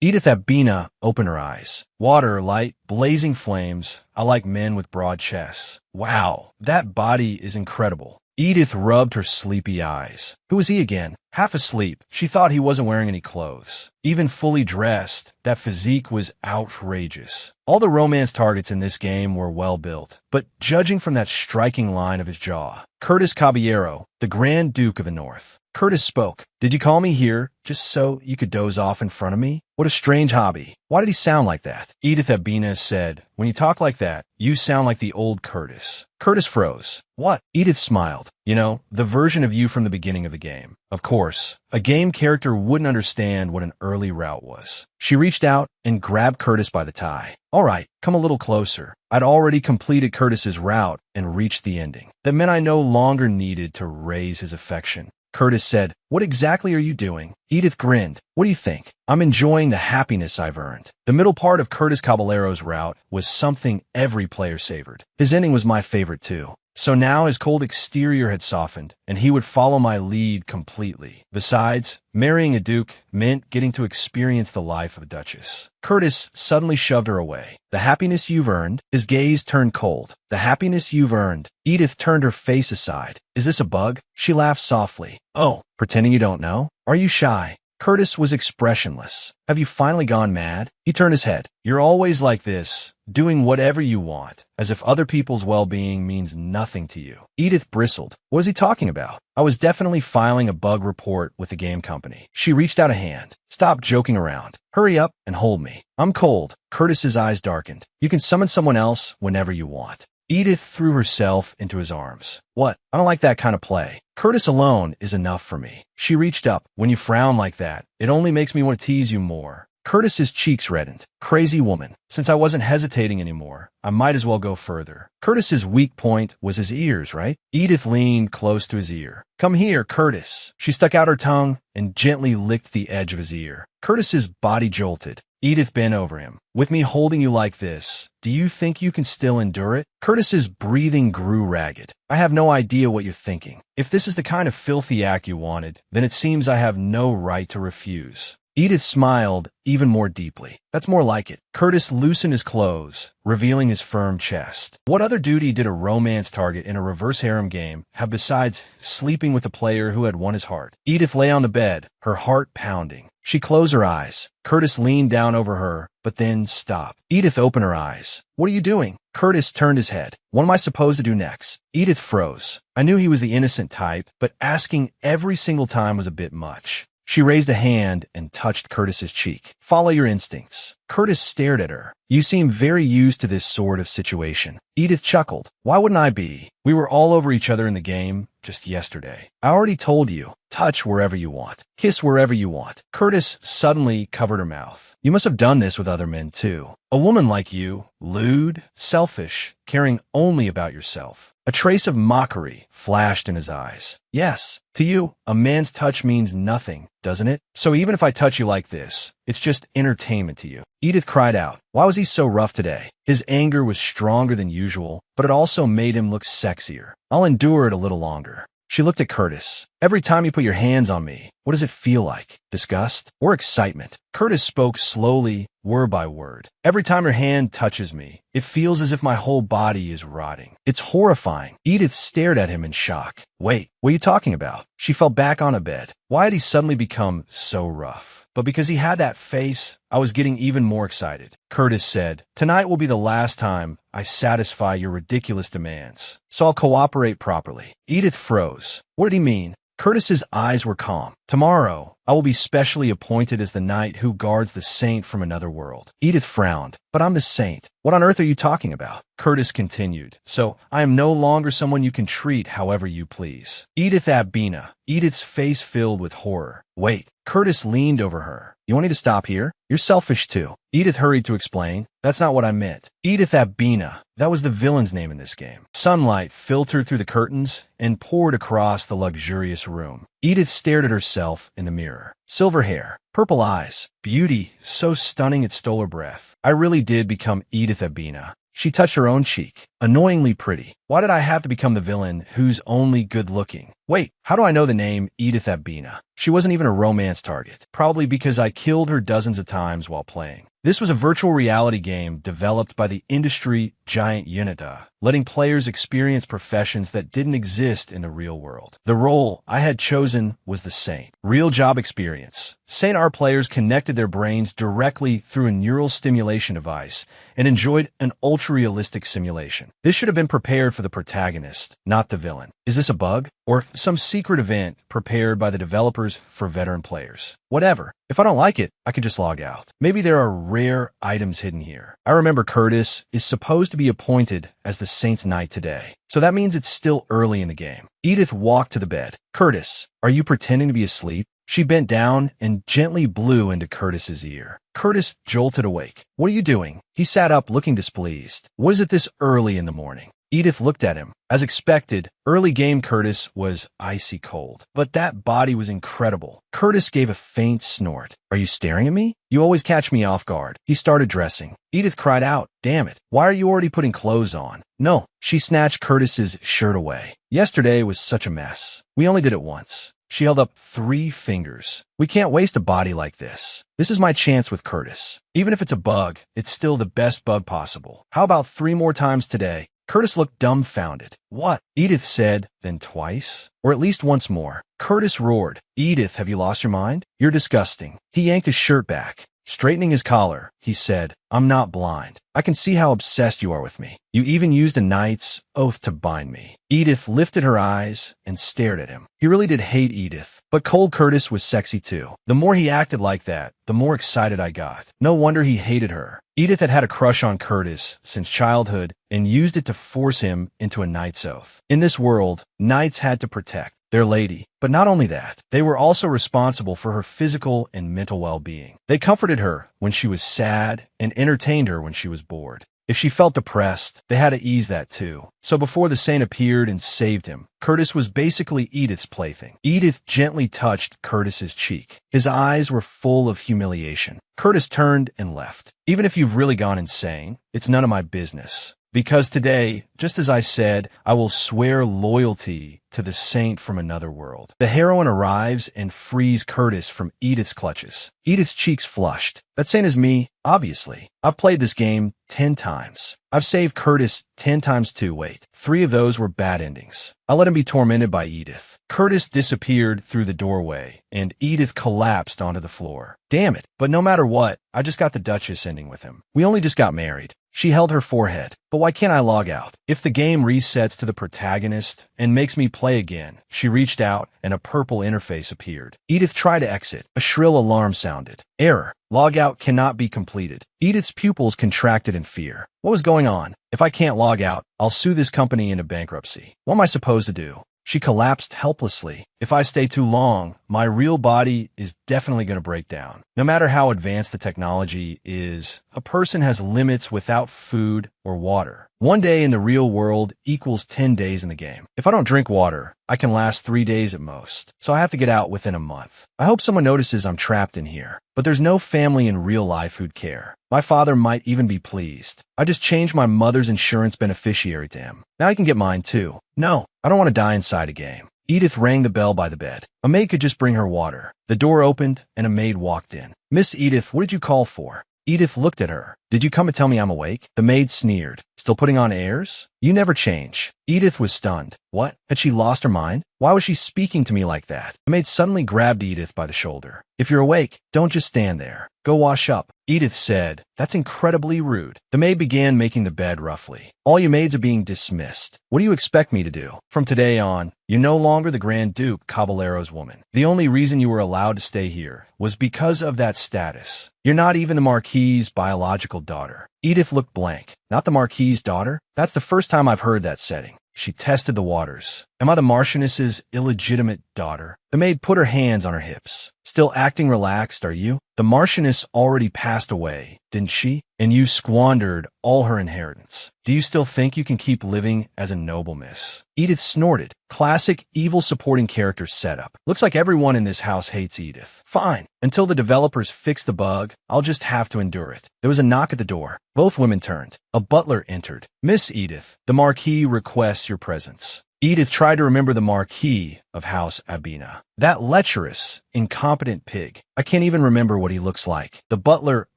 Edith Abina opened her eyes. Water, light, blazing flames. I like men with broad chests. Wow, that body is incredible. Edith rubbed her sleepy eyes. Who was he again? Half asleep. She thought he wasn't wearing any clothes. Even fully dressed, that physique was outrageous. All the romance targets in this game were well built, but judging from that striking line of his jaw, Curtis Caballero, the Grand Duke of the North. Curtis spoke. Did you call me here just so you could doze off in front of me? What a strange hobby. Why did he sound like that? Edith Abina said, when you talk like that, you sound like the old Curtis. Curtis froze. What? Edith smiled. You know, the version of you from the beginning of the game. Of course, a game character wouldn't understand what an early route was. She reached out and grabbed Curtis by the tie. All right, come a little closer. I'd already completed Curtis's route and reached the ending. That meant I no longer needed to raise his affection. Curtis said, what exactly are you doing? Edith grinned. What do you think? I'm enjoying the happiness I've earned. The middle part of Curtis Caballero's route was something every player savored. His ending was my favorite too. So now his cold exterior had softened, and he would follow my lead completely. Besides, marrying a duke meant getting to experience the life of a duchess. Curtis suddenly shoved her away. The happiness you've earned. His gaze turned cold. The happiness you've earned. Edith turned her face aside. Is this a bug? She laughed softly. Oh, pretending you don't know? Are you shy? Curtis was expressionless. Have you finally gone mad? He turned his head. You're always like this, doing whatever you want, as if other people's well-being means nothing to you. Edith bristled. What is he talking about? I was definitely filing a bug report with the game company. She reached out a hand. Stop joking around. Hurry up and hold me. I'm cold. Curtis's eyes darkened. You can summon someone else whenever you want. Edith threw herself into his arms. What? I don't like that kind of play. Curtis alone is enough for me. She reached up. When you frown like that, it only makes me want to tease you more. Curtis's cheeks reddened. Crazy woman. Since I wasn't hesitating anymore, I might as well go further. Curtis's weak point was his ears, right? Edith leaned close to his ear. Come here, Curtis. She stuck out her tongue and gently licked the edge of his ear. Curtis's body jolted. Edith bent over him. With me holding you like this, do you think you can still endure it? Curtis's breathing grew ragged. I have no idea what you're thinking. If this is the kind of filthy act you wanted, then it seems I have no right to refuse. Edith smiled even more deeply. That's more like it. Curtis loosened his clothes, revealing his firm chest. What other duty did a romance target in a reverse harem game have besides sleeping with a player who had won his heart? Edith lay on the bed, her heart pounding. She closed her eyes. Curtis leaned down over her, but then stopped. Edith opened her eyes. What are you doing? Curtis turned his head. What am I supposed to do next? Edith froze. I knew he was the innocent type, but asking every single time was a bit much. She raised a hand and touched Curtis's cheek. Follow your instincts. Curtis stared at her. You seem very used to this sort of situation. Edith chuckled. Why wouldn't I be? We were all over each other in the game just yesterday. I already told you. Touch wherever you want. Kiss wherever you want. Curtis suddenly covered her mouth. You must have done this with other men too. A woman like you, lewd, selfish, caring only about yourself. A trace of mockery flashed in his eyes. Yes, to you, a man's touch means nothing, doesn't it? So even if I touch you like this, it's just entertainment to you. Edith cried out. Why was he so rough today? His anger was stronger than usual, but it also made him look sexier. I'll endure it a little longer. She looked at Curtis. Every time you put your hands on me, what does it feel like? Disgust or excitement? Curtis spoke slowly, word by word. Every time your hand touches me, it feels as if my whole body is rotting. It's horrifying. Edith stared at him in shock. Wait, what are you talking about? She fell back on a bed. Why had he suddenly become so rough? But because he had that face, I was getting even more excited. Curtis said, tonight will be the last time I satisfy your ridiculous demands, so I'll cooperate properly. Edith froze. What did he mean? Curtis's eyes were calm. Tomorrow, I will be specially appointed as the knight who guards the saint from another world. Edith frowned. But I'm the saint. What on earth are you talking about? Curtis continued. So, I am no longer someone you can treat however you please. Edith Abina. Edith's face filled with horror. Wait. Curtis leaned over her. You want me to stop here? You're selfish too. Edith hurried to explain. That's not what I meant. Edith Abina. That was the villain's name in this game. Sunlight filtered through the curtains and poured across the luxurious room. Edith stared at herself in the mirror. Silver hair, purple eyes, beauty so stunning it stole her breath. I really did become Edith Abina. She touched her own cheek. Annoyingly pretty. Why did I have to become the villain who's only good-looking? Wait, how do I know the name Edith Abina? She wasn't even a romance target. Probably because I killed her dozens of times while playing. This was a virtual reality game developed by the industry giant Unita, letting players experience professions that didn't exist in the real world. The role I had chosen was the Saint. Real job experience. Saint R players connected their brains directly through a neural stimulation device and enjoyed an ultra-realistic simulation. This should have been prepared for the protagonist, not the villain. Is this a bug? Or some secret event prepared by the developers for veteran players? Whatever. If I don't like it, I can just log out. Maybe there are rare items hidden here. I remember Curtis is supposed to be appointed as the Saint's Knight today, so that means it's still early in the game. Edith walked to the bed. Curtis, are you pretending to be asleep? She bent down and gently blew into Curtis's ear. Curtis jolted awake. What are you doing? He sat up looking displeased. Was it this early in the morning? Edith looked at him. As expected, early game Curtis was icy cold. But that body was incredible. Curtis gave a faint snort. Are you staring at me? You always catch me off guard. He started dressing. Edith cried out, damn it, why are you already putting clothes on? No. She snatched Curtis's shirt away. Yesterday was such a mess. We only did it once. She held up 3 fingers. We can't waste a body like this. This is my chance with Curtis. Even if it's a bug, it's still the best bug possible. How about 3 more times today? Curtis looked dumbfounded. What? Edith said, then twice? Or at least once more. Curtis roared. Edith, have you lost your mind? You're disgusting. He yanked his shirt back. Straightening his collar, he said, I'm not blind. I can see how obsessed you are with me. You even used a knight's oath to bind me. Edith lifted her eyes and stared at him. He really did hate Edith, but Cold Curtis was sexy too. The more he acted like that, the more excited I got. No wonder he hated her. Edith had had a crush on Curtis since childhood and used it to force him into a knight's oath. In this world, knights had to protect their lady. But not only that, they were also responsible for her physical and mental well-being. They comforted her when she was sad and entertained her when she was bored. If she felt depressed, they had to ease that too. So before the Saint appeared and saved him, Curtis was basically Edith's plaything. Edith gently touched Curtis's cheek. His eyes were full of humiliation. Curtis turned and left. Even if you've really gone insane, it's none of my business. Because today, just as I said, I will swear loyalty to the Saint from another world. The heroine arrives and frees Curtis from Edith's clutches. Edith's cheeks flushed. That Saint is me, obviously. I've played this game 10 times. I've saved Curtis 10 times too. Wait, 3 of those were bad endings. I let him be tormented by Edith. Curtis disappeared through the doorway, and Edith collapsed onto the floor. Damn it, but no matter what, I just got the Duchess ending with him. We only just got married. She held her forehead. But why can't I log out? If the game resets to the protagonist and makes me play again, she reached out and a purple interface appeared. Edith tried to exit. A shrill alarm sounded. Error. Logout cannot be completed. Edith's pupils contracted in fear. What was going on? If I can't log out, I'll sue this company into bankruptcy. What am I supposed to do? She collapsed helplessly. If I stay too long, my real body is definitely going to break down. No matter how advanced the technology is, a person has limits without food or water. 1 day in the real world equals 10 days in the game. If I don't drink water, I can last 3 days at most, so I have to get out within a month. I hope someone notices I'm trapped in here, but there's no family in real life who'd care. My father might even be pleased. I just changed my mother's insurance beneficiary to him. Now I can get mine too. No, I don't want to die inside a game. Edith rang the bell by the bed. A maid could just bring her water. The door opened and a maid walked in. Miss Edith, what did you call for? Edith looked at her. Did you come to tell me I'm awake? The maid sneered. Still putting on airs? You never change. Edith was stunned. What? Had she lost her mind? Why was she speaking to me like that? The maid suddenly grabbed Edith by the shoulder. If you're awake, don't just stand there. Go wash up. Edith said, that's incredibly rude. The maid began making the bed roughly. All you maids are being dismissed. What do you expect me to do? From today on, you're no longer the Grand Duke Caballero's woman. The only reason you were allowed to stay here was because of that status. You're not even the Marquis's biological daughter. Edith looked blank. Not the Marquis's daughter? That's the first time I've heard that setting. She tested the waters. Am I the Marchioness's illegitimate daughter? The maid put her hands on her hips. Still acting relaxed, are you? The Marchioness already passed away, didn't she? And you squandered all her inheritance. Do you still think you can keep living as a nobleness? Edith snorted. Classic evil supporting character setup. Looks like everyone in this house hates Edith. Fine. Until the developers fix the bug, I'll just have to endure it. There was a knock at the door. Both women turned. A butler entered. "Miss Edith, the Marquis requests your presence." Edith tried to remember the Marquis of House Abina. That lecherous, incompetent pig. I can't even remember what he looks like. The butler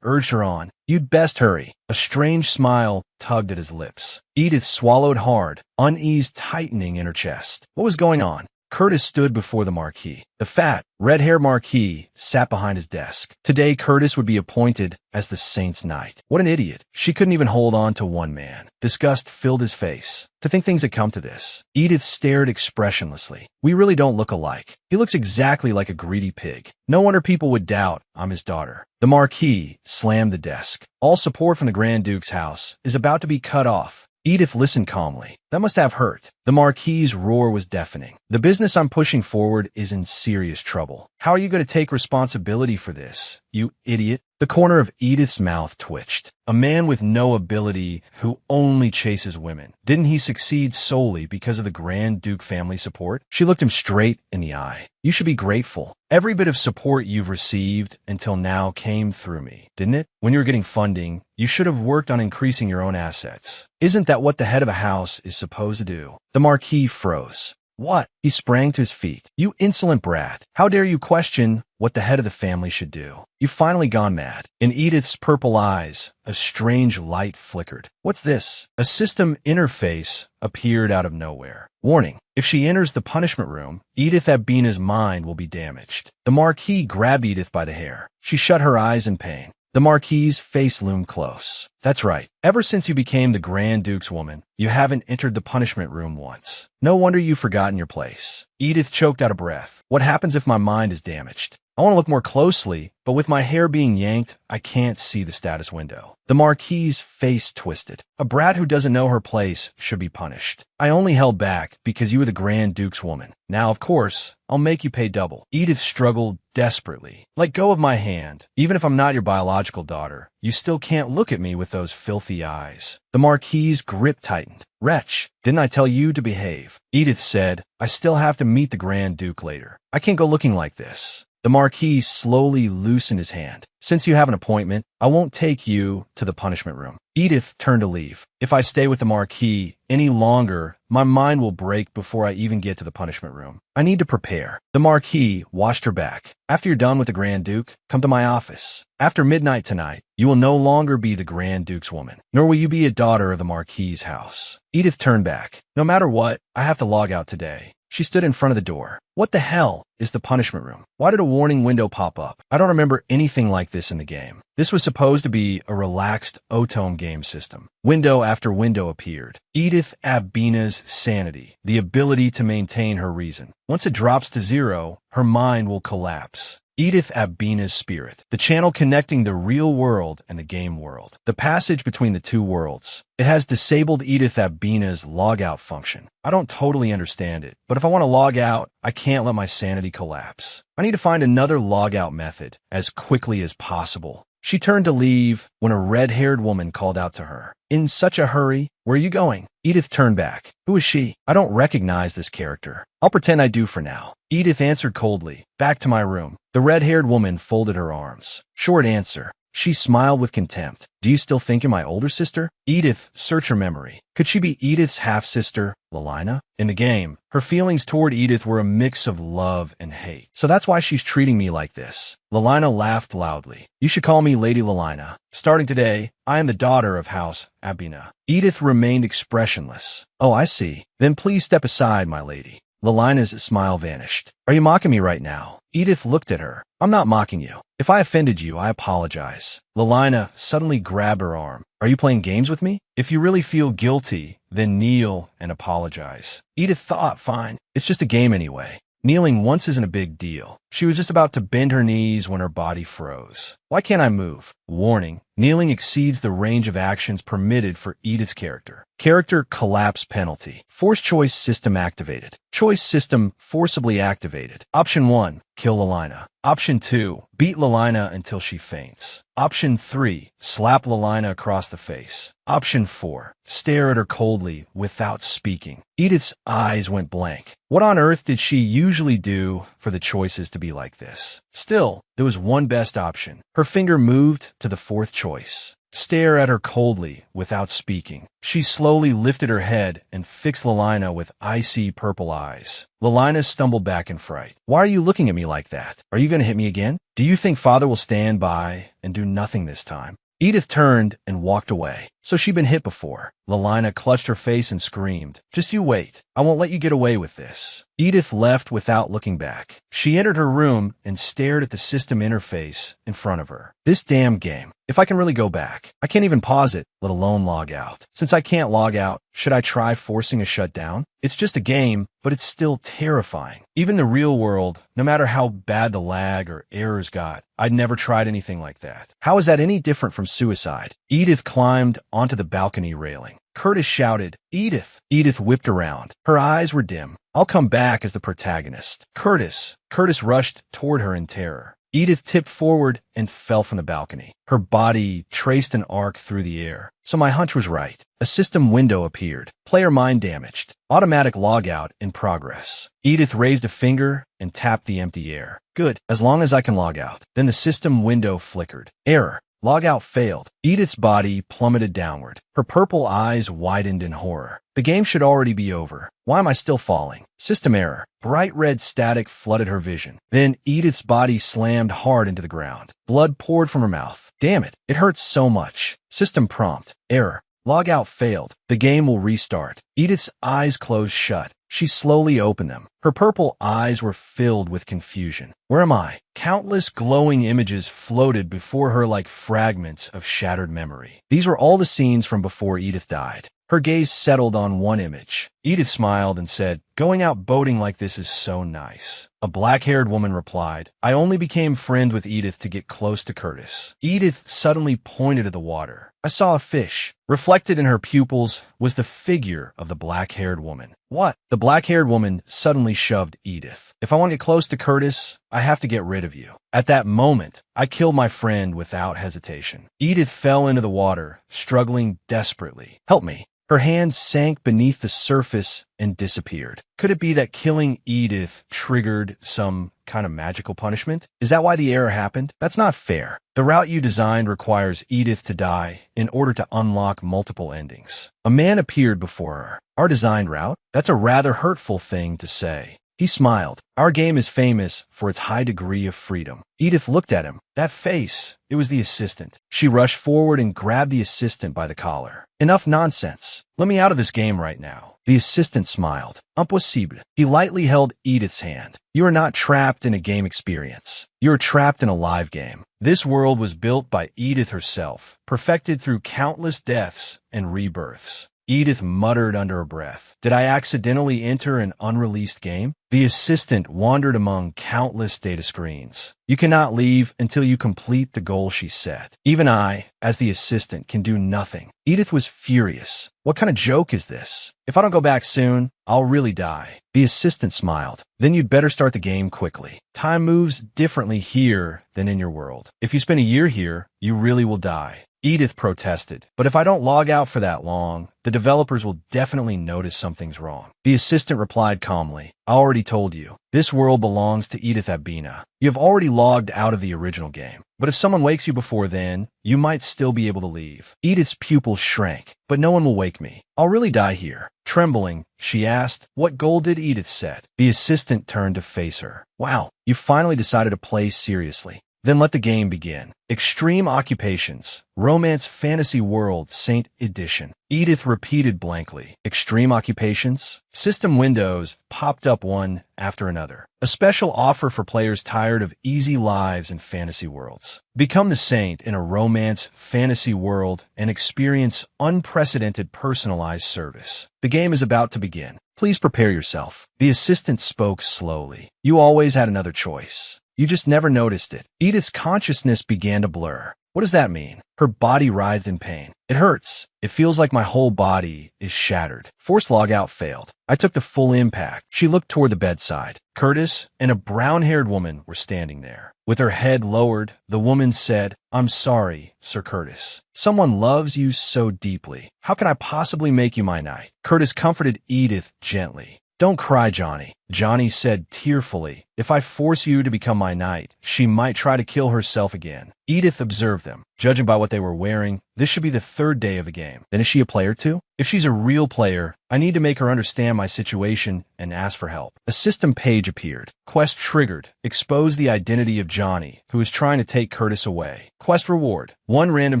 urged her on. "You'd best hurry." A strange smile tugged at his lips. Edith swallowed hard, unease tightening in her chest. What was going on? Curtis stood before the Marquis. The fat, red-haired Marquis sat behind his desk. Today, Curtis would be appointed as the Saint's Knight. What an idiot. She couldn't even hold on to one man. Disgust filled his face. To think things had come to this. Edith stared expressionlessly. "We really don't look alike. He looks exactly like a greedy pig. No wonder people would doubt I'm his daughter." The Marquis slammed the desk. "All support from the Grand Duke's house is about to be cut off." Edith listened calmly. That must have hurt. The Marquis's roar was deafening. "The business I'm pushing forward is in serious trouble. How are you going to take responsibility for this, you idiot?" The corner of Edith's mouth twitched. A man with no ability who only chases women. Didn't he succeed solely because of the Grand Duke family support? She looked him straight in the eye. "You should be grateful. Every bit of support you've received until now came through me, didn't it? When you were getting funding, you should have worked on increasing your own assets. Isn't that what the head of a house is supposed to do?" The Marquis froze. "What?" He sprang to his feet. "You insolent brat. How dare you question what the head of the family should do? You've finally gone mad." In Edith's purple eyes, a strange light flickered. "What's this?" A system interface appeared out of nowhere. "Warning. If she enters the punishment room, Edith Abina's mind will be damaged." The Marquis grabbed Edith by the hair. She shut her eyes in pain. The Marquis's face loomed close. "That's right. Ever since you became the Grand Duke's woman, you haven't entered the punishment room once. No wonder you've forgotten your place." Edith choked out a breath. "What happens if my mind is damaged? I want to look more closely, but with my hair being yanked, I can't see the status window." The Marquis's face twisted. "A brat who doesn't know her place should be punished. I only held back because you were the Grand Duke's woman. Now, of course, I'll make you pay double." Edith struggled desperately. "Let go of my hand. Even if I'm not your biological daughter, you still can't look at me with those filthy eyes." The Marquis's grip tightened. "Wretch, didn't I tell you to behave?" Edith said, "I still have to meet the Grand Duke later. I can't go looking like this." The Marquis slowly loosened his hand. "Since you have an appointment, I won't take you to the punishment room." Edith turned to leave. "If I stay with the Marquis any longer, my mind will break before I even get to the punishment room. I need to prepare." The Marquis washed her back. "After you're done with the Grand Duke, come to my office. After midnight tonight, you will no longer be the Grand Duke's woman, nor will you be a daughter of the Marquis's house." Edith turned back. "No matter what, I have to log out today." She stood in front of the door. "What the hell is the punishment room? Why did a warning window pop up? I don't remember anything like this in the game." This was supposed to be a relaxed Otome game system. Window after window appeared. Edith Abina's sanity, the ability to maintain her reason. Once it drops to zero, her mind will collapse. Edith Abina's spirit, the channel connecting the real world and the game world. The passage between the two worlds. It has disabled Edith Abina's logout function. I don't totally understand it, but if I want to log out, I can't let my sanity collapse. I need to find another logout method as quickly as possible. She turned to leave when a red-haired woman called out to her. "In such a hurry? Where are you going?" Edith turned back. "Who is she? I don't recognize this character." "I'll pretend I do for now." Edith answered coldly. "Back to my room." The red-haired woman folded her arms. Short answer. She smiled with contempt. "Do you still think you're my older sister?" Edith, search her memory. Could she be Edith's half-sister, Lalina? In the game, her feelings toward Edith were a mix of love and hate. So that's why she's treating me like this. Lalina laughed loudly. "You should call me Lady Lalina. Starting today, I am the daughter of House Abina." Edith remained expressionless. "Oh, I see. Then please step aside, my lady." Lalina's smile vanished. "Are you mocking me right now?" Edith looked at her. "I'm not mocking you. If I offended you, I apologize." Lalina suddenly grabbed her arm. "Are you playing games with me? If you really feel guilty, then kneel and apologize." Edith thought, fine, it's just a game anyway. Kneeling once isn't a big deal. She was just about to bend her knees when her body froze. "Why can't I move?" Warning, kneeling exceeds the range of actions permitted for Edith's character. Character collapse penalty. Force choice system activated. Choice system forcibly activated. Option 1, kill Lalina. Option 2, beat Lalina until she faints. Option 3, slap Lalina across the face. Option 4, stare at her coldly without speaking. Edith's eyes went blank. What on earth did she usually do for the choices to be like this? Still, there was one best option. Her finger moved to the fourth choice. stare at her coldly without speaking. She slowly lifted her head and fixed Lelina with icy purple eyes. Lelina stumbled back in fright. Why are you looking at me like that? Are you going to hit me again? Do you think father will stand by and do nothing this time? Edith turned and walked away. So she'd been hit before. Lelina clutched her face and screamed, "Just you wait. I won't let you get away with this." Edith left without looking back. She entered her room and stared at the system interface in front of her. This damn game. If I can really go back, I can't even pause it, let alone log out. Since I can't log out, should I try forcing a shutdown? It's just a game, but it's still terrifying. Even the real world, no matter how bad the lag or errors got, I'd never tried anything like that. How is that any different from suicide? Edith climbed onto the balcony railing. Curtis shouted, "Edith!" Edith whipped around. Her eyes were dim. I'll come back as the protagonist. Curtis! Curtis rushed toward her in terror. Edith tipped forward and fell from the balcony. Her body traced an arc through the air. So my hunch was right. A system window appeared. Player mind damaged. Automatic logout in progress. Edith raised a finger and tapped the empty air. Good, as long as I can log out. Then the system window flickered. Error. Logout failed. Edith's body plummeted downward. Her purple eyes widened in horror. The game should already be over. Why am I still falling? System error. Bright red static flooded her vision. Then Edith's body slammed hard into the ground. Blood poured from her mouth. Damn it. It hurts so much. System prompt. Error. Logout failed. The game will restart. Edith's eyes closed shut. She slowly opened them. Her purple eyes were filled with confusion. Where am I? Countless glowing images floated before her like fragments of shattered memory. These were all the scenes from before Edith died. Her gaze settled on one image. Edith smiled and said, "Going out boating like this is so nice." A black-haired woman replied, "I only became friends with Edith to get close to Curtis." Edith suddenly pointed at the water. I saw a fish. Reflected in her pupils was the figure of the black-haired woman. What? The black-haired woman suddenly shoved Edith. If I want to get close to Curtis, I have to get rid of you. At that moment, I killed my friend without hesitation. Edith fell into the water, struggling desperately. Help me. Her hand sank beneath the surface and disappeared. Could it be that killing Edith triggered some kind of magical punishment? Is that why the error happened? That's not fair. The route you designed requires Edith to die in order to unlock multiple endings. A man appeared before her. Our designed route? That's a rather hurtful thing to say. He smiled. Our game is famous for its high degree of freedom. Edith looked at him. That face. It was the assistant. She rushed forward and grabbed the assistant by the collar. Enough nonsense. Let me out of this game right now. The assistant smiled. Impossible. He lightly held Edith's hand. You are not trapped in a game experience. You are trapped in a live game. This world was built by Edith herself, perfected through countless deaths and rebirths. Edith muttered under her breath. Did I accidentally enter an unreleased game? The assistant wandered among countless data screens. You cannot leave until you complete the goal she set. Even I, as the assistant, can do nothing. Edith was furious. What kind of joke is this? If I don't go back soon, I'll really die. The assistant smiled. Then you'd better start the game quickly. Time moves differently here than in your world. If you spend a year here, you really will die. Edith protested, but if I don't log out for that long, the developers will definitely notice something's wrong. The assistant replied calmly, I already told you. This world belongs to Edith Abina. You have already logged out of the original game. But if someone wakes you before then, you might still be able to leave. Edith's pupils shrank, but no one will wake me. I'll really die here. Trembling, she asked, what goal did Edith set? The assistant turned to face her. Wow, you finally decided to play seriously. Then let the game begin. Extreme Occupations. Romance Fantasy World Saint Edition. Edith repeated blankly. Extreme Occupations? System windows popped up one after another. A special offer for players tired of easy lives in fantasy worlds. Become the saint in a romance fantasy world and experience unprecedented personalized service. The game is about to begin. Please prepare yourself. The assistant spoke slowly. You always had another choice. You just never noticed it. Edith's consciousness began to blur. What does that mean? Her body writhed in pain. It hurts. It feels like my whole body is shattered. Force logout failed. I took the full impact. She looked toward the bedside. Curtis and a brown-haired woman were standing there. With her head lowered, the woman said, I'm sorry, Sir Curtis. Someone loves you so deeply. How can I possibly make you my knight? Curtis comforted Edith gently. Don't cry, Johnny. Johnny said tearfully, if I force you to become my knight, she might try to kill herself again. Edith observed them. Judging by what they were wearing, this should be the third day of the game. Then is she a player too? If she's a real player, I need to make her understand my situation and ask for help. A system page appeared. Quest triggered. Expose the identity of Johnny, who is trying to take Curtis away. Quest reward. 1 random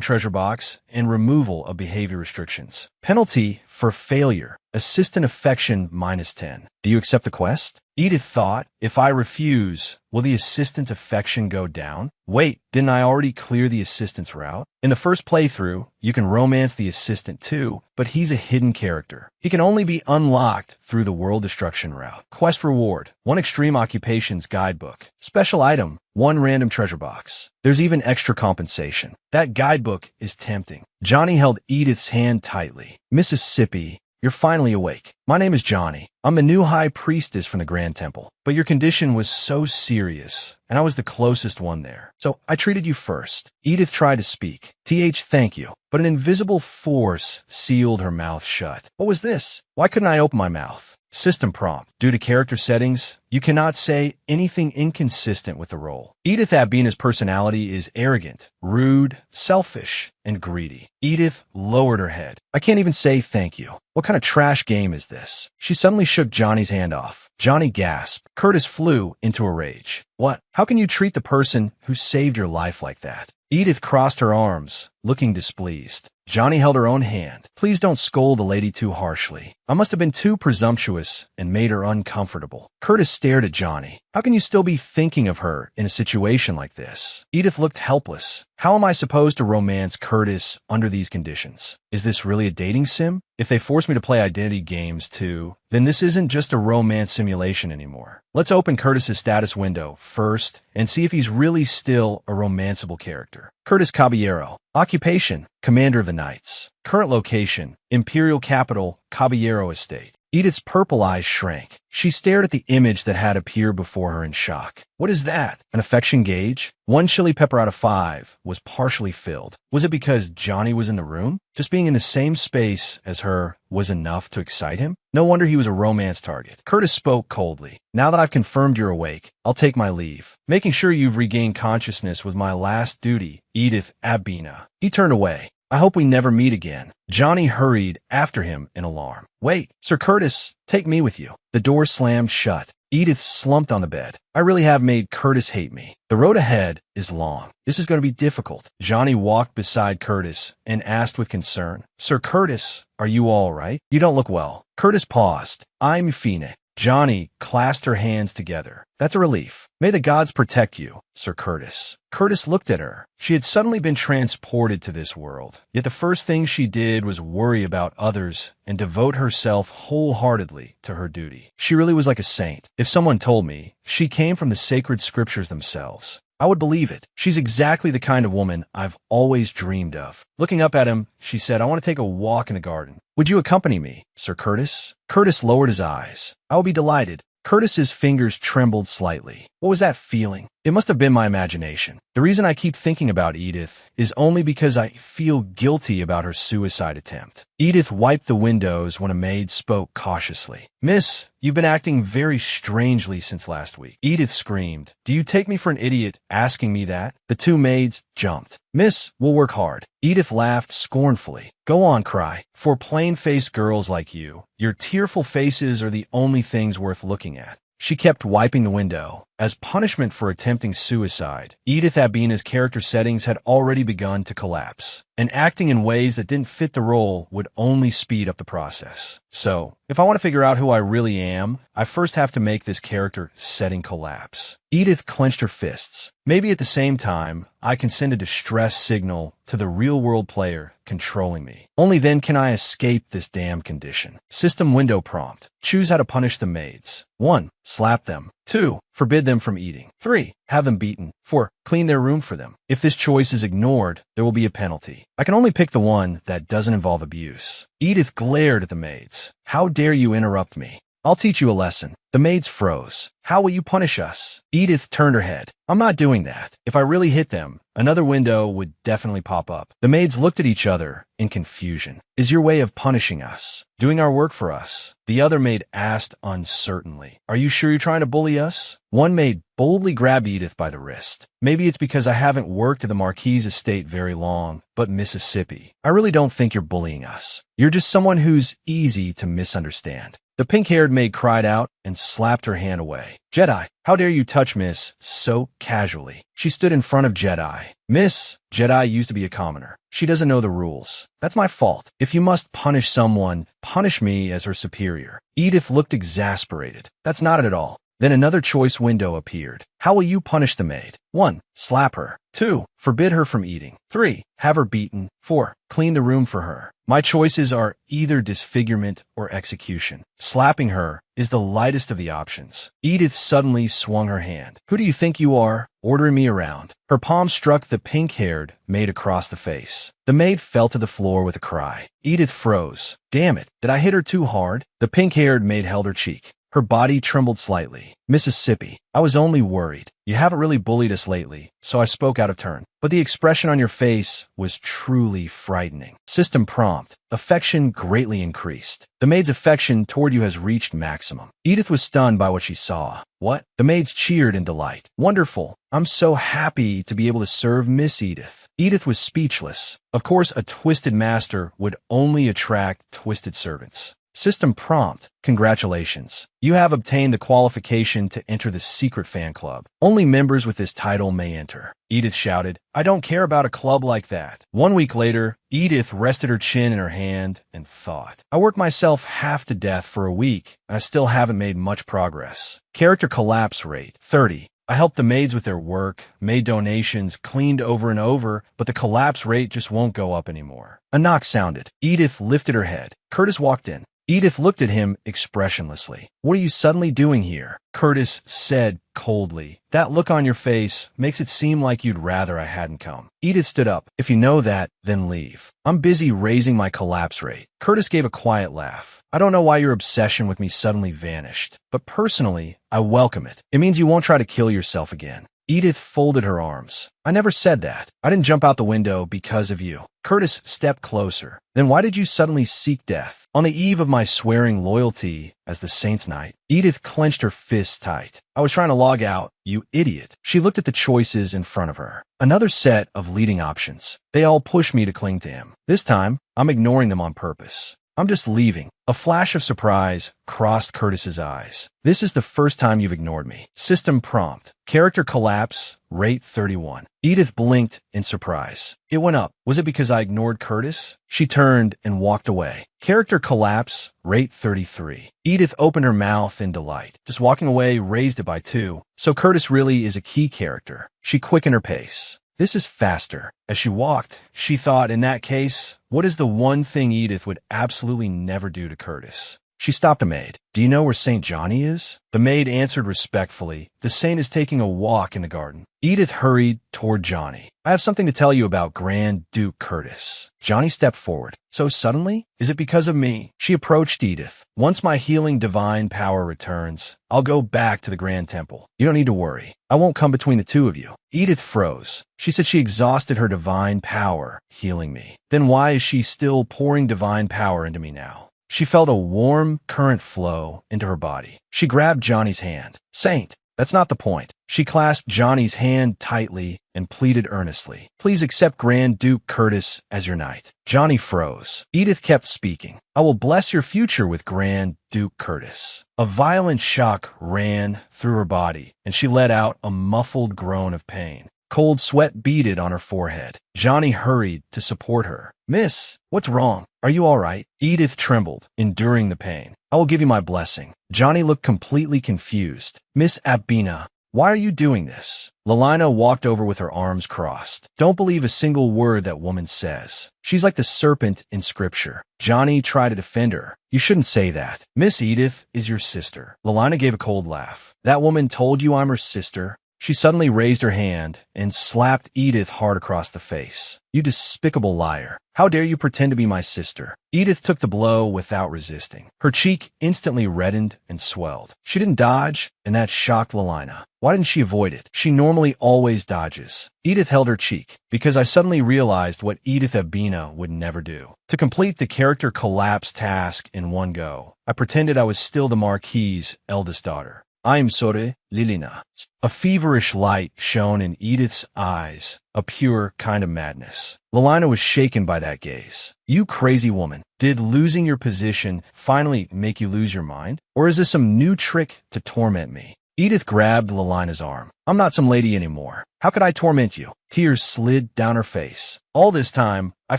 treasure box and removal of behavior restrictions. Penalty for failure. Assistant affection -10. Do you accept the quest? Edith thought, if I refuse, will the assistant's affection go down? Wait, didn't I already clear the assistant's route? In the first playthrough, you can romance the assistant too, but he's a hidden character. He can only be unlocked through the world destruction route. Quest reward. 1 extreme occupations guidebook. Special item. 1 random treasure box. There's even extra compensation. That guidebook is tempting. Johnny held Edith's hand tightly. Mississippi, you're finally awake. My name is Johnny. I'm the new high priestess from the Grand Temple. But your condition was so serious, and I was the closest one there. So I treated you first. Edith tried to speak. Thank you. But an invisible force sealed her mouth shut. What was this? Why couldn't I open my mouth? System prompt. Due to character settings, you cannot say anything inconsistent with the role. Edith Abina's personality is arrogant, rude, selfish, and greedy. Edith lowered her head. I can't even say thank you. What kind of trash game is this? She suddenly shook Johnny's hand off. Johnny gasped. Curtis flew into a rage. What? How can you treat the person who saved your life like that? Edith crossed her arms, looking displeased. Johnny held her own hand. Please don't scold the lady too harshly. I must have been too presumptuous and made her uncomfortable. Curtis stared at Johnny. How can you still be thinking of her in a situation like this? Edith looked helpless. How am I supposed to romance Curtis under these conditions? Is this really a dating sim? If they force me to play identity games too, then this isn't just a romance simulation anymore. Let's open Curtis's status window first and see if he's really still a romanceable character. Curtis Caballero. Occupation, Commander of the Knights. Current location, Imperial Capital, Caballero Estate. Edith's purple eyes shrank. She stared at the image that had appeared before her in shock. What is that? An affection gauge? 1 chili pepper out of 5 was partially filled. Was it because Johnny was in the room? Just being in the same space as her was enough to excite him? No wonder he was a romance target. Curtis spoke coldly. Now that I've confirmed you're awake, I'll take my leave. Making sure you've regained consciousness was my last duty, Edith Abina. He turned away. I hope we never meet again. Johnny hurried after him in alarm. Wait, Sir Curtis, take me with you. The door slammed shut. Edith slumped on the bed. I really have made Curtis hate me. The road ahead is long. This is going to be difficult. Johnny walked beside Curtis and asked with concern, Sir Curtis, are you all right? You don't look well. Curtis paused. I'm Fina. Johnny clasped her hands together. That's a relief. May the gods protect you, Sir Curtis. Curtis looked at her. She had suddenly been transported to this world. Yet the first thing she did was worry about others and devote herself wholeheartedly to her duty. She really was like a saint. If someone told me she came from the sacred scriptures themselves, I would believe it. She's exactly the kind of woman I've always dreamed of. Looking up at him, she said, I want to take a walk in the garden. Would you accompany me, Sir Curtis? Curtis lowered his eyes. I will be delighted. Curtis's fingers trembled slightly. What was that feeling? It must have been my imagination. The reason I keep thinking about Edith is only because I feel guilty about her suicide attempt. Edith wiped the windows when a maid spoke cautiously. Miss, you've been acting very strangely since last week. Edith screamed. Do you take me for an idiot asking me that? The 2 maids jumped. Miss, we'll work hard. Edith laughed scornfully. Go on, cry. For plain-faced girls like you, your tearful faces are the only things worth looking at. She kept wiping the window. As punishment for attempting suicide, Edith Abina's character settings had already begun to collapse, and acting in ways that didn't fit the role would only speed up the process. So, if I want to figure out who I really am, I first have to make this character setting collapse. Edith clenched her fists. Maybe at the same time, I can send a distress signal to the real-world player controlling me. Only then can I escape this damn condition. System window prompt. Choose how to punish the maids. 1. Slap them. 2. Forbid them from eating. 3. Have them beaten. 4. Clean their room for them. If this choice is ignored, there will be a penalty. I can only pick the one that doesn't involve abuse. Edith glared at the maids. How dare you interrupt me? I'll teach you a lesson. The maids froze. How will you punish us? Edith turned her head. I'm not doing that. If I really hit them, another window would definitely pop up. The maids looked at each other in confusion. Is your way of punishing us? Doing our work for us? The other maid asked uncertainly. Are you sure you're trying to bully us? One maid boldly grabbed Edith by the wrist. Maybe it's because I haven't worked at the Marquis estate very long, but Mississippi, I really don't think you're bullying us. You're just someone who's easy to misunderstand. The pink-haired maid cried out and slapped her hand away. Jedi, how dare you touch Miss so casually? She stood in front of Jedi. Miss, Jedi used to be a commoner. She doesn't know the rules. That's my fault. If you must punish someone, punish me as her superior. Edith looked exasperated. That's not it at all. Then another choice window appeared. How will you punish the maid? 1. Slap her. 2. Forbid her from eating. 3. Have her beaten. 4. Clean the room for her. My choices are either disfigurement or execution. Slapping her is the lightest of the options. Edith suddenly swung her hand. Who do you think you are, ordering me around? Her palm struck the pink-haired maid across the face. The maid fell to the floor with a cry. Edith froze. Damn it, did I hit her too hard? The pink-haired maid held her cheek. Her body trembled slightly. Mississippi, I was only worried. You haven't really bullied us lately, so I spoke out of turn. But the expression on your face was truly frightening. System prompt. Affection greatly increased. The maid's affection toward you has reached maximum. Edith was stunned by what she saw. What? The maids cheered in delight. Wonderful. I'm so happy to be able to serve Miss Edith. Edith was speechless. Of course, a twisted master would only attract twisted servants. System prompt. Congratulations. You have obtained the qualification to enter the secret fan club. Only members with this title may enter. Edith shouted, I don't care about a club like that. 1 week later, Edith rested her chin in her hand and thought. I worked myself half to death for a week, and I still haven't made much progress. Character collapse rate, 30. I helped the maids with their work, made donations, cleaned over and over, but the collapse rate just won't go up anymore. A knock sounded. Edith lifted her head. Curtis walked in. Edith looked at him expressionlessly. What are you suddenly doing here? Curtis said coldly. That look on your face makes it seem like you'd rather I hadn't come. Edith stood up. If you know that, then leave. I'm busy raising my collapse rate. Curtis gave a quiet laugh. I don't know why your obsession with me suddenly vanished, but personally, I welcome it. It means you won't try to kill yourself again. Edith folded her arms. I never said that. I didn't jump out the window because of you. Curtis stepped closer. Then why did you suddenly seek death? On the eve of my swearing loyalty as the Saint's Knight, Edith clenched her fists tight. I was trying to log out, you idiot. She looked at the choices in front of her. Another set of leading options. They all push me to cling to him. This time, I'm ignoring them on purpose. I'm just leaving. A flash of surprise crossed Curtis's eyes. This is the first time you've ignored me. System prompt. Character collapse, rate 31. Edith blinked in surprise. It went up. Was it because I ignored Curtis? She turned and walked away. Character collapse, rate 33. Edith opened her mouth in delight. Just walking away raised it by 2. So Curtis really is a key character. She quickened her pace. This is faster. As she walked, she thought, in that case, what is the one thing Edith would absolutely never do to Curtis? She stopped a maid. Do you know where St. Johnny is? The maid answered respectfully. The saint is taking a walk in the garden. Edith hurried toward Johnny. I have something to tell you about Grand Duke Curtis. Johnny stepped forward. So suddenly? Is it because of me? She approached Edith. Once my healing divine power returns, I'll go back to the Grand Temple. You don't need to worry. I won't come between the two of you. Edith froze. She said she exhausted her divine power healing me. Then why is she still pouring divine power into me now? She felt a warm current flow into her body. She grabbed Johnny's hand. Saint, that's not the point. She clasped Johnny's hand tightly and pleaded earnestly. Please accept Grand Duke Curtis as your knight. Johnny froze. Edith kept speaking. I will bless your future with Grand Duke Curtis. A violent shock ran through her body, and she let out a muffled groan of pain. Cold sweat beaded on her forehead. Johnny hurried to support her. Miss, what's wrong? Are you all right? Edith trembled, enduring the pain. I will give you my blessing. Johnny looked completely confused. Miss Abina, why are you doing this? Lalina walked over with her arms crossed. Don't believe a single word that woman says. She's like the serpent in scripture. Johnny tried to defend her. You shouldn't say that. Miss Edith is your sister. Lalina gave a cold laugh. That woman told you I'm her sister? She suddenly raised her hand and slapped Edith hard across the face. You despicable liar. How dare you pretend to be my sister? Edith took the blow without resisting. Her cheek instantly reddened and swelled. She didn't dodge, and that shocked Lelina. Why didn't she avoid it? She normally always dodges. Edith held her cheek, because I suddenly realized what Edith Abina would never do. To complete the character collapse task in one go, I pretended I was still the Marquis's eldest daughter. I'm sorry, Lilina. A feverish light shone in Edith's eyes, a pure kind of madness. Lelina was shaken by that gaze. You crazy woman, did losing your position finally make you lose your mind? Or is this some new trick to torment me? Edith grabbed Lelina's arm. I'm not some lady anymore. How could I torment you? Tears slid down her face. All this time, I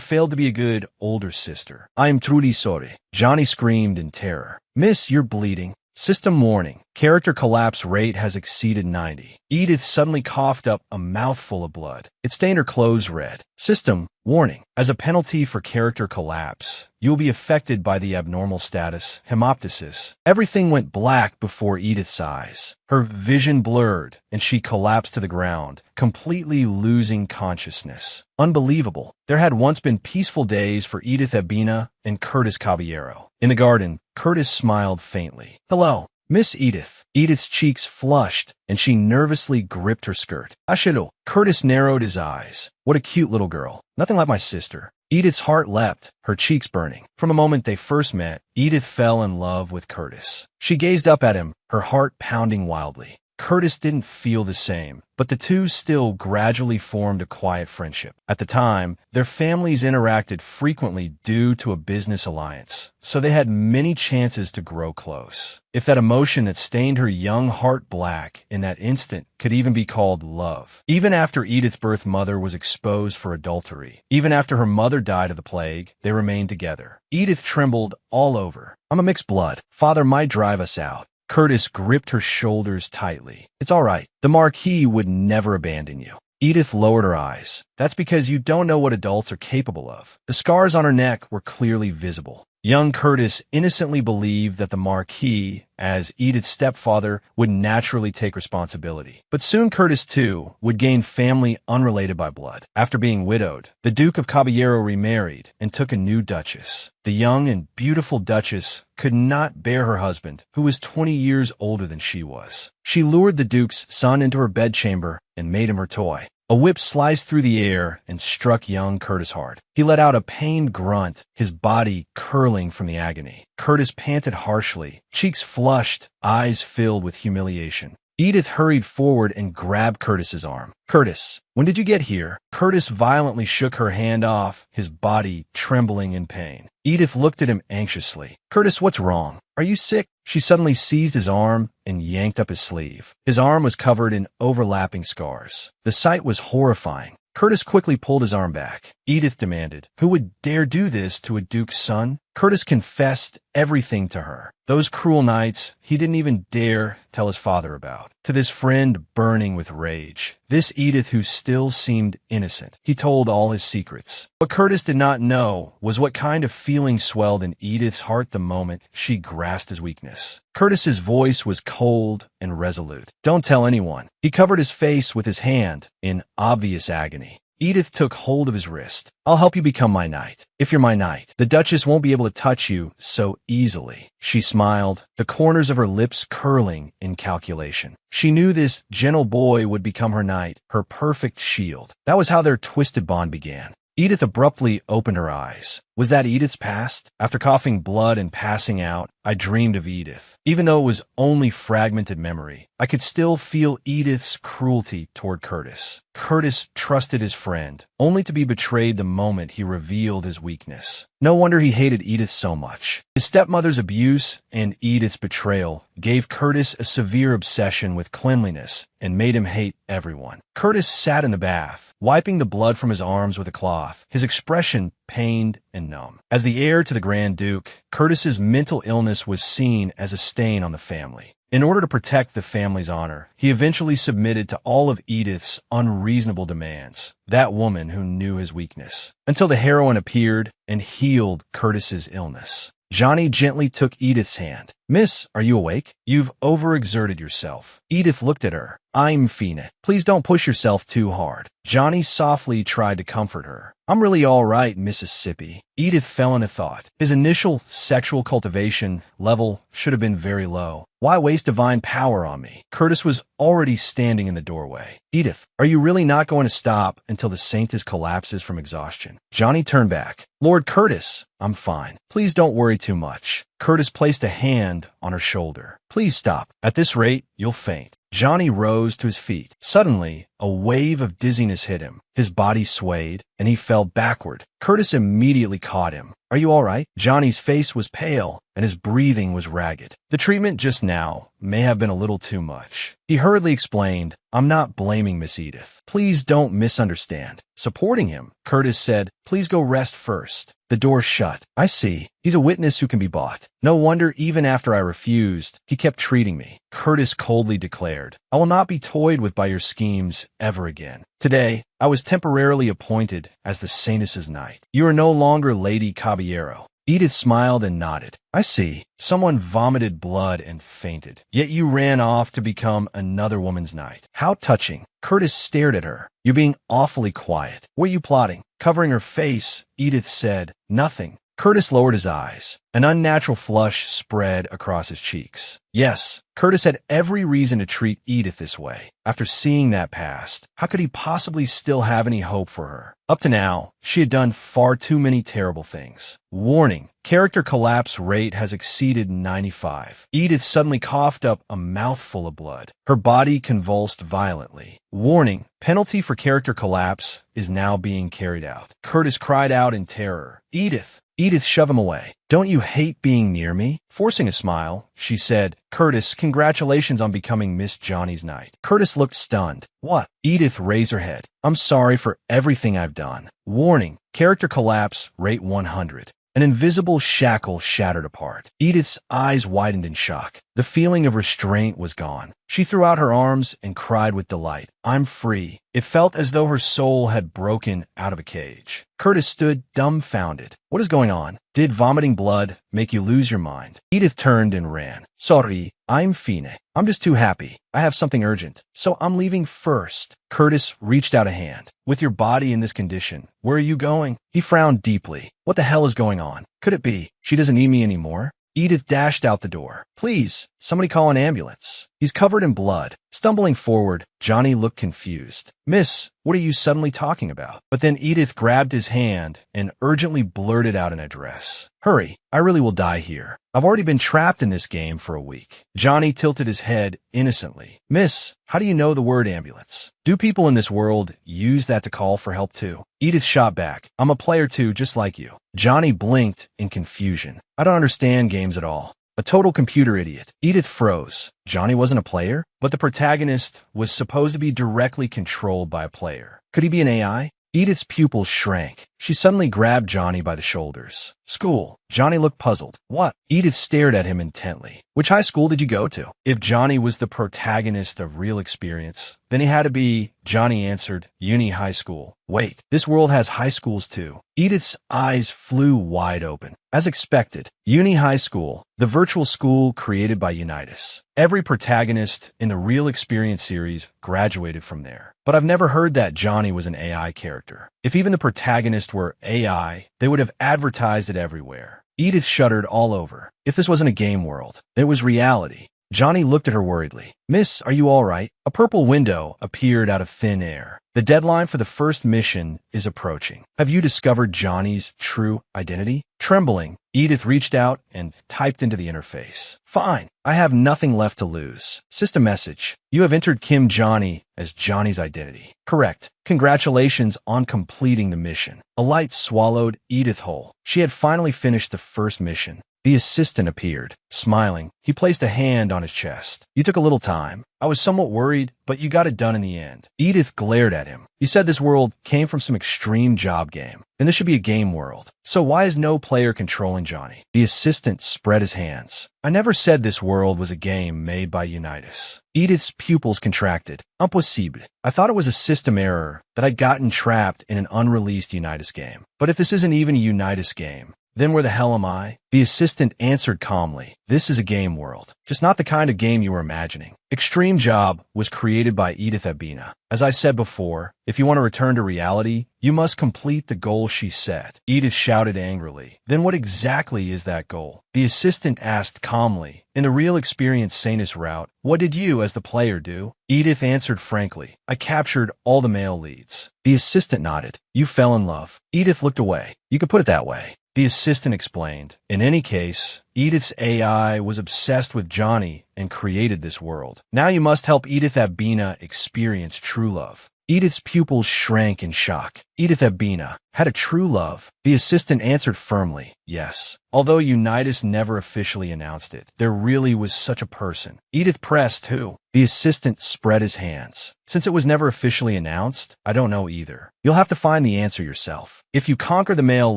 failed to be a good older sister. I am truly sorry. Johnny screamed in terror. Miss, you're bleeding. System warning. Character collapse rate has exceeded 90. Edith suddenly coughed up a mouthful of blood. It stained her clothes red. System warning. As a penalty for character collapse, you will be affected by the abnormal status, hemoptysis. Everything went black before Edith's eyes. Her vision blurred, and she collapsed to the ground, completely losing consciousness. Unbelievable. There had once been peaceful days for Edith Abina and Curtis Caballero. In the garden, Curtis smiled faintly. Hello, Miss Edith. Edith's cheeks flushed, and she nervously gripped her skirt. Ashilo. Curtis narrowed his eyes. What a cute little girl. Nothing like my sister. Edith's heart leapt, her cheeks burning. From the moment they first met, Edith fell in love with Curtis. She gazed up at him, her heart pounding wildly. Curtis didn't feel the same, but the two still gradually formed a quiet friendship. At the time, their families interacted frequently due to a business alliance, so they had many chances to grow close. If that emotion that stained her young heart black in that instant could even be called love. Even after Edith's birth mother was exposed for adultery, even after her mother died of the plague, they remained together. Edith trembled all over. I'm a mixed blood. Father might drive us out. Curtis gripped her shoulders tightly. It's all right. The Marquis would never abandon you. Edith lowered her eyes. That's because you don't know what adults are capable of. The scars on her neck were clearly visible. Young Curtis innocently believed that the Marquis, as Edith's stepfather, would naturally take responsibility. But soon Curtis, too, would gain family unrelated by blood. After being widowed, the Duke of Caballero remarried and took a new duchess. The young and beautiful duchess could not bear her husband, who was 20 years older than she was. She lured the Duke's son into her bedchamber and made him her toy. A whip sliced through the air and struck young Curtis hard. He let out a pained grunt, his body curling from the agony. Curtis panted harshly, cheeks flushed, eyes filled with humiliation. Edith hurried forward and grabbed Curtis's arm. Curtis, when did you get here? Curtis violently shook her hand off, his body trembling in pain. Edith looked at him anxiously. Curtis, what's wrong? Are you sick? She suddenly seized his arm and yanked up his sleeve. His arm was covered in overlapping scars. The sight was horrifying. Curtis quickly pulled his arm back. Edith demanded, who would dare do this to a duke's son? Curtis confessed everything to her. Those cruel nights he didn't even dare tell his father about. To this friend burning with rage, this Edith who still seemed innocent, he told all his secrets. What Curtis did not know was what kind of feeling swelled in Edith's heart the moment she grasped his weakness. Curtis's voice was cold and resolute. Don't tell anyone. He covered his face with his hand in obvious agony. Edith took hold of his wrist. I'll help you become my knight. If you're my knight, the Duchess won't be able to touch you so easily. She smiled, the corners of her lips curling in calculation. She knew this gentle boy would become her knight, her perfect shield. That was how their twisted bond began. Edith abruptly opened her eyes. Was that Edith's past? After coughing blood and passing out, I dreamed of Edith. Even though it was only fragmented memory, I could still feel Edith's cruelty toward Curtis. Curtis trusted his friend, only to be betrayed the moment he revealed his weakness. No wonder he hated Edith so much. His stepmother's abuse and Edith's betrayal gave Curtis a severe obsession with cleanliness and made him hate everyone. Curtis sat in the bath, wiping the blood from his arms with a cloth, his expression pained and numb. As the heir to the Grand Duke, Curtis's mental illness was seen as a stain on the family. In order to protect the family's honor, he eventually submitted to all of Edith's unreasonable demands, that woman who knew his weakness, until the heroine appeared and healed Curtis's illness. Johnny gently took Edith's hand. Miss, are you awake? You've overexerted yourself. Edith looked at her. I'm Fina. Please don't push yourself too hard. Johnny softly tried to comfort her. I'm really all right, Mississippi. Edith fell into thought. His initial sexual cultivation level should have been very low. Why waste divine power on me? Curtis was already standing in the doorway. Edith, are you really not going to stop until the saintess collapses from exhaustion? Johnny turned back. Lord Curtis, I'm fine. Please don't worry too much. Curtis placed a hand on her shoulder. Please stop. At this rate, you'll faint. Johnny rose to his feet. Suddenly, a wave of dizziness hit him. His body swayed, and he fell backward. Curtis immediately caught him. Are you all right? Johnny's face was pale, and his breathing was ragged. The treatment just now may have been a little too much. He hurriedly explained, I'm not blaming Miss Edith. Please don't misunderstand. Supporting him, Curtis said, please go rest first. The door shut. I see. He's a witness who can be bought. No wonder even after I refused, he kept treating me. Curtis coldly declared, I will not be toyed with by your schemes ever again. Today, I was temporarily appointed as the Saintess's knight. You are no longer Lady Caballero. Edith smiled and nodded. I see. Someone vomited blood and fainted. Yet you ran off to become another woman's knight. How touching. Curtis stared at her. You're being awfully quiet. What are you plotting? Covering her face, Edith said, Nothing. Curtis lowered his eyes. An unnatural flush spread across his cheeks. Yes, Curtis had every reason to treat Edith this way. After seeing that past, how could he possibly still have any hope for her? Up to now, she had done far too many terrible things. Warning, character collapse rate has exceeded 95. Edith suddenly coughed up a mouthful of blood. Her body convulsed violently. Warning, penalty for character collapse is now being carried out. Curtis cried out in terror. Edith! Edith, shove him away. Don't you hate being near me? Forcing a smile, she said, Curtis, congratulations on becoming Miss Johnny's knight. Curtis looked stunned. What? Edith raised her head. I'm sorry for everything I've done. Warning, character collapse, rate 100. An invisible shackle shattered apart. Edith's eyes widened in shock. The feeling of restraint was gone. She threw out her arms and cried with delight. I'm free. It felt as though her soul had broken out of a cage. Curtis stood dumbfounded. What is going on? Did vomiting blood make you lose your mind? Edith turned and ran. Sorry, I'm fine. I'm just too happy. I have something urgent, so I'm leaving first. Curtis reached out a hand. With your body in this condition, where are you going? He frowned deeply. What the hell is going on? Could it be she doesn't need me anymore? Edith dashed out the door. Please, somebody call an ambulance. He's covered in blood. Stumbling forward, Johnny looked confused. Miss, what are you suddenly talking about? But then Edith grabbed his hand and urgently blurted out an address. Hurry, I really will die here. I've already been trapped in this game for a week. Johnny tilted his head innocently. Miss, how do you know the word ambulance? Do people in this world use that to call for help too? Edith shot back. I'm a player too, just like you. Johnny blinked in confusion. I don't understand games at all. A total computer idiot. Edith froze. Johnny wasn't a player, but the protagonist was supposed to be directly controlled by a player. Could he be an AI? Edith's pupils shrank. She suddenly grabbed Johnny by the shoulders. School. Johnny looked puzzled. What? Edith stared at him intently. Which high school did you go to? If Johnny was the protagonist of real experience, then he had to be, Johnny answered, Uni High School. Wait, this world has high schools too. Edith's eyes flew wide open. As expected, Uni High School, the virtual school created by Unitas. Every protagonist in the Real Experience series graduated from there. But I've never heard that Johnny was an AI character. If even the protagonist were AI, they would have advertised it everywhere. Edith shuddered all over. If this wasn't a game world, it was reality. Johnny looked at her worriedly. Miss, are you all right? A purple window appeared out of thin air. The deadline for the first mission is approaching. Have you discovered Johnny's true identity? Trembling, Edith reached out and typed into the interface. Fine, I have nothing left to lose. System message. You have entered Kim Johnny as Johnny's identity. Correct. Congratulations on completing the mission. A light swallowed Edith whole. She had finally finished the first mission. The assistant appeared. Smiling, he placed a hand on his chest. You took a little time. I was somewhat worried, but you got it done in the end. Edith glared at him. You said this world came from some extreme job game. Then this should be a game world. So why is no player controlling Johnny? The assistant spread his hands. I never said this world was a game made by Unitas. Edith's pupils contracted. Impossible. I thought it was a system error that I'd gotten trapped in an unreleased Unitas game. But if this isn't even a Unitas game, Then where the hell am I? The assistant answered calmly. This is a game world, just not the kind of game you were imagining. Extreme Job was created by Edith Abina. As I said before, if you want to return to reality, you must complete the goal she set. Edith shouted angrily. Then what exactly is that goal? The assistant asked calmly. In the real experience Sanus route, what did you as the player do? Edith answered frankly. I captured all the male leads. The assistant nodded. You fell in love. Edith looked away. You could put it that way. The assistant explained. In any case, Edith's AI was obsessed with Johnny and created this world. Now you must help Edith Abina experience true love. Edith's pupils shrank in shock. Edith Abina had a true love. The assistant answered firmly, yes. Although Unitas never officially announced it, there really was such a person. Edith pressed who? The assistant spread his hands. Since it was never officially announced, I don't know either. You'll have to find the answer yourself. If you conquer the male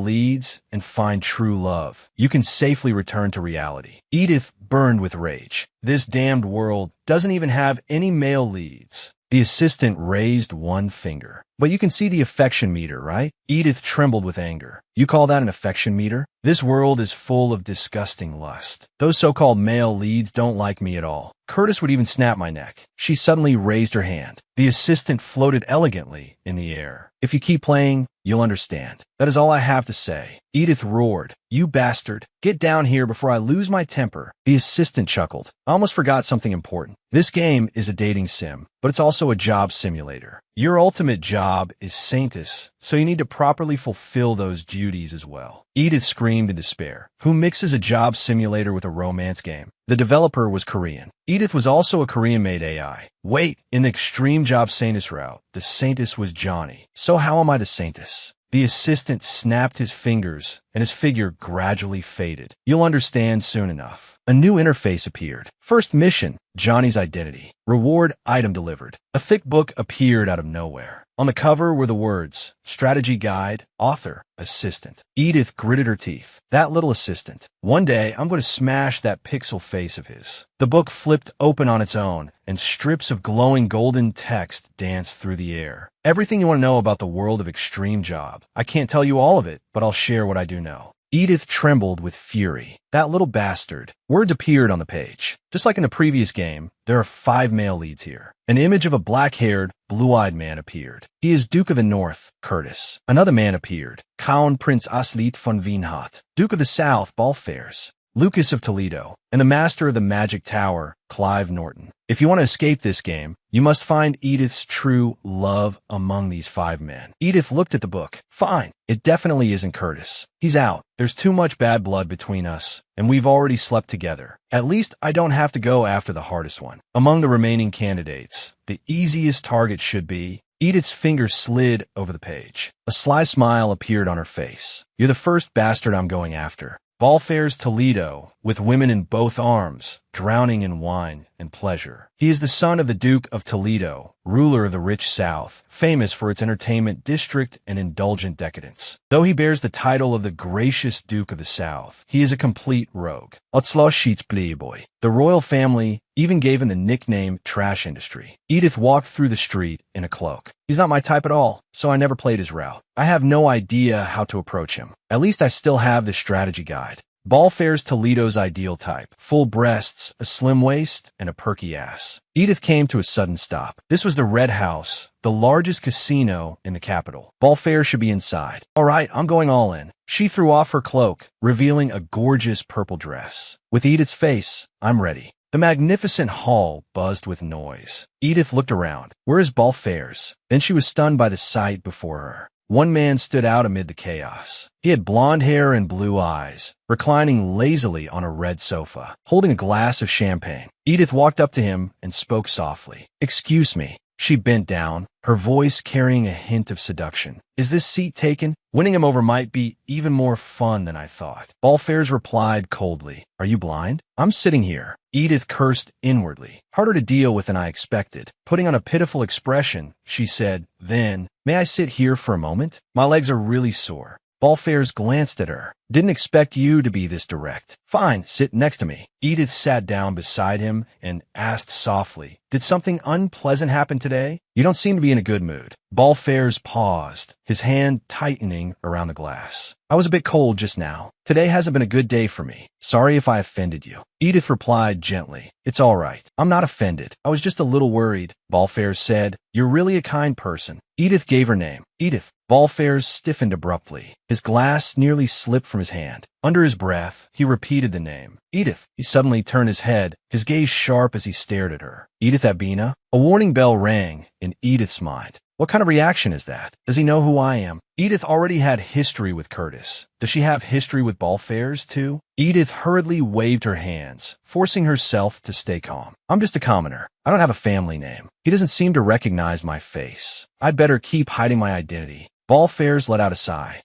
leads and find true love, you can safely return to reality. Edith burned with rage. This damned world doesn't even have any male leads. The assistant raised one finger. But you can see the affection meter, right? Edith trembled with anger. You call that an affection meter? This world is full of disgusting lust. Those so-called male leads don't like me at all. Curtis would even snap my neck. She suddenly raised her hand. The assistant floated elegantly in the air. If you keep playing, you'll understand. That is all I have to say. Edith roared. You bastard. Get down here before I lose my temper. The assistant chuckled. I almost forgot something important. This game is a dating sim, but it's also a job simulator. Your ultimate job is Saintus, so you need to properly fulfill those duties as well. Edith screamed in despair. Who mixes a job simulator with a romance game? The developer was Korean. Edith was also a Korean-made AI. Wait, in the Extreme Job Saintus route, the Saintus was Johnny. So how am I the Saintus? The assistant snapped his fingers, and his figure gradually faded. You'll understand soon enough. A new interface appeared. First mission, Johnny's identity. Reward item delivered. A thick book appeared out of nowhere. On the cover were the words, Strategy Guide, Author, Assistant. Edith gritted her teeth. That little assistant. One day, I'm going to smash that pixel face of his. The book flipped open on its own, and strips of glowing golden text danced through the air. Everything you want to know about the world of Extreme Job. I can't tell you all of it, but I'll share what I do know. Edith trembled with fury. That little bastard. Words appeared on the page. Just like in the previous game, there are 5 male leads here. An image of a black-haired, blue-eyed man appeared. He is Duke of the North, Curtis. Another man appeared. Count Prince Aslit von Wienhardt. Duke of the South, Balfairs. Lucas of Toledo, and the master of the Magic Tower, Clive Norton. If you want to escape this game, you must find Edith's true love among these 5 men. Edith looked at the book. Fine, it definitely isn't Curtis. He's out. There's too much bad blood between us, and we've already slept together. At least I don't have to go after the hardest one. Among the remaining candidates, the easiest target should be... Edith's finger slid over the page. A sly smile appeared on her face. You're the first bastard I'm going after. Balfairs Toledo, with women in both arms, drowning in wine and pleasure. He is the son of the Duke of Toledo, ruler of the rich South, famous for its entertainment district and indulgent decadence. Though he bears the title of the gracious Duke of the South, he is a complete rogue. Otzloshit's playboy. The royal family even gave him the nickname Trash Industry. Edith walked through the street in a cloak. He's not my type at all, so I never played his route. I have no idea how to approach him. At least I still have the strategy guide. Balfairs Toledo's ideal type. Full breasts, a slim waist, and a perky ass. Edith came to a sudden stop. This was the Red House, the largest casino in the capital. Balfairs should be inside. All right, I'm going all in. She threw off her cloak, revealing a gorgeous purple dress. With Edith's face, I'm ready. The magnificent hall buzzed with noise. Edith looked around. Where is Balfairs? Then she was stunned by the sight before her. One man stood out amid the chaos. He had blonde hair and blue eyes, reclining lazily on a red sofa, holding a glass of champagne. Edith walked up to him and spoke softly. Excuse me. She bent down, her voice carrying a hint of seduction. Is this seat taken? Winning him over might be even more fun than I thought. Balfairs replied coldly. Are you blind? I'm sitting here. Edith cursed inwardly. Harder to deal with than I expected. Putting on a pitiful expression, she said, then, may I sit here for a moment? My legs are really sore. Ballfairs glanced at her. Didn't expect you to be this direct. Fine, sit next to me. Edith sat down beside him and asked softly, did something unpleasant happen today? You don't seem to be in a good mood. Ballfairs paused, his hand tightening around the glass. I was a bit cold just now. Today hasn't been a good day for me. Sorry if I offended you. Edith replied gently, it's all right. I'm not offended. I was just a little worried. Ballfairs said, you're really a kind person. Edith gave her name. Edith. Ballfairs stiffened abruptly. His glass nearly slipped from his hand. Under his breath, he repeated the name. Edith. He suddenly turned his head, his gaze sharp as he stared at her. Edith Abina? A warning bell rang in Edith's mind. What kind of reaction is that? Does he know who I am? Edith already had history with Curtis. Does she have history with Ballfairs, too? Edith hurriedly waved her hands, forcing herself to stay calm. I'm just a commoner. I don't have a family name. He doesn't seem to recognize my face. I'd better keep hiding my identity. Ballfairs let out a sigh.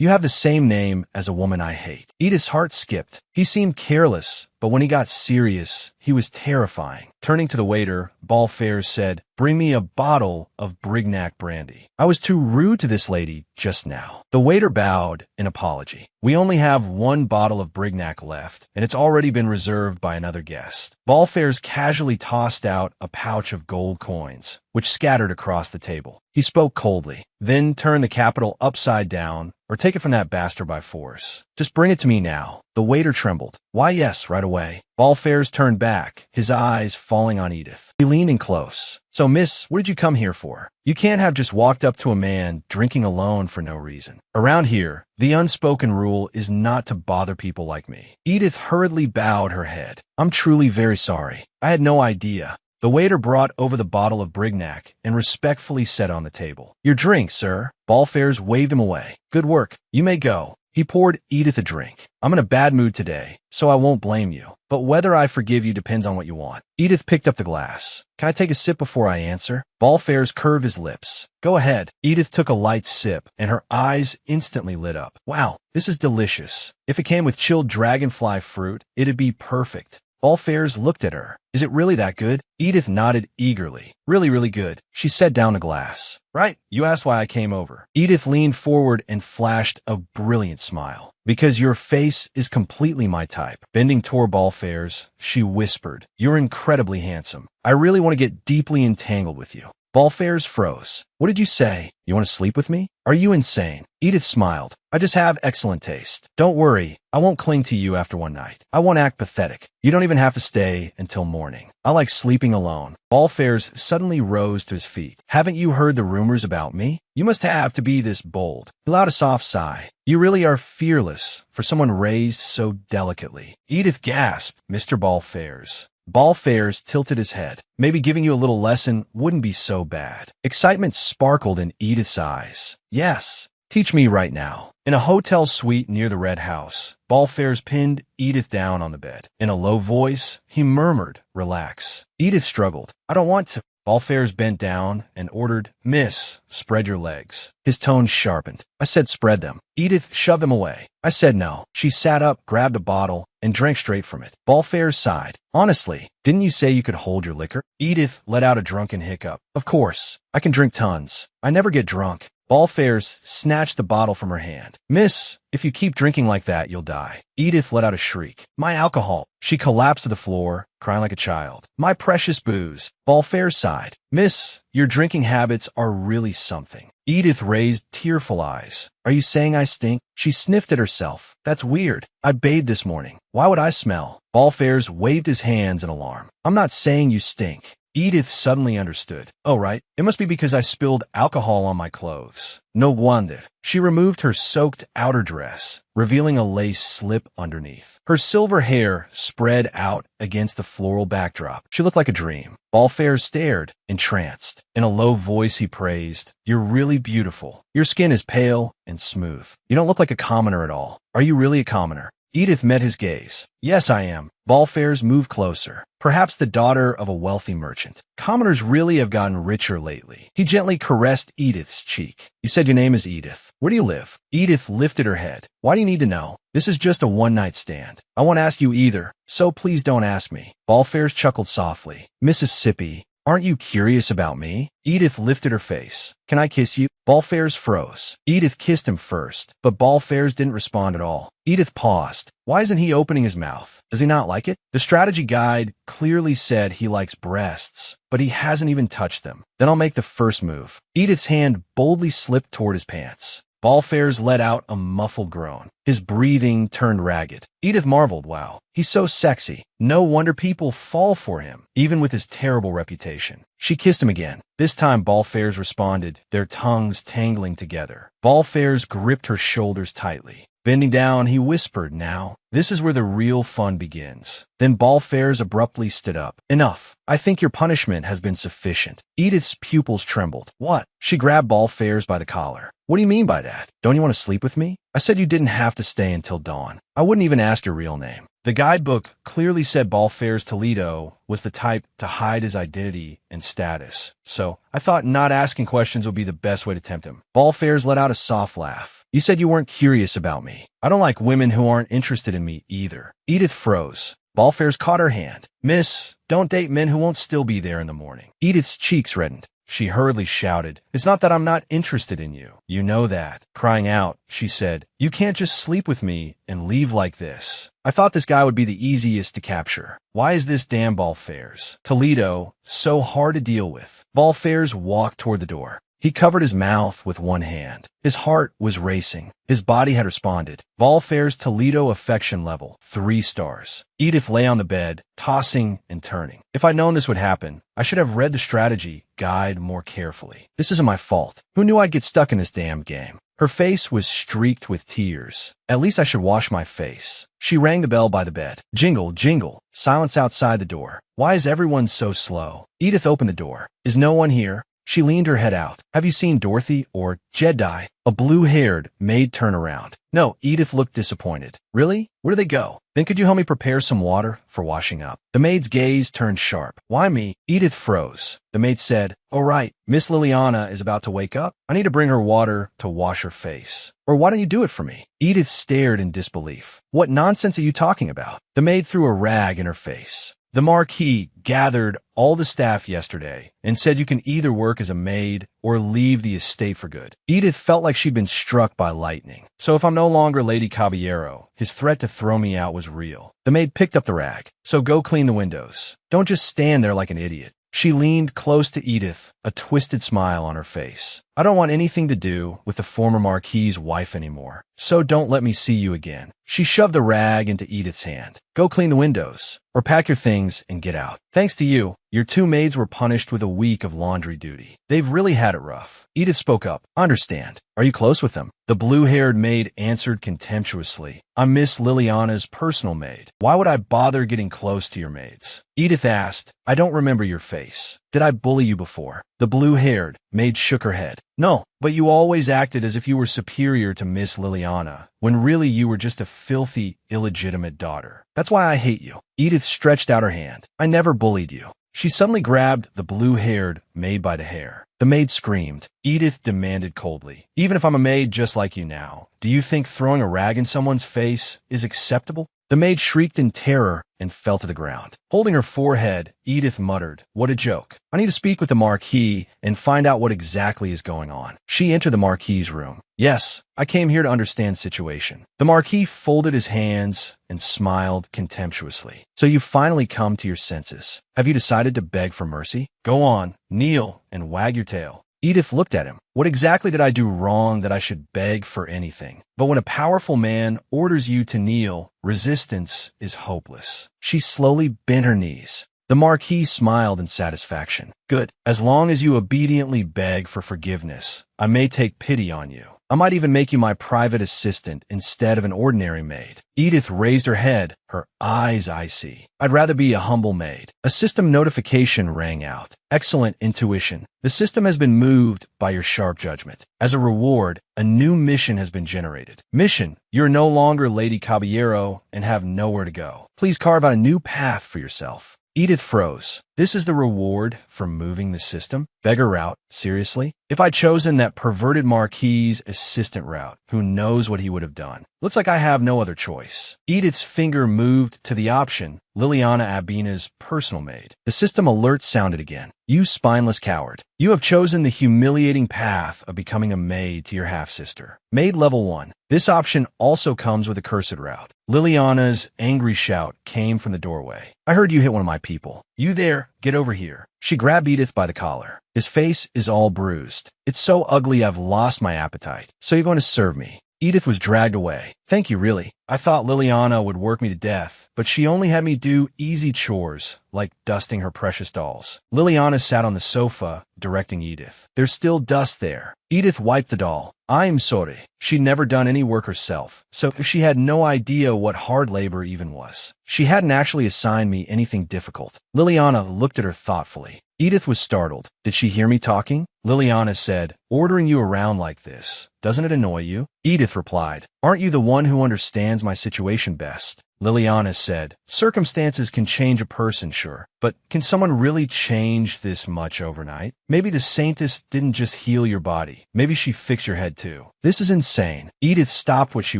You have the same name as a woman I hate. Edith's heart skipped. He seemed careless, but when he got serious, he was terrifying. Turning to the waiter, Ballfairs said, bring me a bottle of Brignac brandy. I was too rude to this lady just now. The waiter bowed in apology. We only have one bottle of Brignac left, and it's already been reserved by another guest. Ballfairs casually tossed out a pouch of gold coins, which scattered across the table. He spoke coldly, then turned the capital upside down, or take it from that bastard by force. Just bring it to me now. The waiter trembled. Why, yes, right away. Ballfairs turned back, his eyes falling on Edith. He leaned in close. So, miss, what did you come here for? You can't have just walked up to a man drinking alone for no reason. Around here, the unspoken rule is not to bother people like me. Edith hurriedly bowed her head. I'm truly very sorry. I had no idea. The waiter brought over the bottle of Brignac and respectfully set on the table. Your drink, sir. Ballfairs waved him away. Good work. You may go. He poured Edith a drink. I'm in a bad mood today, so I won't blame you. But whether I forgive you depends on what you want. Edith picked up the glass. Can I take a sip before I answer? Ballfairs curved his lips. Go ahead. Edith took a light sip, and her eyes instantly lit up. Wow, this is delicious. If it came with chilled dragonfly fruit, it'd be perfect. Ballfairs looked at her. Is it really that good? Edith nodded eagerly. Really, really good. She set down the glass. Right, you asked why I came over. Edith leaned forward and flashed a brilliant smile. Because your face is completely my type. Bending toward Ballfairs, she whispered, you're incredibly handsome. I really want to get deeply entangled with you. Ballfairs froze. What did you say? You want to sleep with me? Are you insane? Edith smiled. I just have excellent taste. Don't worry, I won't cling to you after one night. I won't act pathetic. You don't even have to stay until morning. I like sleeping alone. Ballfairs suddenly rose to his feet. Haven't you heard the rumors about me? You must have to be this bold. He allowed a soft sigh. You really are fearless for someone raised so delicately. Edith gasped, Mr. Ballfairs. Ballfairs tilted his head. Maybe giving you a little lesson wouldn't be so bad. Excitement sparkled in Edith's eyes. Yes, teach me right now. In a hotel suite near the Red House, Ballfairs pinned Edith down on the bed. In a low voice, he murmured, relax. Edith struggled. I don't want to. Ballfairs bent down and ordered, Miss, spread your legs. His tone sharpened. I said spread them. Edith shoved them away. I said no. She sat up, grabbed a bottle, and drank straight from it. Ballfairs sighed. Honestly, didn't you say you could hold your liquor? Edith let out a drunken hiccup. Of course. I can drink tons. I never get drunk. Ballfairs snatched the bottle from her hand. Miss, if you keep drinking like that, you'll die. Edith let out a shriek. My alcohol. She collapsed to the floor, crying like a child. My precious booze. Ballfairs sighed. Miss, your drinking habits are really something. Edith raised tearful eyes. Are you saying I stink? She sniffed at herself. That's weird. I bathed this morning. Why would I smell? Ballfairs waved his hands in alarm. I'm not saying you stink. Edith suddenly understood. Oh, right. It must be because I spilled alcohol on my clothes. No wonder. She removed her soaked outer dress, revealing a lace slip underneath. Her silver hair spread out against the floral backdrop. She looked like a dream. Ballfairs stared, entranced. In a low voice, he praised, You're really beautiful. Your skin is pale and smooth. You don't look like a commoner at all. Are you really a commoner? Edith met his gaze. Yes, I am. Ballfairs moved closer. Perhaps the daughter of a wealthy merchant. Commoners really have gotten richer lately. He gently caressed Edith's cheek. You said your name is Edith. Where do you live? Edith lifted her head. Why do you need to know? This is just a one-night stand. I won't ask you either, so please don't ask me. Ballfairs chuckled softly. Mississippi, Aren't you curious about me? Edith lifted her face. Can I kiss you? Ballfairs froze. Edith kissed him first, but Ballfairs didn't respond at all. Edith paused. Why isn't he opening his mouth? Does he not like it? The strategy guide clearly said he likes breasts, but he hasn't even touched them. Then I'll make the first move. Edith's hand boldly slipped toward his pants. Ballfairs let out a muffled groan. His breathing turned ragged. Edith marveled, wow, he's so sexy. No wonder people fall for him, even with his terrible reputation. She kissed him again. This time Ballfairs responded, their tongues tangling together. Ballfairs gripped her shoulders tightly. Bending down, he whispered, now, this is where the real fun begins. Then Ballfairs abruptly stood up. Enough. I think your punishment has been sufficient. Edith's pupils trembled. What? She grabbed Ballfairs by the collar. What do you mean by that? Don't you want to sleep with me? I said you didn't have to stay until dawn. I wouldn't even ask your real name. The guidebook clearly said Ballfairs Toledo was the type to hide his identity and status, so I thought not asking questions would be the best way to tempt him. Ballfairs let out a soft laugh. You said you weren't curious about me. I don't like women who aren't interested in me either. Edith froze. Ballfairs caught her hand. Miss, don't date men who won't still be there in the morning. Edith's cheeks reddened. She hurriedly shouted, it's not that I'm not interested in you. You know that. Crying out, she said, you can't just sleep with me and leave like this. I thought this guy would be the easiest to capture. Why is this damn Ballfairs Toledo so hard to deal with? Ballfairs walked toward the door. He covered his mouth with one hand. His heart was racing. His body had responded. Ballfairs Toledo affection level, 3 stars. Edith lay on the bed, tossing and turning. If I'd known this would happen, I should have read the strategy guide more carefully. This isn't my fault. Who knew I'd get stuck in this damn game? Her face was streaked with tears. At least I should wash my face. She rang the bell by the bed. Jingle, jingle. Silence outside the door. Why is everyone so slow? Edith opened the door. Is no one here? She leaned her head out. Have you seen Dorothy or Jedi? A blue-haired maid turned around. No, Edith looked disappointed. Really? Where do they go? Then could you help me prepare some water for washing up? The maid's gaze turned sharp. Why me? Edith froze. The maid said, oh right, Miss Liliana is about to wake up. I need to bring her water to wash her face. Or why don't you do it for me? Edith stared in disbelief. What nonsense are you talking about? The maid threw a rag in her face. The Marquis gathered all the staff yesterday and said you can either work as a maid or leave the estate for good. Edith felt like she'd been struck by lightning. So if I'm no longer Lady Caballero, his threat to throw me out was real. The maid picked up the rag. So go clean the windows. Don't just stand there like an idiot. She leaned close to Edith, a twisted smile on her face. I don't want anything to do with the former Marquis's wife anymore, so don't let me see you again. She shoved the rag into Edith's hand. Go clean the windows, or pack your things and get out. Thanks to you, your 2 maids were punished with a week of laundry duty. They've really had it rough. Edith spoke up. Understand. Are you close with them? The blue-haired maid answered contemptuously. I'm Miss Liliana's personal maid. Why would I bother getting close to your maids? Edith asked, I don't remember your face. Did I bully you before? The blue-haired maid shook her head. No, but you always acted as if you were superior to Miss Liliana, when really you were just a filthy, illegitimate daughter. That's why I hate you. Edith stretched out her hand. I never bullied you. She suddenly grabbed the blue-haired maid by the hair. The maid screamed. Edith demanded coldly, even if I'm a maid just like you now, do you think throwing a rag in someone's face is acceptable? The maid shrieked in terror and fell to the ground. Holding her forehead, Edith muttered, what a joke. I need to speak with the Marquis and find out what exactly is going on. She entered the Marquis's room. Yes, I came here to understand situation. The Marquis folded his hands and smiled contemptuously. So you've finally come to your senses. Have you decided to beg for mercy? Go on, kneel and wag your tail. Edith looked at him. What exactly did I do wrong that I should beg for anything? But when a powerful man orders you to kneel, resistance is hopeless. She slowly bent her knees. The Marquis smiled in satisfaction. Good. As long as you obediently beg for forgiveness, I may take pity on you. I might even make you my private assistant instead of an ordinary maid. Edith raised her head, her eyes icy. I'd rather be a humble maid. A system notification rang out. Excellent intuition. The system has been moved by your sharp judgment. As a reward, a new mission has been generated. Mission: you're no longer Lady Caballero and have nowhere to go. Please carve out a new path for yourself. Edith froze. This is the reward for moving the system? Beggar route? Seriously? If I'd chosen that perverted Marquis's assistant route, who knows what he would have done? Looks like I have no other choice. Edith's finger moved to the option, Liliana Abina's personal maid. The system alert sounded again. You spineless coward. You have chosen the humiliating path of becoming a maid to your half-sister. Maid level 1. This option also comes with a cursed route. Liliana's angry shout came from the doorway. I heard you hit one of my people. You there, get over here. She grabbed Edith by the collar. His face is all bruised. It's so ugly I've lost my appetite. So you're going to serve me. Edith was dragged away. Thank you, really. I thought Liliana would work me to death, but she only had me do easy chores, like dusting her precious dolls. Liliana sat on the sofa, directing Edith. There's still dust there. Edith wiped the doll. I'm sorry. She'd never done any work herself, so she had no idea what hard labor even was. She hadn't actually assigned me anything difficult. Liliana looked at her thoughtfully. Edith was startled. Did she hear me talking? Liliana said, ordering you around like this, doesn't it annoy you? Edith replied, aren't you the one who understands my situation best? Liliana said, circumstances can change a person, sure, but can someone really change this much overnight? Maybe the saintess didn't just heal your body. Maybe she fixed your head too. This is insane. Edith stopped what she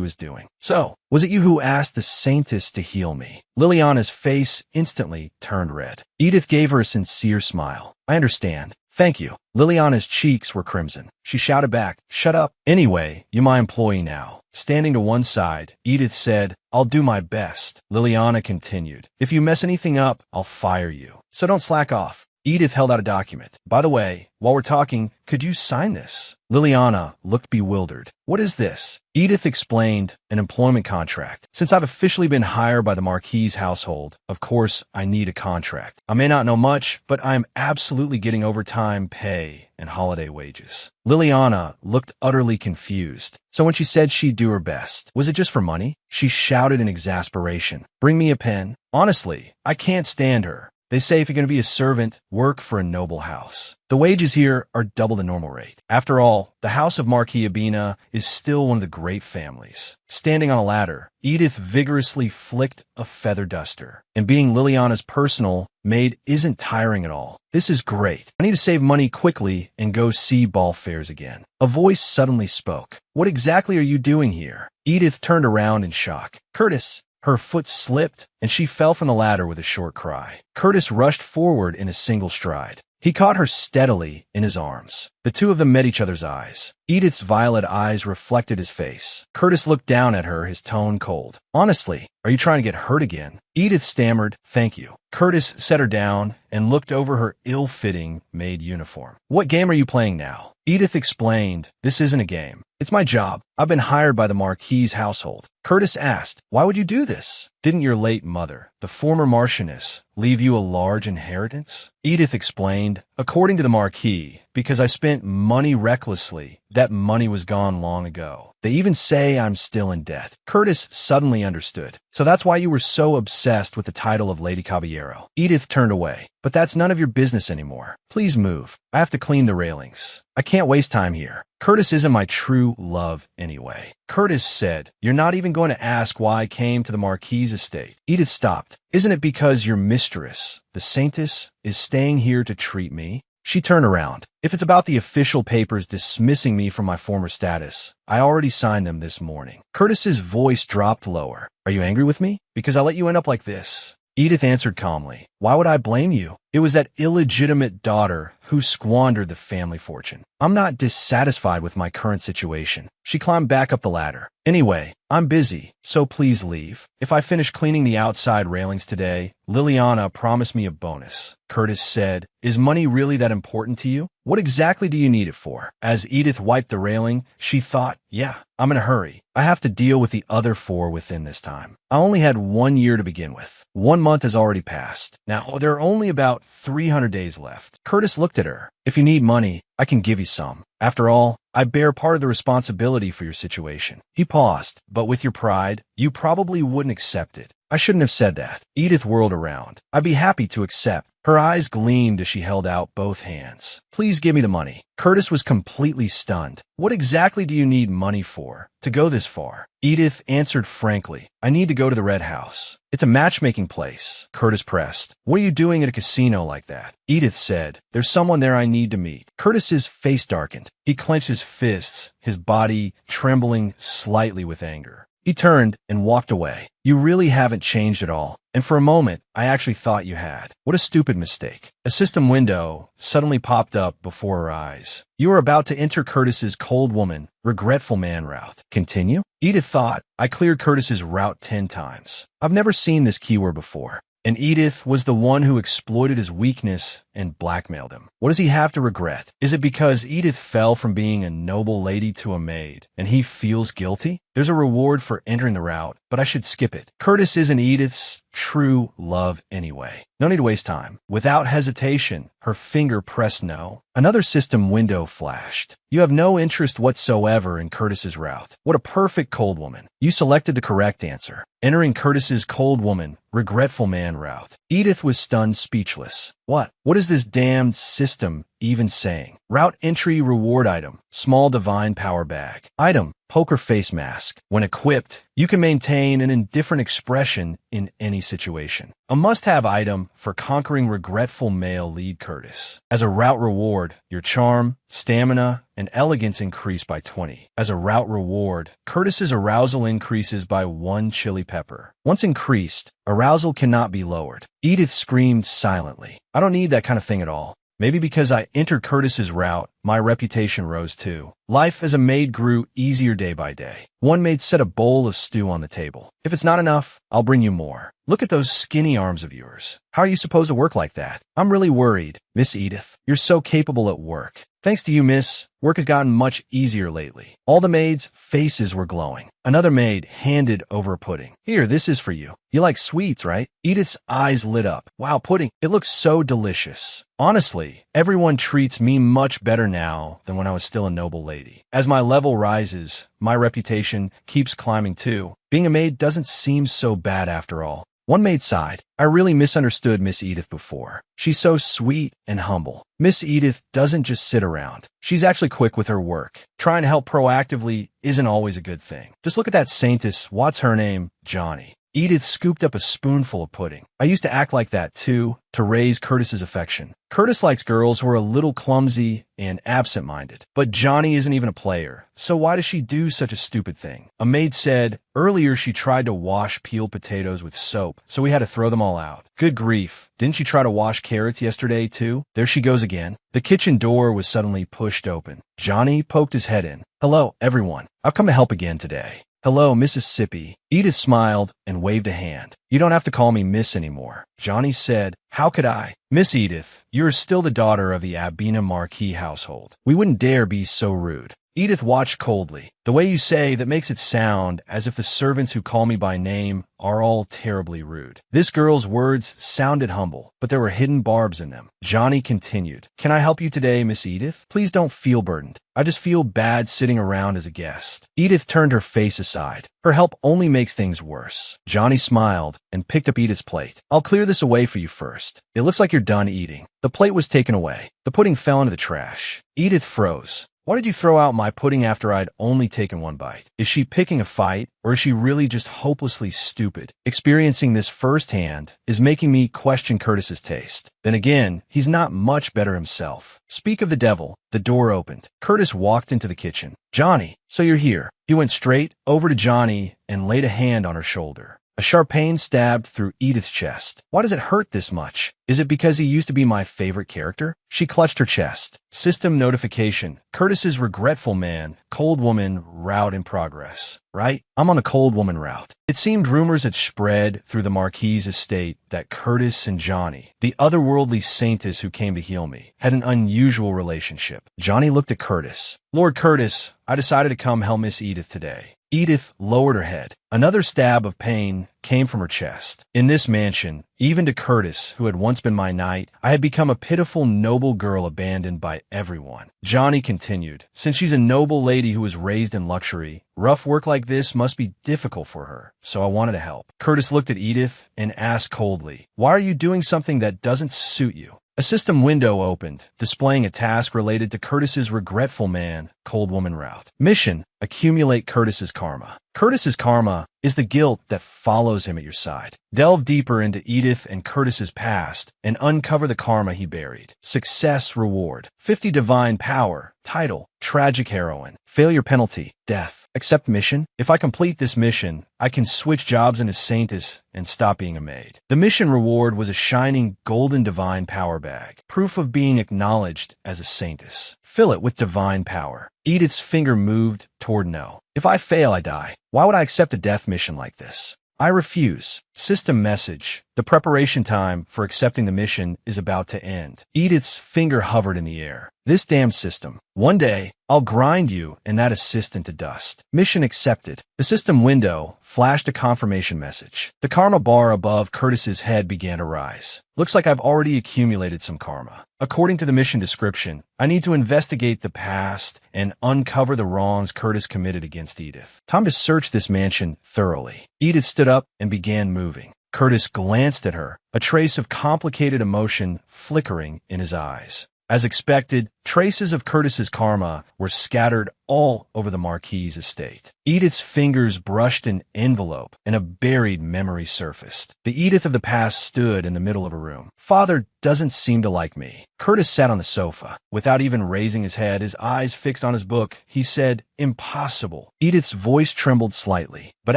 was doing. So, was it you who asked the saintess to heal me? Liliana's face instantly turned red. Edith gave her a sincere smile. I understand. Thank you. Liliana's cheeks were crimson. She shouted back, shut up. Anyway, you're my employee now. Standing to one side, Edith said, I'll do my best. Liliana continued, if you mess anything up, I'll fire you. So don't slack off. Edith held out a document. By the way, while we're talking, could you sign this? Liliana looked bewildered. What is this? Edith explained, an employment contract. Since I've officially been hired by the Marquis household, of course, I need a contract. I may not know much, but I'm absolutely getting overtime pay and holiday wages. Liliana looked utterly confused. So when she said she'd do her best, was it just for money? She shouted in exasperation. Bring me a pen. Honestly, I can't stand her. They say if you're going to be a servant, work for a noble house. The wages here are double the normal rate. After all, the house of Marquis Abina is still one of the great families. Standing on a ladder, Edith vigorously flicked a feather duster. And being Liliana's personal maid isn't tiring at all. This is great. I need to save money quickly and go see ball fairs again. A voice suddenly spoke. What exactly are you doing here? Edith turned around in shock. Curtis! Her foot slipped, and she fell from the ladder with a short cry. Curtis rushed forward in a single stride. He caught her steadily in his arms. The two of them met each other's eyes. Edith's violet eyes reflected his face. Curtis looked down at her, his tone cold. Honestly, are you trying to get hurt again? Edith stammered, thank you. Curtis set her down and looked over her ill-fitting maid uniform. What game are you playing now? Edith explained, this isn't a game. It's my job. I've been hired by the Marquis household. Curtis asked, why would you do this? Didn't your late mother, the former Marchioness, leave you a large inheritance? Edith explained, according to the Marquis, because I spent money recklessly, that money was gone long ago. They even say I'm still in debt. Curtis suddenly understood. So that's why you were so obsessed with the title of Lady Caballero. Edith turned away. But that's none of your business anymore. Please move. I have to clean the railings. I can't waste time here. Curtis isn't my true love anyway. Curtis said, you're not even going to ask why I came to the Marquis estate. Edith stopped. Isn't it because your mistress, the saintess, is staying here to treat me? She turned around. If it's about the official papers dismissing me from my former status, I already signed them this morning. Curtis's voice dropped lower. Are you angry with me? Because I let you end up like this. Edith answered calmly. Why would I blame you? It was that illegitimate daughter who squandered the family fortune. I'm not dissatisfied with my current situation. She climbed back up the ladder. Anyway, I'm busy, so please leave. If I finish cleaning the outside railings today, Liliana promised me a bonus. Curtis said, is money really that important to you? What exactly do you need it for? As Edith wiped the railing, she thought, yeah, I'm in a hurry. I have to deal with the other 4 within this time. I only had 1 year to begin with. 1 month has already passed. Now, there are only about 300 days left. Curtis looked at her. If you need money, I can give you some. After all, I bear part of the responsibility for your situation. He paused, but with your pride, you probably wouldn't accept it. I shouldn't have said that. Edith whirled around. I'd be happy to accept. Her eyes gleamed as she held out both hands. Please give me the money. Curtis was completely stunned. What exactly do you need money for, to go this far? Edith answered frankly, I need to go to the Red House. It's a matchmaking place. Curtis pressed. What are you doing at a casino like that? Edith said, there's someone there I need to meet. Curtis's face darkened. He clenched his fists, his body trembling slightly with anger. He turned and walked away. You really haven't changed at all. And for a moment, I actually thought you had. What a stupid mistake. A system window suddenly popped up before her eyes. You were about to enter Curtis's cold woman, regretful man route. Continue? Edith thought, I cleared Curtis's route 10 times. I've never seen this keyword before. And Edith was the one who exploited his weakness and blackmailed him. What does he have to regret? Is it because Edith fell from being a noble lady to a maid, and he feels guilty? There's a reward for entering the route, but I should skip it. Curtis isn't Edith's true love anyway. No need to waste time. Without hesitation, her finger pressed no. Another system window flashed. You have no interest whatsoever in Curtis's route. What a perfect cold woman. You selected the correct answer, entering Curtis's cold woman, regretful man route. Edith was stunned, speechless. What is this damned system even saying? Route entry reward item, small divine power bag. Item, poker face mask. When equipped, you can maintain an indifferent expression in any situation. A must-have item for conquering regretful male lead Curtis. As a route reward, your charm, stamina, and elegance increase by 20. As a route reward, Curtis's arousal increases by 1 chili pepper. Once increased, arousal cannot be lowered. Edith screamed silently. I don't need that kind of thing at all. Maybe because I entered Curtis's route, my reputation rose too. Life as a maid grew easier day by day. One maid set a bowl of stew on the table. If it's not enough, I'll bring you more. Look at those skinny arms of yours. How are you supposed to work like that? I'm really worried. Miss Edith, you're so capable at work. Thanks to you, miss, work has gotten much easier lately. All the maids' faces were glowing. Another maid handed over a pudding. Here, this is for you. You like sweets, right? Edith's eyes lit up. Wow, pudding. It looks so delicious. Honestly, everyone treats me much better now than when I was still a noble lady. As my level rises, my reputation keeps climbing too. Being a maid doesn't seem so bad after all. One maid sighed. I really misunderstood Miss Edith before. She's so sweet and humble. Miss Edith doesn't just sit around. She's actually quick with her work. Trying to help proactively isn't always a good thing. Just look at that saintess, what's her name? Johnny. Edith scooped up a spoonful of pudding. I used to act like that, too, to raise Curtis's affection. Curtis likes girls who are a little clumsy and absent-minded. But Johnny isn't even a player, so why does she do such a stupid thing? A maid said, earlier she tried to wash peeled potatoes with soap, so we had to throw them all out. Good grief. Didn't she try to wash carrots yesterday, too? There she goes again. The kitchen door was suddenly pushed open. Johnny poked his head in. Hello, everyone. I've come to help again today. Hello, Mississippi. Edith smiled and waved a hand. You don't have to call me Miss anymore. Johnny said, how could I? Miss Edith, you're still the daughter of the Abena Marquis household. We wouldn't dare be so rude. Edith watched coldly. The way you say that makes it sound as if the servants who call me by name are all terribly rude. This girl's words sounded humble, but there were hidden barbs in them. Johnny continued. Can I help you today, Miss Edith? Please don't feel burdened. I just feel bad sitting around as a guest. Edith turned her face aside. Her help only makes things worse. Johnny smiled and picked up Edith's plate. I'll clear this away for you first. It looks like you're done eating. The plate was taken away. The pudding fell into the trash. Edith froze. Why did you throw out my pudding after I'd only taken one bite? Is she picking a fight, or is she really just hopelessly stupid? Experiencing this firsthand is making me question Curtis's taste. Then again, he's not much better himself. Speak of the devil. The door opened. Curtis walked into the kitchen. Johnny, so you're here. He went straight over to Johnny and laid a hand on her shoulder. A sharp pain stabbed through Edith's chest. Why does it hurt this much? Is it because he used to be my favorite character? She clutched her chest. System notification. Curtis's regretful man, cold woman route in progress. Right? I'm on the cold woman route. It seemed rumors had spread through the Marquis' estate that Curtis and Johnny, the otherworldly saintess who came to heal me, had an unusual relationship. Johnny looked at Curtis. Lord Curtis, I decided to come help Miss Edith today. Edith lowered her head. Another stab of pain came from her chest. In this mansion, even to Curtis, who had once been my knight, I had become a pitiful noble girl abandoned by everyone. Johnny continued, since she's a noble lady who was raised in luxury, rough work like this must be difficult for her, so I wanted to help. Curtis looked at Edith and asked coldly, why are you doing something that doesn't suit you? A system window opened, displaying a task related to Curtis's regretful man, cold woman route. Mission, accumulate Curtis's karma. Curtis's karma is the guilt that follows him at your side. Delve deeper into Edith and Curtis's past and uncover the karma he buried. Success reward. 50 divine power. Title, tragic heroine. Failure penalty, death. Accept mission. If I complete this mission, I can switch jobs into saintess and stop being a maid. The mission reward was a shining golden divine power bag, proof of being acknowledged as a saintess. Fill it with divine power. Edith's finger moved toward no. If I fail, I die. Why would I accept a death mission like this? I refuse. System message. The preparation time for accepting the mission is about to end. Edith's finger hovered in the air. This damn system. One day, I'll grind you and that assistant to dust. Mission accepted. The system window flashed a confirmation message. The karma bar above Curtis's head began to rise. Looks like I've already accumulated some karma. According to the mission description, I need to investigate the past and uncover the wrongs Curtis committed against Edith. Time to search this mansion thoroughly. Edith stood up and began moving. Curtis glanced at her, a trace of complicated emotion flickering in his eyes. As expected, traces of Curtis's karma were scattered all over the Marquis's estate. Edith's fingers brushed an envelope, and a buried memory surfaced. The Edith of the past stood in the middle of a room. Father doesn't seem to like me. Curtis sat on the sofa. Without even raising his head, his eyes fixed on his book, he said, "Impossible." Edith's voice trembled slightly. But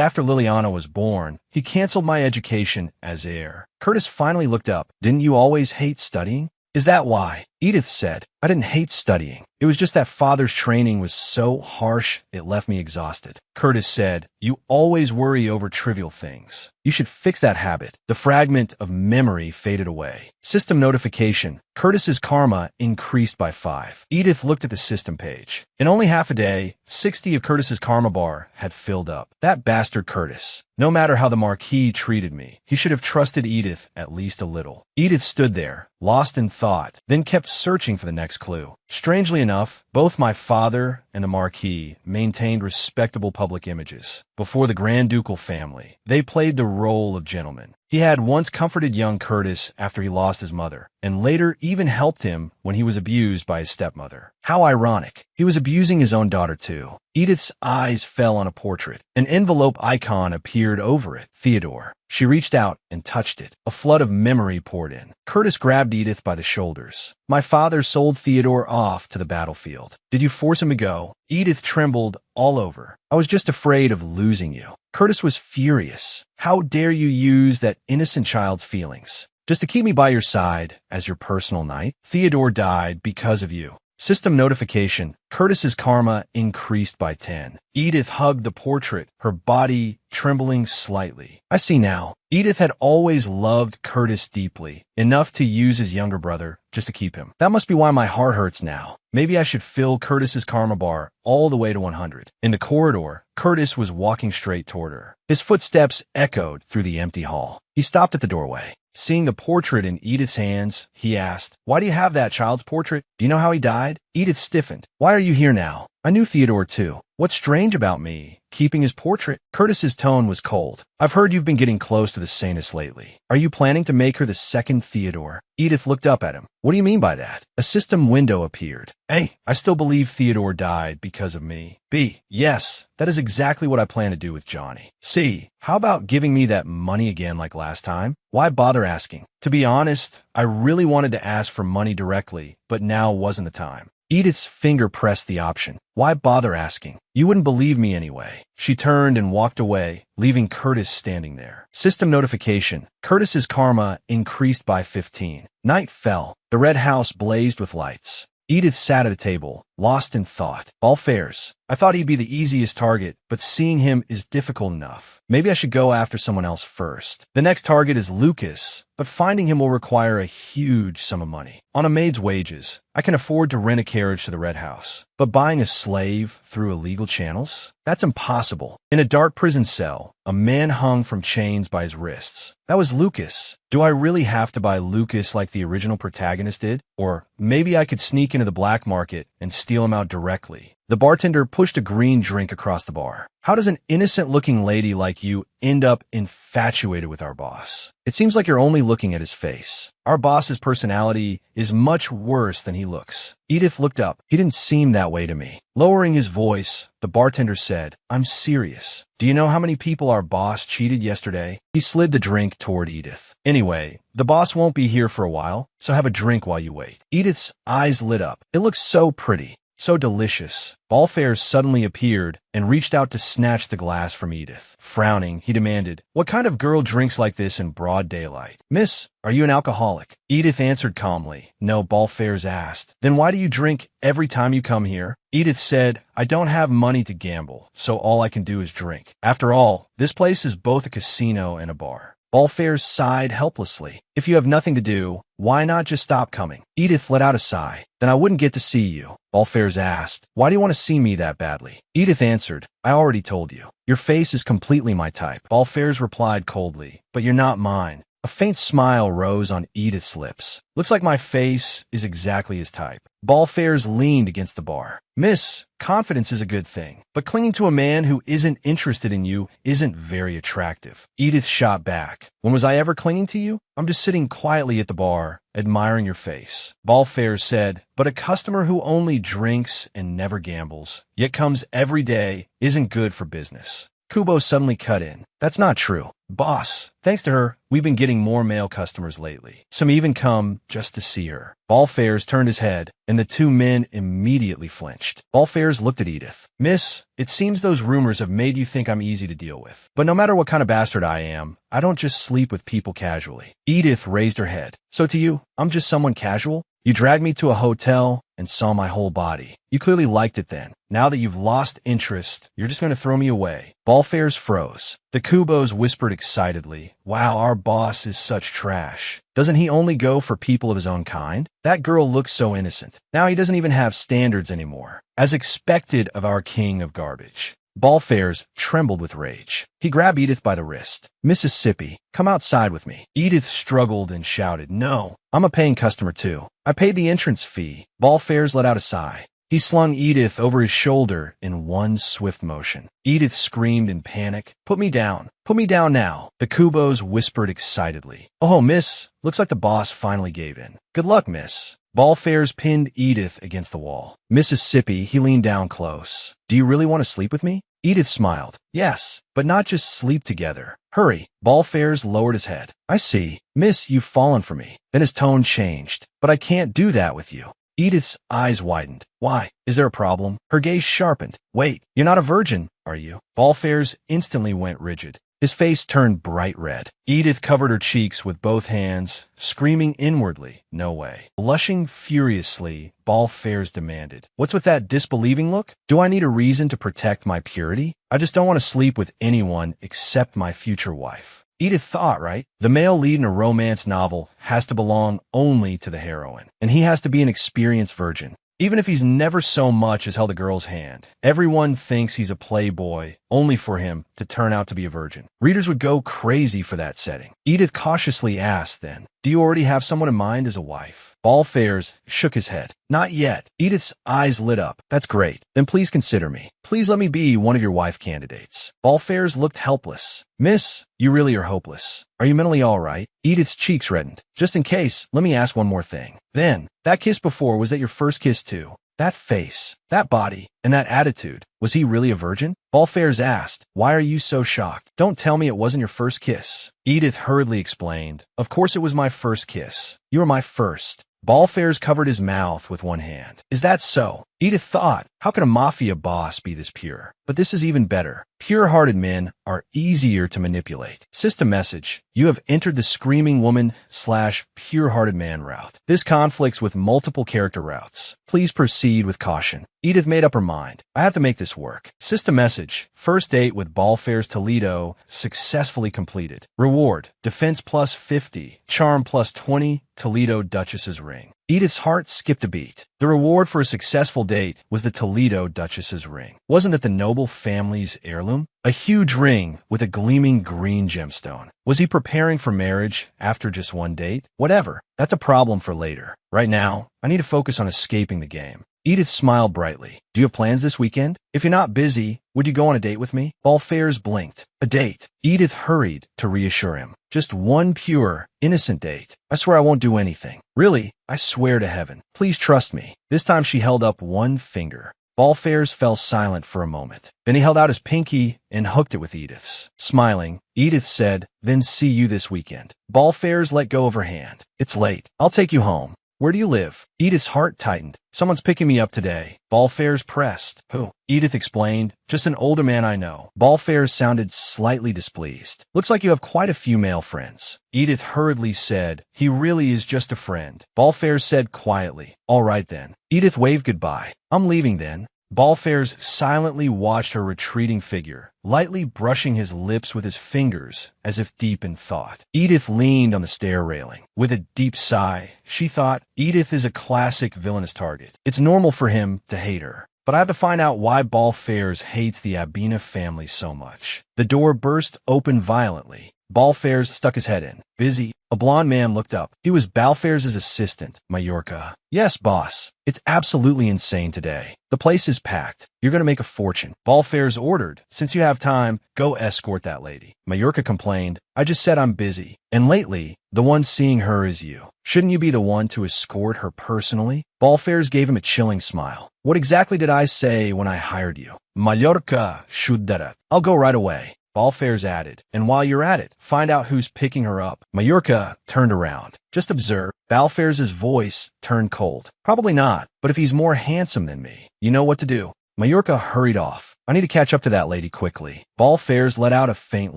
after Liliana was born, he canceled my education as heir. Curtis finally looked up. Didn't you always hate studying? Is that why? Edith said, I didn't hate studying. It was just that father's training was so harsh, it left me exhausted. Curtis said, you always worry over trivial things. You should fix that habit. The fragment of memory faded away. System notification. Curtis's karma increased by 5. Edith looked at the system page. In only half a day, 60 of Curtis's karma bar had filled up. That bastard Curtis. No matter how the Marquis treated me, he should have trusted Edith at least a little. Edith stood there, lost in thought, then kept searching for the next clue. Strangely enough, both my father and the Marquis maintained respectable public images. Before the Grand Ducal family, they played the role of gentlemen. He had once comforted young Curtis after he lost his mother, and later even helped him when he was abused by his stepmother. How ironic. He was abusing his own daughter too. Edith's eyes fell on a portrait. An envelope icon appeared over it. Theodore. She reached out and touched it. A flood of memory poured in. Curtis grabbed Edith by the shoulders. My father sold Theodore off to the battlefield. Did you force him to go? Edith trembled all over. I was just afraid of losing you. Curtis was furious. How dare you use that innocent child's feelings? Just to keep me by your side as your personal knight? Theodore died because of you. System notification. Curtis's karma increased by 10. Edith hugged the portrait, her body trembling slightly. I see now. Edith had always loved Curtis deeply, enough to use his younger brother just to keep him. That must be why my heart hurts now. Maybe I should fill Curtis's karma bar all the way to 100. In the corridor, Curtis was walking straight toward her. His footsteps echoed through the empty hall. He stopped at the doorway. Seeing the portrait in Edith's hands, he asked, why do you have that child's portrait? Do you know how he died? Edith stiffened. Why are you here now? I knew Theodore too. What's strange about me keeping his portrait? Curtis's tone was cold. I've heard you've been getting close to the saintess lately. Are you planning to make her the second Theodore? Edith looked up at him. What do you mean by that? A system window appeared. A. I still believe Theodore died because of me. B. Yes, that is exactly what I plan to do with Johnny. C. How about giving me that money again like last time? Why bother asking? To be honest, I really wanted to ask for money directly, but now wasn't the time. Edith's finger pressed the option. Why bother asking? You wouldn't believe me anyway. She turned and walked away, leaving Curtis standing there. System notification. Curtis's karma increased by 15. Night fell. The red house blazed with lights. Edith sat at a table, lost in thought. All fares. I thought he'd be the easiest target, but seeing him is difficult enough. Maybe I should go after someone else first. The next target is Lucas, but finding him will require a huge sum of money. On a maid's wages, I can afford to rent a carriage to the Red House, but buying a slave through illegal channels? That's impossible. In a dark prison cell, a man hung from chains by his wrists. That was Lucas. Do I really have to buy Lucas like the original protagonist did? Or maybe I could sneak into the black market and steal him out directly. The bartender pushed a green drink across the bar. How does an innocent-looking lady like you end up infatuated with our boss? It seems like you're only looking at his face. Our boss's personality is much worse than he looks. Edith looked up. He didn't seem that way to me. Lowering his voice, the bartender said, I'm serious. Do you know how many people our boss cheated yesterday? He slid the drink toward Edith. Anyway, the boss won't be here for a while, so have a drink while you wait. Edith's eyes lit up. It looks so pretty. So delicious. Ballfairs suddenly appeared and reached out to snatch the glass from Edith. Frowning, he demanded, "What kind of girl drinks like this in broad daylight? Miss, are you an alcoholic?" Edith answered calmly. No, Ballfairs asked. "Then why do you drink every time you come here?" Edith said, "I don't have money to gamble, so all I can do is drink. After all, this place is both a casino and a bar." Ballfairs sighed helplessly. "If you have nothing to do, why not just stop coming?" Edith let out a sigh. "Then I wouldn't get to see you." Ballfairs asked, "Why do you want to see me that badly?" Edith answered, "I already told you. Your face is completely my type." Ballfairs replied coldly, "But you're not mine." A faint smile rose on Edith's lips. "Looks like my face is exactly his type." Ballfairs leaned against the bar. "Miss, confidence is a good thing, but clinging to a man who isn't interested in you isn't very attractive." Edith shot back. "When was I ever clinging to you? I'm just sitting quietly at the bar, admiring your face." Ballfairs said, "But a customer who only drinks and never gambles, yet comes every day, isn't good for business." Kubo suddenly cut in. "That's not true. Boss, thanks to her, we've been getting more male customers lately. Some even come just to see her." Ballfairs turned his head, and the two men immediately flinched. Ballfairs looked at Edith. "Miss, it seems those rumors have made you think I'm easy to deal with. But no matter what kind of bastard I am, I don't just sleep with people casually." Edith raised her head. "So to you, I'm just someone casual? You dragged me to a hotel and saw my whole body. You clearly liked it then. Now that you've lost interest, you're just going to throw me away." Ballfairs froze. The Kubos whispered excitedly, "Wow, our boss is such trash. Doesn't he only go for people of his own kind? That girl looks so innocent. Now he doesn't even have standards anymore. As expected of our king of garbage." Ballfairs trembled with rage. He grabbed Edith by the wrist. "Mississippi, come outside with me." Edith struggled and shouted, "No, I'm a paying customer too. I paid the entrance fee." Ballfairs let out a sigh. He slung Edith over his shoulder in one swift motion. Edith screamed in panic, "Put me down. Put me down now." The Kubos whispered excitedly, "Oh, miss, looks like the boss finally gave in. Good luck, miss." Ballfairs pinned Edith against the wall. "Mississippi," he leaned down close. "Do you really want to sleep with me?" Edith smiled. "Yes, but not just sleep together. Hurry." Ballfairs lowered his head. "I see. Miss, you've fallen for me." Then his tone changed. "But I can't do that with you." Edith's eyes widened. "Why? Is there a problem?" Her gaze sharpened. "Wait, you're not a virgin, are you?" Ballfairs instantly went rigid. His face turned bright red. Edith covered her cheeks with both hands, screaming inwardly, "No way." Blushing furiously, Ballfairs demanded, "What's with that disbelieving look? Do I need a reason to protect my purity? I just don't want to sleep with anyone except my future wife." Edith thought, right? The male lead in a romance novel has to belong only to the heroine, and he has to be an experienced virgin. Even if he's never so much as held a girl's hand, everyone thinks he's a playboy, only for him to turn out to be a virgin. Readers would go crazy for that setting. Edith cautiously asked then, "Do you already have someone in mind as a wife?" Ballfairs shook his head. "Not yet." Edith's eyes lit up. "That's great. Then please consider me. Please let me be one of your wife candidates." Ballfairs looked helpless. "Miss, you really are hopeless. Are you mentally all right?" Edith's cheeks reddened. "Just in case, let me ask one more thing. Then, that kiss before, was that your first kiss too? That face, that body, and that attitude, was he really a virgin?" Ballfairs asked, "Why are you so shocked? Don't tell me it wasn't your first kiss." Edith hurriedly explained, "Of course it was my first kiss. You were my first." Ballfairs covered his mouth with one hand. "Is that so?" Edith thought, how could a mafia boss be this pure? But this is even better. Pure-hearted men are easier to manipulate. System message: you have entered the screaming woman / pure-hearted man route. This conflicts with multiple character routes. Please proceed with caution. Edith made up her mind. I have to make this work. System message: first date with Ballfairs Toledo successfully completed. Reward: defense plus 50, charm plus 20, Toledo Duchess's ring. Edith's heart skipped a beat. The reward for a successful date was the Toledo Duchess's ring. Wasn't it the noble family's heirloom? A huge ring with a gleaming green gemstone. Was he preparing for marriage after just one date? Whatever. That's a problem for later. Right now, I need to focus on escaping the game. Edith smiled brightly. Do you have plans this weekend? If you're not busy, would you go on a date with me? Ballfairs blinked. A date. Edith hurried to reassure him. Just one pure, innocent date. I swear I won't do anything. Really, I swear to heaven. Please trust me. This time she held up one finger. Ballfairs fell silent for a moment. Then he held out his pinky and hooked it with Edith's. Smiling, Edith said, "Then see you this weekend." Ballfairs let go of her hand. "It's late. I'll take you home." Where do you live? Edith's heart tightened. Someone's picking me up today. Ballfair's pressed. Who? Edith explained. Just an older man I know. Ballfair sounded slightly displeased. Looks like you have quite a few male friends. Edith hurriedly said, he really is just a friend. Ballfair said quietly, all right then. Edith waved goodbye. I'm leaving then. Ballfairs silently watched her retreating figure, lightly brushing his lips with his fingers as if deep in thought. Edith leaned on the stair railing. With a deep sigh, she thought, Edith is a classic villainous target. It's normal for him to hate her. But I have to find out why Ballfairs hates the Abina family so much. The door burst open violently. Ballfairs stuck his head in. Busy. A blond man looked up. He was Ballfairs' assistant, Majorca. Yes, boss. It's absolutely insane today. The place is packed. You're going to make a fortune. Ballfairs ordered. Since you have time, go escort that lady. Majorca complained. I just said I'm busy. And lately, the one seeing her is you. Shouldn't you be the one to escort her personally? Ballfairs gave him a chilling smile. What exactly did I say when I hired you? Majorca shudarat. I'll go right away. Ballfairs added, and while you're at it, find out who's picking her up. Majorca turned around. Just observe. Ballfairs' voice turned cold. Probably not, but if he's more handsome than me, you know what to do. Majorca hurried off. I need to catch up to that lady quickly. Ballfairs let out a faint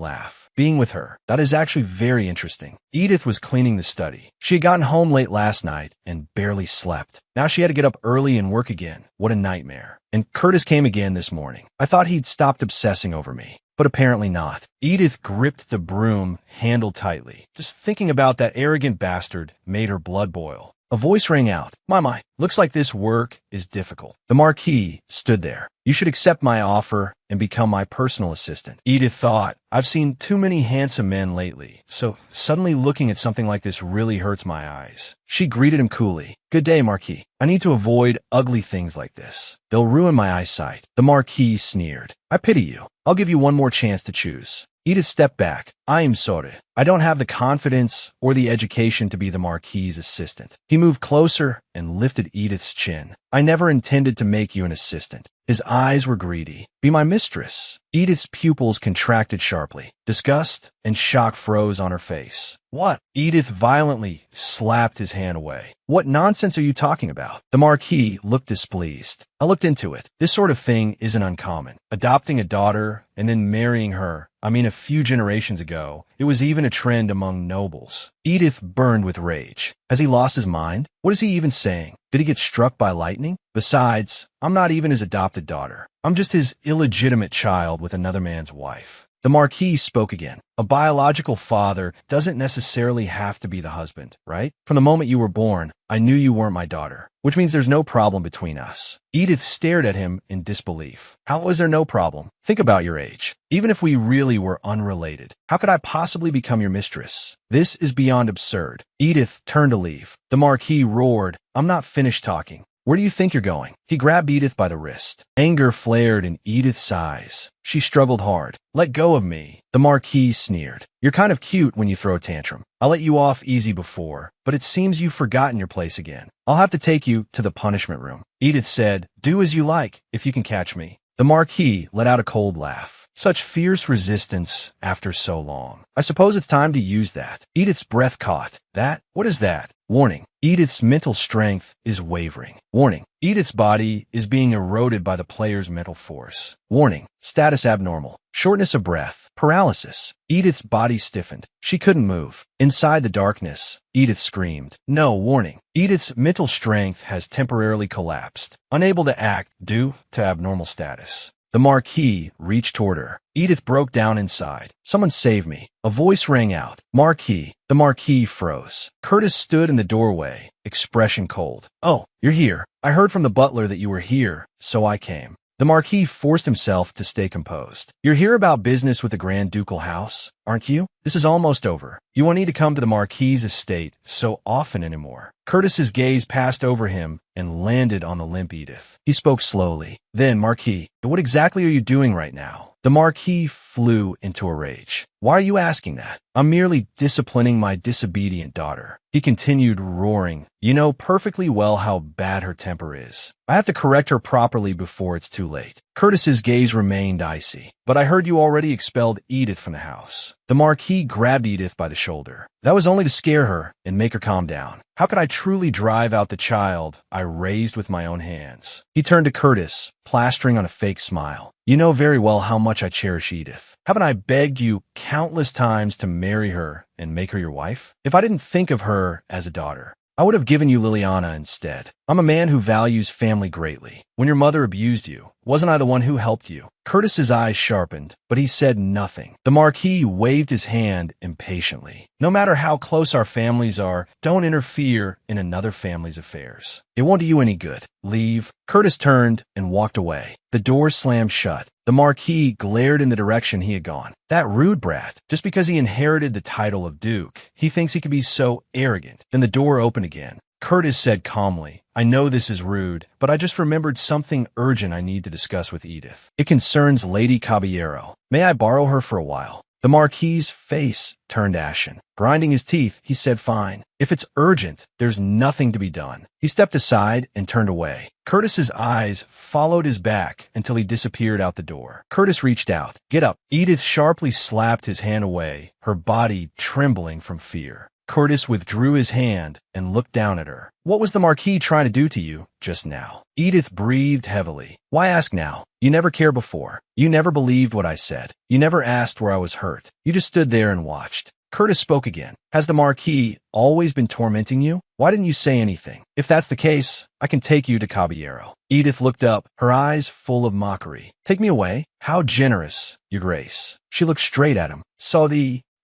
laugh. Being with her, that is actually very interesting. Edith was cleaning the study. She had gotten home late last night and barely slept. Now she had to get up early and work again. What a nightmare. And Curtis came again this morning. I thought he'd stopped obsessing over me. But apparently not. Edith gripped the broom handle tightly. Just thinking about that arrogant bastard made her blood boil. A voice rang out. My, looks like this work is difficult. The Marquis stood there. You should accept my offer and become my personal assistant. Edith thought, I've seen too many handsome men lately, so suddenly looking at something like this really hurts my eyes. She greeted him coolly. Good day, Marquis. I need to avoid ugly things like this. They'll ruin my eyesight. The Marquis sneered. I pity you. I'll give you one more chance to choose. Edith stepped back. I am sorry. I don't have the confidence or the education to be the Marquis' assistant. He moved closer and lifted Edith's chin. I never intended to make you an assistant. His eyes were greedy. Be my mistress. Edith's pupils contracted sharply. Disgust and shock froze on her face. What? Edith violently slapped his hand away. What nonsense are you talking about? The Marquis looked displeased. I looked into it. This sort of thing isn't uncommon. Adopting a daughter and then marrying her. A few generations ago, it was even a trend among nobles. Edith burned with rage. Has he lost his mind? What is he even saying? Did he get struck by lightning? Besides, I'm not even his adopted daughter. I'm just his illegitimate child with another man's wife. The Marquis spoke again. A biological father doesn't necessarily have to be the husband, right? From the moment you were born, I knew you weren't my daughter, which means there's no problem between us. Edith stared at him in disbelief. How is there no problem? Think about your age. Even if we really were unrelated, how could I possibly become your mistress? This is beyond absurd. Edith turned to leave. The Marquis roared, I'm not finished talking. Where do you think you're going? He grabbed Edith by the wrist. Anger flared in Edith's eyes. She struggled hard. Let go of me. The Marquis sneered. You're kind of cute when you throw a tantrum. I let you off easy before, but it seems you've forgotten your place again. I'll have to take you to the punishment room. Edith said, do as you like, if you can catch me. The Marquis let out a cold laugh. Such fierce resistance after so long. I suppose it's time to use that. Edith's breath caught. That? What is that? Warning. Edith's mental strength is wavering. Warning. Edith's body is being eroded by the player's mental force. Warning. Status abnormal. Shortness of breath. Paralysis. Edith's body stiffened. She couldn't move. Inside the darkness, Edith screamed. No, warning. Edith's mental strength has temporarily collapsed. Unable to act due to abnormal status. The Marquis reached toward her. Edith broke down inside. Someone save me. A voice rang out. Marquis. The Marquis froze. Curtis stood in the doorway, expression cold. Oh, you're here. I heard from the butler that you were here, so I came. The Marquis forced himself to stay composed. You're here about business with the Grand Ducal House, aren't you? This is almost over. You won't need to come to the Marquis' estate so often anymore. Curtis's gaze passed over him and landed on the limp Edith. He spoke slowly. Then, Marquis, what exactly are you doing right now? The Marquis flew into a rage. Why are you asking that? I'm merely disciplining my disobedient daughter. He continued roaring. You know perfectly well how bad her temper is. I have to correct her properly before it's too late. Curtis's gaze remained icy. But I heard you already expelled Edith from the house. The Marquis grabbed Edith by the shoulder. That was only to scare her and make her calm down. How could I truly drive out the child I raised with my own hands? He turned to Curtis, plastering on a fake smile. You know very well how much I cherish Edith. Haven't I begged you countless times to marry her and make her your wife? If I didn't think of her as a daughter, I would have given you Liliana instead. I'm a man who values family greatly. When your mother abused you, wasn't I the one who helped you? Curtis's eyes sharpened, but he said nothing. The Marquis waved his hand impatiently. No matter how close our families are, don't interfere in another family's affairs. It won't do you any good. Leave. Curtis turned and walked away. The door slammed shut. The Marquis glared in the direction he had gone. That rude brat. Just because he inherited the title of Duke, he thinks he could be so arrogant. Then the door opened again. Curtis said calmly, I know this is rude, but I just remembered something urgent I need to discuss with Edith. It concerns Lady Caballero. May I borrow her for a while? The Marquis's face turned ashen. Grinding his teeth, he said, fine. If it's urgent, there's nothing to be done. He stepped aside and turned away. Curtis's eyes followed his back until he disappeared out the door. Curtis reached out. Get up. Edith sharply slapped his hand away, her body trembling from fear. Curtis withdrew his hand and looked down at her. What was the Marquis trying to do to you just now? Edith breathed heavily. Why ask now? You never cared before. You never believed what I said. You never asked where I was hurt. You just stood there and watched. Curtis spoke again. Has the Marquis always been tormenting you? Why didn't you say anything? If that's the case, I can take you to Caballero. Edith looked up, her eyes full of mockery. Take me away? How generous, Your Grace. She looked straight at him.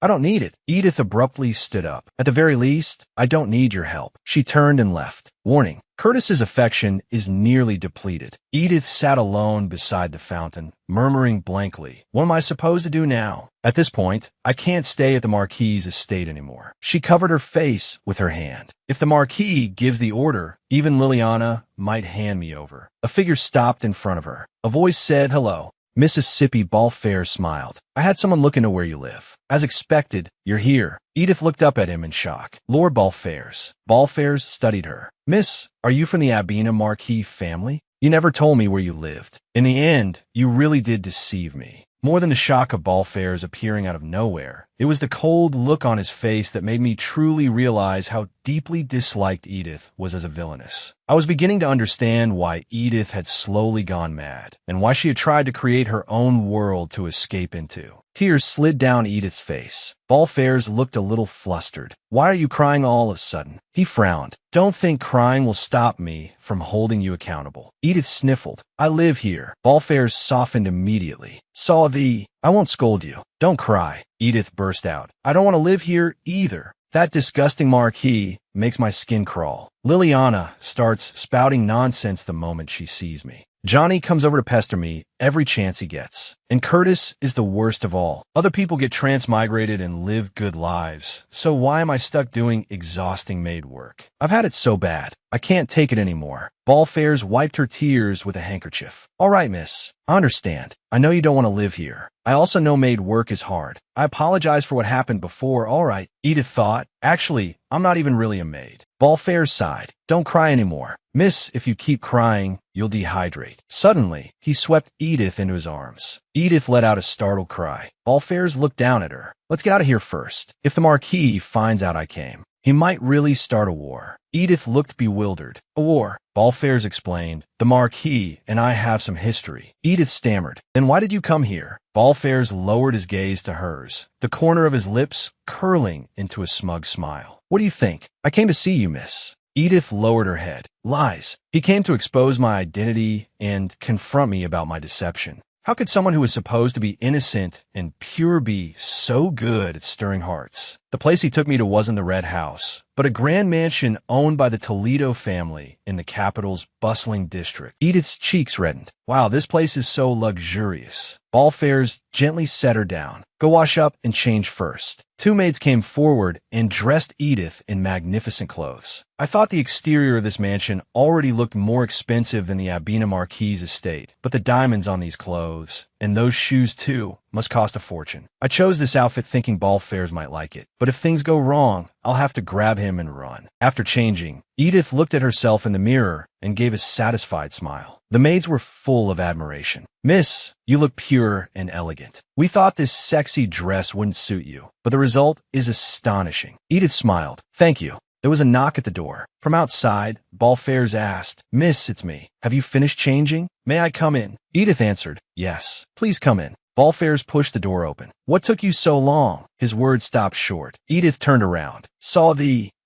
I don't need it. Edith abruptly stood up. At the very least, I don't need your help. She turned and left. Warning. Curtis's affection is nearly depleted. Edith sat alone beside the fountain, murmuring blankly, what am I supposed to do now? At this point, I can't stay at the Marquis's estate anymore. She covered her face with her hand. If the Marquis gives the order, even Liliana might hand me over. A figure stopped in front of her. A voice said, hello. Mississippi Balfair smiled. I had someone look into where you live. As expected, you're here. Edith looked up at him in shock. Lord Balfairs. Balfairs studied her. Miss, are you from the Abena Marquis family? You never told me where you lived. In the end, you really did deceive me. More than the shock of Balfairs appearing out of nowhere, it was the cold look on his face that made me truly realize how deeply disliked Edith was as a villainess. I was beginning to understand why Edith had slowly gone mad, and why she had tried to create her own world to escape into. Tears slid down Edith's face. Balfairs looked a little flustered. Why are you crying all of a sudden? He frowned. Don't think crying will stop me from holding you accountable. Edith sniffled. I live here. Balfairs softened immediately. I won't scold you. Don't cry. Edith burst out. I don't want to live here either. That disgusting Marquis makes my skin crawl. Liliana starts spouting nonsense the moment she sees me. Johnny comes over to pester me every chance he gets. And Curtis is the worst of all. Other people get transmigrated and live good lives. So why am I stuck doing exhausting maid work? I've had it so bad. I can't take it anymore. Balfairs wiped her tears with a handkerchief. All right, miss. I understand. I know you don't want to live here. I also know maid work is hard. I apologize for what happened before. All right. Edith thought. Actually, I'm not even really a maid. Balfairs sighed. Don't cry anymore. Miss, if you keep crying, you'll dehydrate. Suddenly, he swept Edith into his arms. Edith let out a startled cry. Balfairs looked down at her. Let's get out of here first. If the Marquis finds out I came, he might really start a war. Edith looked bewildered. A war, Balfairs explained. The Marquis and I have some history. Edith stammered. Then why did you come here? Balfairs lowered his gaze to hers, the corner of his lips curling into a smug smile. What do you think? I came to see you, miss. Edith lowered her head. Lies. He came to expose my identity and confront me about my deception. How could someone who was supposed to be innocent and pure be so good at stirring hearts? The place he took me to wasn't the Red House, but a grand mansion owned by the Toledo family in the capital's bustling district. Edith's cheeks reddened. Wow, this place is so luxurious. Ballfairs gently set her down. Go wash up and change first. Two maids came forward and dressed Edith in magnificent clothes. I thought the exterior of this mansion already looked more expensive than the Abina Marquis' estate, but the diamonds on these clothes, and those shoes too, must cost a fortune. I chose this outfit thinking Ballfairs might like it, but if things go wrong, I'll have to grab him and run. After changing, Edith looked at herself in the mirror and gave a satisfied smile. The maids were full of admiration. Miss, you look pure and elegant. We thought this sexy dress wouldn't suit you, but the result is astonishing. Edith smiled. Thank you. There was a knock at the door. From outside, Ballfairs asked, Miss, it's me. Have you finished changing? May I come in? Edith answered, Yes. Please come in. Ballfairs pushed the door open. What took you so long? His words stopped short. Edith turned around.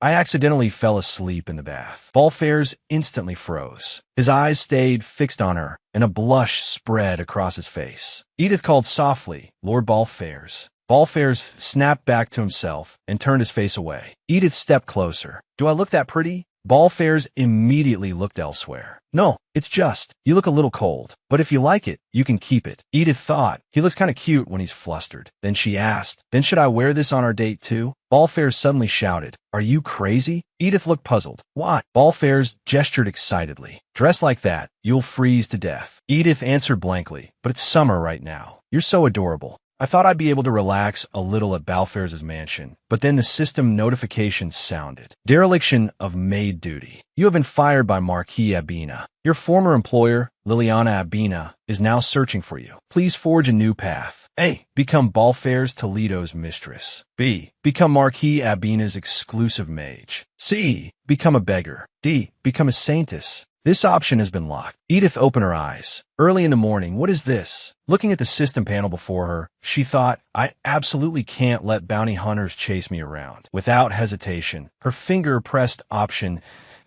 I accidentally fell asleep in the bath. Ballfairs instantly froze. His eyes stayed fixed on her, and a blush spread across his face. Edith called softly, Lord Ballfairs. Ballfairs snapped back to himself and turned his face away. Edith stepped closer. Do I look that pretty? Ballfairs immediately looked elsewhere. No, it's just, you look a little cold, but if you like it, you can keep it. Edith thought, he looks kind of cute when he's flustered. Then she asked, then should I wear this on our date too? Ballfairs suddenly shouted, Are you crazy? Edith looked puzzled. What? Ballfairs gestured excitedly. Dress like that, you'll freeze to death. Edith answered blankly, but it's summer right now. You're so adorable. I thought I'd be able to relax a little at Ballfairs' mansion, but then the system notification sounded. Dereliction of maid duty. You have been fired by Marquis Abina. Your former employer, Liliana Abina, is now searching for you. Please forge a new path. A. Become Ballfairs Toledo's mistress. B. Become Marquis Abina's exclusive mage. C. Become a beggar. D. Become a saintess. This option has been locked. Edith opened her eyes. Early in the morning, what is this? Looking at the system panel before her, she thought, I absolutely can't let bounty hunters chase me around. Without hesitation, her finger pressed option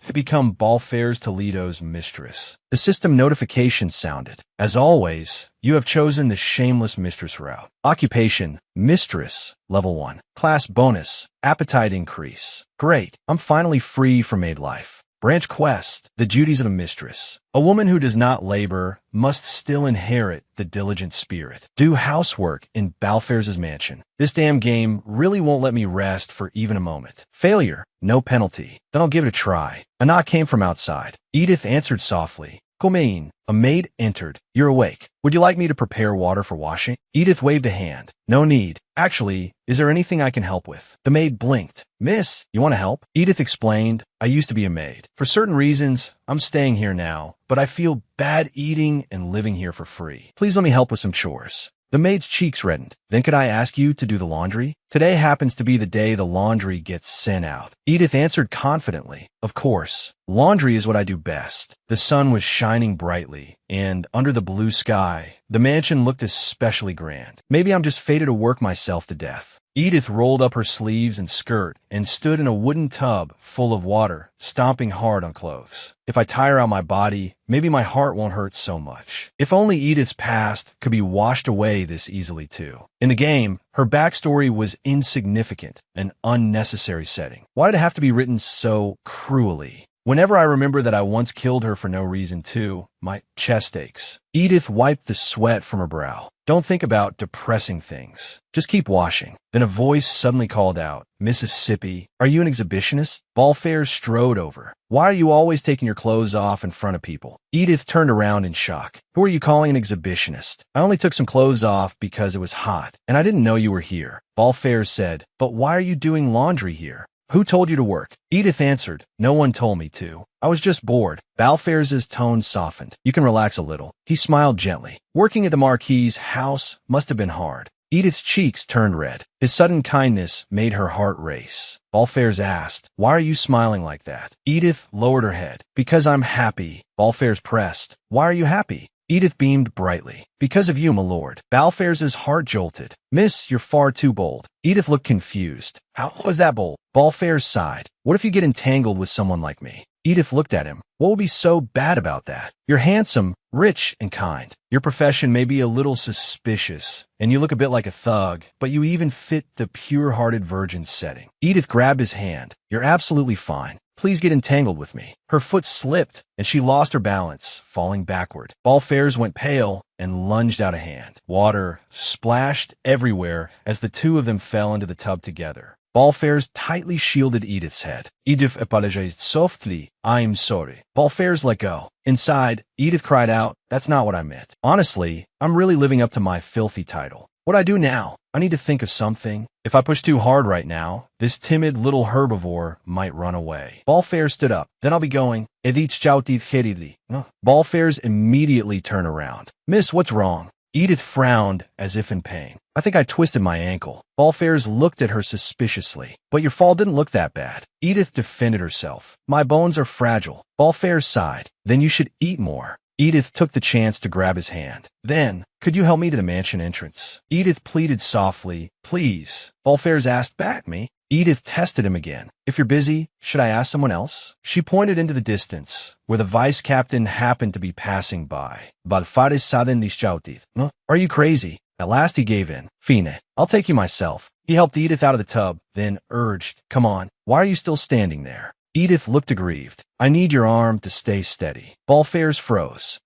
to become Ballfairs Toledo's mistress. The system notification sounded. As always, you have chosen the shameless mistress route. Occupation, mistress, level 1. Class bonus, appetite increase. Great, I'm finally free from maid life. Branch quest, the duties of a mistress. A woman who does not labor must still inherit the diligent spirit. Do housework in Ballfairs' mansion. This damn game really won't let me rest for even a moment. Failure, no penalty. Then I'll give it a try. A knock came from outside. Edith answered softly. Comaine, a maid entered. You're awake. Would you like me to prepare water for washing? Edith waved a hand. No need. Actually, is there anything I can help with? The maid blinked. Miss, you want to help? Edith explained, I used to be a maid. For certain reasons, I'm staying here now, but I feel bad eating and living here for free. Please let me help with some chores. The maid's cheeks reddened. Then could I ask you to do the laundry? Today happens to be the day the laundry gets sent out. Edith answered confidently. Of course. Laundry is what I do best. The sun was shining brightly, and under the blue sky, the mansion looked especially grand. Maybe I'm just fated to work myself to death. Edith rolled up her sleeves and skirt and stood in a wooden tub full of water, stomping hard on clothes. If I tire out my body, maybe my heart won't hurt so much. If only Edith's past could be washed away this easily too. In the game, her backstory was insignificant, an unnecessary setting. Why did it have to be written so cruelly? Whenever I remember that I once killed her for no reason too, my chest aches. Edith wiped the sweat from her brow. Don't think about depressing things. Just keep washing. Then a voice suddenly called out, Mississippi, are you an exhibitionist? Ballfairs strode over. Why are you always taking your clothes off in front of people? Edith turned around in shock. Who are you calling an exhibitionist? I only took some clothes off because it was hot, and I didn't know you were here. Ballfairs said, but why are you doing laundry here? Who told you to work? Edith answered, no one told me to. I was just bored. Ballfairs' tone softened. You can relax a little. He smiled gently. Working at the Marquis' house must have been hard. Edith's cheeks turned red. His sudden kindness made her heart race. Ballfairs asked, why are you smiling like that? Edith lowered her head. Because I'm happy. Ballfairs pressed. Why are you happy? Edith beamed brightly. Because of you, my lord. Ballfairs' heart jolted. Miss, you're far too bold. Edith looked confused. How was that bold? Ballfairs sighed. What if you get entangled with someone like me? Edith looked at him. What would be so bad about that? You're handsome, rich, and kind. Your profession may be a little suspicious, and you look a bit like a thug, but you even fit the pure-hearted virgin setting. Edith grabbed his hand. You're absolutely fine. please get entangled with me. Her foot slipped, and she lost her balance, falling backward. Balfairs went pale and lunged out a hand. Water splashed everywhere as the two of them fell into the tub together. Balfairs tightly shielded Edith's head. Edith apologized softly. I'm sorry. Balfairs let go. Inside, Edith cried out, that's not what I meant. Honestly, I'm really living up to my filthy title. What do I do now? I need to think of something. If I push too hard right now, this timid little herbivore might run away. Balfairs stood up. Then I'll be going. Edith shouted hurriedly. Balfairs immediately turned around. Miss, what's wrong? Edith frowned as if in pain. I think I twisted my ankle. Balfairs looked at her suspiciously. But your fall didn't look that bad. Edith defended herself. My bones are fragile. Balfairs sighed. Then you should eat more. Edith took the chance to grab his hand. Then, could you help me to the mansion entrance? Edith pleaded softly. Please. Balfairs asked back me. Edith tested him again. If you're busy, should I ask someone else? She pointed into the distance, where the vice captain happened to be passing by. Balfairs suddenly shouted, Are you crazy? At last he gave in. Fine. I'll take you myself. He helped Edith out of the tub, then urged, Come on. Why are you still standing there? Edith looked aggrieved. I need your arm to stay steady. Balfairs froze.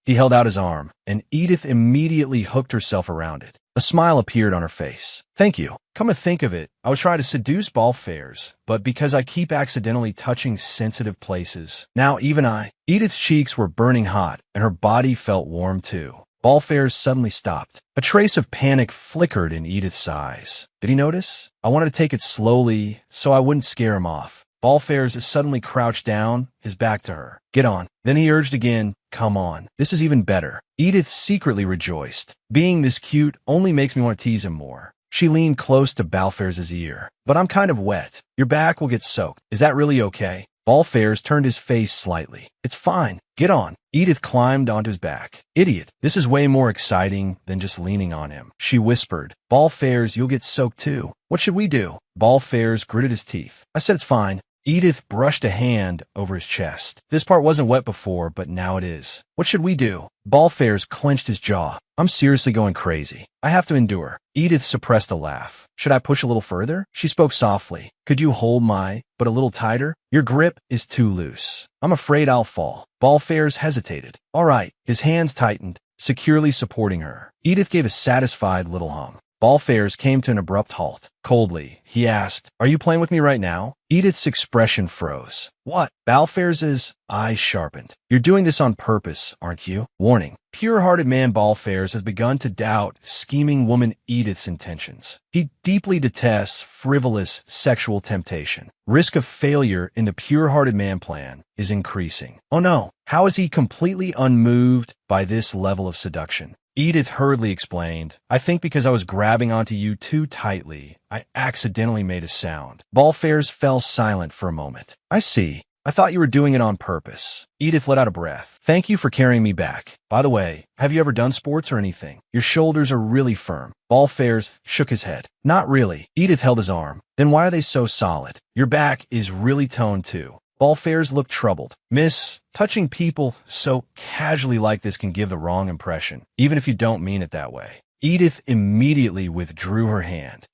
He held out his arm, and Edith immediately hooked herself around it. A smile appeared on her face. Thank you. Come to think of it, I was trying to seduce Balfairs, but because I keep accidentally touching sensitive places, now even Edith's cheeks were burning hot, and her body felt warm too. Balfairs suddenly stopped. A trace of panic flickered in Edith's eyes. Did he notice? I wanted to take it slowly so I wouldn't scare him off. Balfairs suddenly crouched down, his back to her. Get on. Then he urged again, Come on. This is even better. Edith secretly rejoiced. Being this cute only makes me want to tease him more. She leaned close to Balfairs' ear. But I'm kind of wet. Your back will get soaked. Is that really okay? Balfairs turned his face slightly. It's fine. Get on. Edith climbed onto his back. Idiot. This is way more exciting than just leaning on him. She whispered. Balfairs, you'll get soaked too. What should we do? Balfairs gritted his teeth. I said it's fine. Edith brushed a hand over his chest. This part wasn't wet before, but now it is. What should we do? Balfairs clenched his jaw. I'm seriously going crazy. I have to endure. Edith suppressed a laugh. Should I push a little further? She spoke softly. Could you hold but a little tighter? Your grip is too loose. I'm afraid I'll fall. Balfairs hesitated. All right. His hands tightened, securely supporting her. Edith gave a satisfied little hum. Balfairs came to an abrupt halt. Coldly, he asked, Are you playing with me right now? Edith's expression froze. What? Balfairs' eyes sharpened. You're doing this on purpose, aren't you? Warning. Pure-hearted man Balfairs has begun to doubt scheming woman Edith's intentions. He deeply detests frivolous sexual temptation. Risk of failure in the pure-hearted man plan is increasing. Oh no, how is he completely unmoved by this level of seduction? Edith hurriedly explained, I think because I was grabbing onto you too tightly, I accidentally made a sound. Balfairs fell silent for a moment. I see. I thought you were doing it on purpose. Edith let out a breath. Thank you for carrying me back. By the way, have you ever done sports or anything? Your shoulders are really firm. Balfairs shook his head. Not really. Edith held his arm. Then why are they so solid? Your back is really toned too. Balfairs looked troubled. Miss, touching people so casually like this can give the wrong impression, even if you don't mean it that way. Edith immediately withdrew her hand.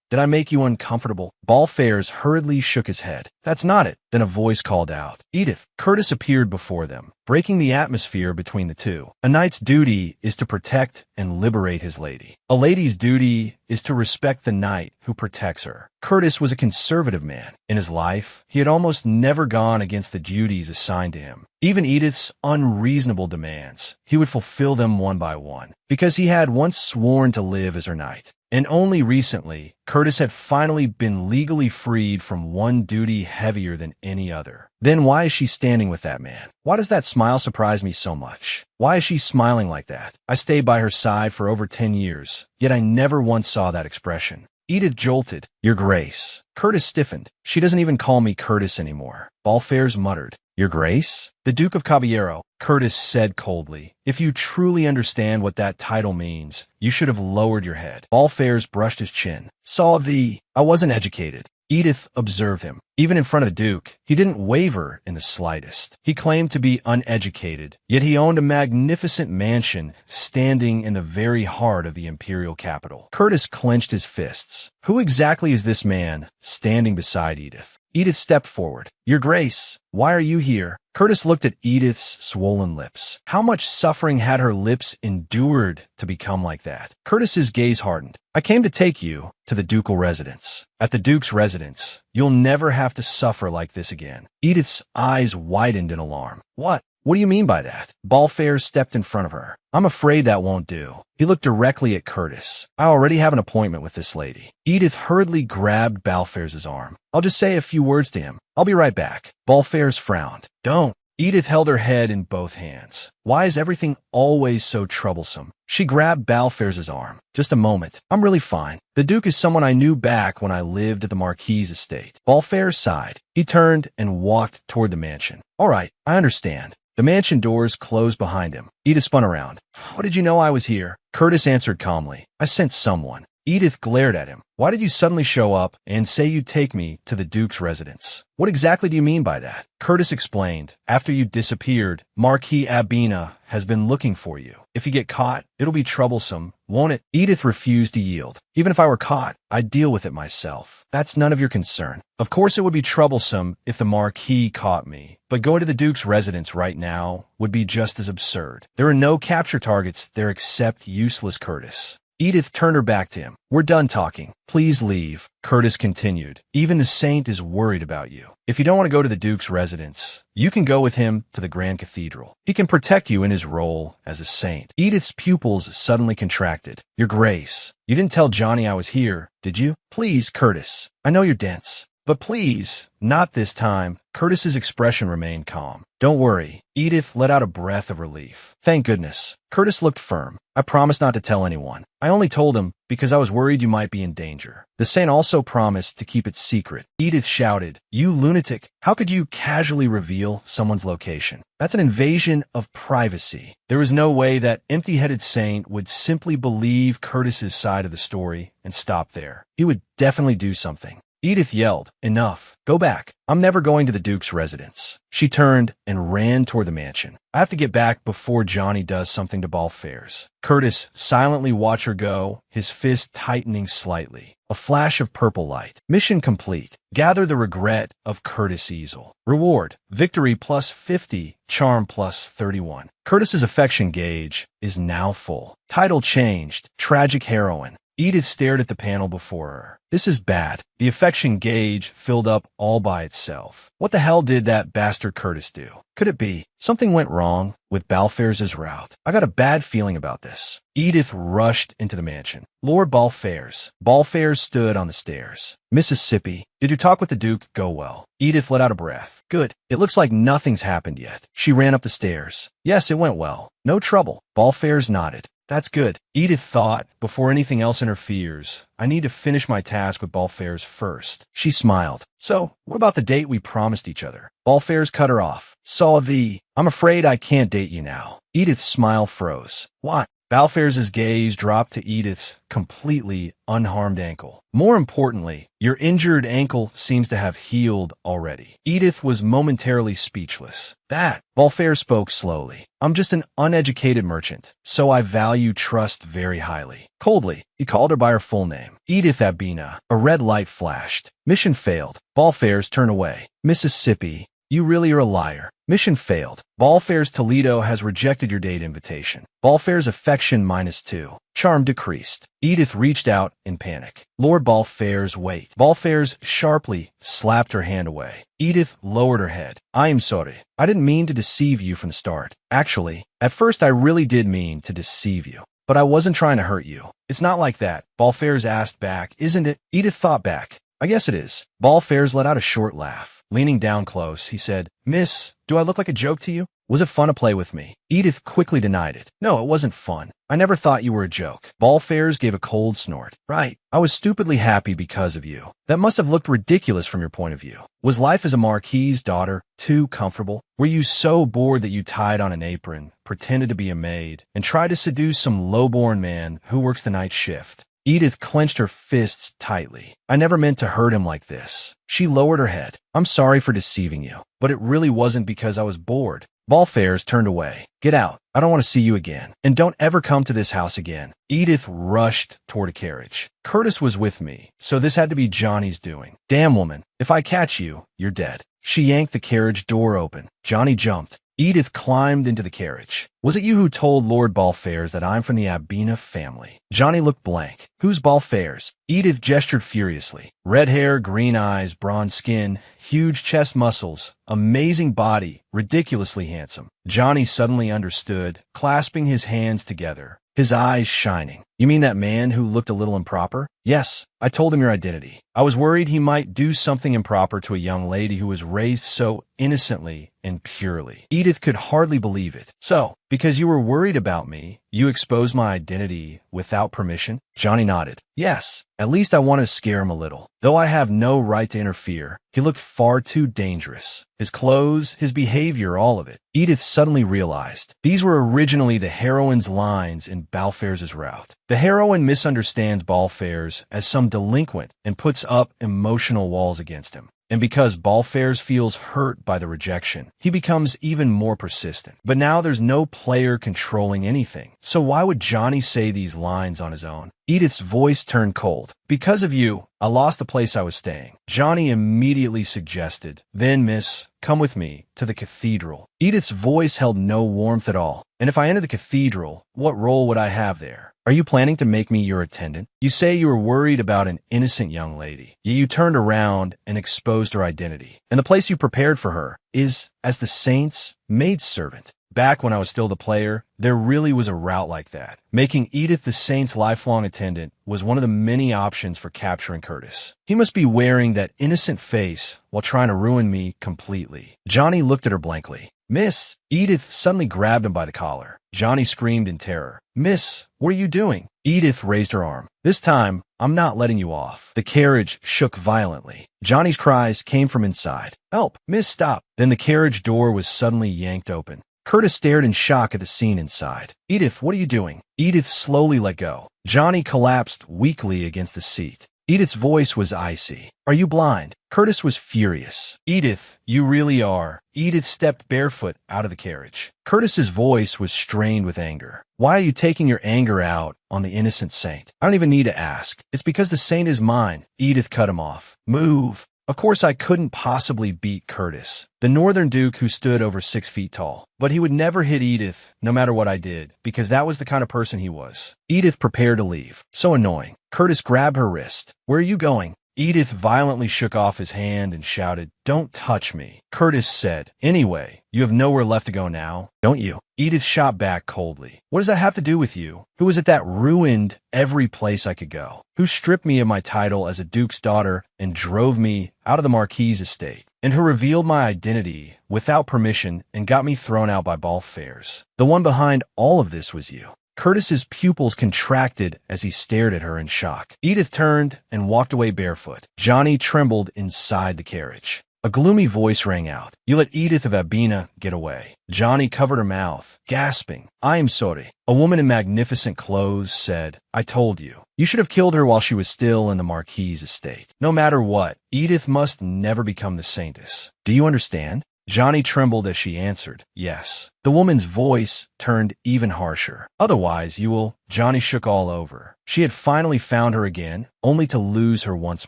Did I make you uncomfortable? Balfairs hurriedly shook his head. That's not it. Then a voice called out. Edith. Curtis appeared before them, breaking the atmosphere between the two. A knight's duty is to protect and liberate his lady. A lady's duty is to respect the knight who protects her. Curtis was a conservative man. In his life, he had almost never gone against the duties assigned to him. Even Edith's unreasonable demands, he would fulfill them one by one, because he had once sworn to live as her knight. And only recently, Curtis had finally been legally freed from one duty heavier than any other. Then why is she standing with that man? Why does that smile surprise me so much? Why is she smiling like that? I stayed by her side for over 10 years, yet I never once saw that expression. Edith jolted. Your Grace. Curtis stiffened. She doesn't even call me Curtis anymore. Balfairs muttered. Your Grace? The Duke of Caballero, Curtis said coldly. If you truly understand what that title means, you should have lowered your head. Balfairs brushed his chin. I wasn't educated. Edith observed him. Even in front of the Duke, he didn't waver in the slightest. He claimed to be uneducated, yet he owned a magnificent mansion standing in the very heart of the imperial capital. Curtis clenched his fists. Who exactly is this man standing beside Edith? Edith stepped forward. Your Grace, why are you here? Curtis looked at Edith's swollen lips. How much suffering had her lips endured to become like that? Curtis's gaze hardened. I came to take you to the ducal residence. At the Duke's residence, you'll never have to suffer like this again. Edith's eyes widened in alarm. What? What do you mean by that? Balfairs stepped in front of her. I'm afraid that won't do. He looked directly at Curtis. I already have an appointment with this lady. Edith hurriedly grabbed Balfairs' arm. I'll just say a few words to him. I'll be right back. Balfairs frowned. Don't. Edith held her head in both hands. Why is everything always so troublesome? She grabbed Balfairs' arm. Just a moment. I'm really fine. The Duke is someone I knew back when I lived at the Marquis' estate. Balfairs sighed. He turned and walked toward the mansion. All right, I understand. The mansion doors closed behind him. Edith spun around. How did you know I was here? Curtis answered calmly. I sent someone. Edith glared at him. Why did you suddenly show up and say you'd take me to the Duke's residence? What exactly do you mean by that? Curtis explained. After you disappeared, Marquis Abina has been looking for you. If you get caught, it'll be troublesome, won't it? Edith refused to yield. Even if I were caught, I'd deal with it myself. That's none of your concern. Of course it would be troublesome if the Marquis caught me, but going to the Duke's residence right now would be just as absurd. There are no capture targets there except useless Curtis. Edith turned her back to him. We're done talking. Please leave. Curtis continued. Even the saint is worried about you. If you don't want to go to the Duke's residence, you can go with him to the Grand Cathedral. He can protect you in his role as a saint. Edith's pupils suddenly contracted. Your Grace, you didn't tell Johnny I was here, did you? Please, Curtis. I know you're dense. But please, not this time. Curtis's expression remained calm. Don't worry. Edith let out a breath of relief. Thank goodness. Curtis looked firm. I promised not to tell anyone. I only told him because I was worried you might be in danger. The saint also promised to keep it secret. Edith shouted, You lunatic! How could you casually reveal someone's location? That's an invasion of privacy. There was no way that empty-headed saint would simply believe Curtis's side of the story and stop there. He would definitely do something. Edith yelled, Enough. Go back. I'm never going to the Duke's residence. She turned and ran toward the mansion. I have to get back before Johnny does something to Balfairs. Curtis silently watched her go, his fist tightening slightly. A flash of purple light. Mission complete. Gather the regret of Curtis Easel. Reward. Victory plus 50. Charm plus 31. Curtis's affection gauge is now full. Title changed. Tragic heroine. Edith stared at the panel before her. This is bad. The affection gauge filled up all by itself. What the hell did that bastard Curtis do? Could it be something went wrong with Balfairs' route? I got a bad feeling about this. Edith rushed into the mansion. Lord Balfairs. Balfairs stood on the stairs. Mississippi, did your talk with the Duke go well? Edith let out a breath. Good. It looks like nothing's happened yet. She ran up the stairs. Yes, it went well. No trouble. Balfairs nodded. That's good. Edith thought, before anything else interferes, I need to finish my task with Balfairs first. She smiled. So, what about the date we promised each other? Balfairs cut her off. I'm afraid I can't date you now. Edith's smile froze. Why? Balfairs' gaze dropped to Edith's completely unharmed ankle. More importantly, your injured ankle seems to have healed already. Edith was momentarily speechless. Balfairs spoke slowly. I'm just an uneducated merchant, so I value trust very highly. Coldly, he called her by her full name. Edith Abina. A red light flashed. Mission failed. Balfairs turned away. Mississippi. You really are a liar. Mission failed. Balfairs Toledo has rejected your date invitation. Balfairs affection -2. Charm decreased. Edith reached out in panic. Lord Balfairs, wait. Balfairs sharply slapped her hand away. Edith lowered her head. I am sorry. I didn't mean to deceive you from the start. Actually, at first I really did mean to deceive you. But I wasn't trying to hurt you. It's not like that. Balfairs asked back, isn't it? Edith thought back. I guess it is. Balfairs let out a short laugh. Leaning down close, he said, Miss, do I look like a joke to you? Was it fun to play with me? Edith quickly denied it. No, it wasn't fun. I never thought you were a joke. Balfairs gave a cold snort. Right. I was stupidly happy because of you. That must have looked ridiculous from your point of view. Was life as a Marquis' daughter too comfortable? Were you so bored that you tied on an apron, pretended to be a maid, and tried to seduce some low-born man who works the night shift? Edith clenched her fists tightly. I never meant to hurt him like this. She lowered her head. I'm sorry for deceiving you, but it really wasn't because I was bored. Balfairs turned away. Get out. I don't want to see you again. And don't ever come to this house again. Edith rushed toward a carriage. Curtis was with me, so this had to be Johnny's doing. Damn woman, if I catch you, you're dead. She yanked the carriage door open. Johnny jumped. Edith climbed into the carriage. Was it you who told Lord Balfairs that I'm from the Abina family? Johnny looked blank. Who's Balfairs? Edith gestured furiously. Red hair, green eyes, bronze skin, huge chest muscles, amazing body, ridiculously handsome. Johnny suddenly understood, clasping his hands together, his eyes shining. You mean that man who looked a little improper? Yes, I told him your identity. I was worried he might do something improper to a young lady who was raised so innocently and purely. Edith could hardly believe it. So, because you were worried about me, you exposed my identity without permission? Johnny nodded. Yes, at least I wanted to scare him a little. Though I have no right to interfere, he looked far too dangerous. His clothes, his behavior, all of it. Edith suddenly realized these were originally the heroine's lines in Balfairs' route. The heroine misunderstands Balfairs as some delinquent and puts up emotional walls against him. And because Balfairs feels hurt by the rejection, he becomes even more persistent. But now there's no player controlling anything. So why would Johnny say these lines on his own? Edith's voice turned cold. Because of you, I lost the place I was staying. Johnny immediately suggested, then miss, come with me to the cathedral. Edith's voice held no warmth at all. And if I enter the cathedral, what role would I have there? Are you planning to make me your attendant? You say you were worried about an innocent young lady, yet you turned around and exposed her identity. And the place you prepared for her is, as the saint's maidservant. Back when I was still the player, there really was a route like that. Making Edith the saint's lifelong attendant was one of the many options for capturing Curtis. He must be wearing that innocent face while trying to ruin me completely. Johnny looked at her blankly. Miss, Edith suddenly grabbed him by the collar. Johnny screamed in terror. Miss, what are you doing? Edith raised her arm. This time, I'm not letting you off. The carriage shook violently. Johnny's cries came from inside. Help, miss, stop. Then the carriage door was suddenly yanked open. Curtis stared in shock at the scene inside. Edith, what are you doing? Edith slowly let go. Johnny collapsed weakly against the seat. Edith's voice was icy. Are you blind? Curtis was furious. Edith, you really are. Edith stepped barefoot out of the carriage. Curtis's voice was strained with anger. Why are you taking your anger out on the innocent saint? I don't even need to ask. It's because the saint is mine. Edith cut him off. Move. Of course, I couldn't possibly beat Curtis, the northern duke who stood over 6 feet tall. But he would never hit Edith, no matter what I did, because that was the kind of person he was. Edith prepared to leave. So annoying. Curtis grabbed her wrist. Where are you going? Edith violently shook off his hand and shouted, Don't touch me. Curtis said, Anyway, you have nowhere left to go now, don't you? Edith shot back coldly. What does that have to do with you? Who was it that ruined every place I could go? Who stripped me of my title as a duke's daughter and drove me out of the Marquis's estate? And who revealed my identity without permission and got me thrown out by Balfairs? The one behind all of this was you. Curtis's pupils contracted as he stared at her in shock. Edith turned and walked away barefoot. Johnny trembled inside the carriage. A gloomy voice rang out. You let Edith of Abina get away. Johnny covered her mouth, gasping. I am sorry. A woman in magnificent clothes said, I told you. You should have killed her while she was still in the Marquis's estate. No matter what, Edith must never become the saintess. Do you understand? Johnny trembled as she answered, Yes. The woman's voice turned even harsher. Otherwise, you will. Johnny shook all over. She had finally found her again, only to lose her once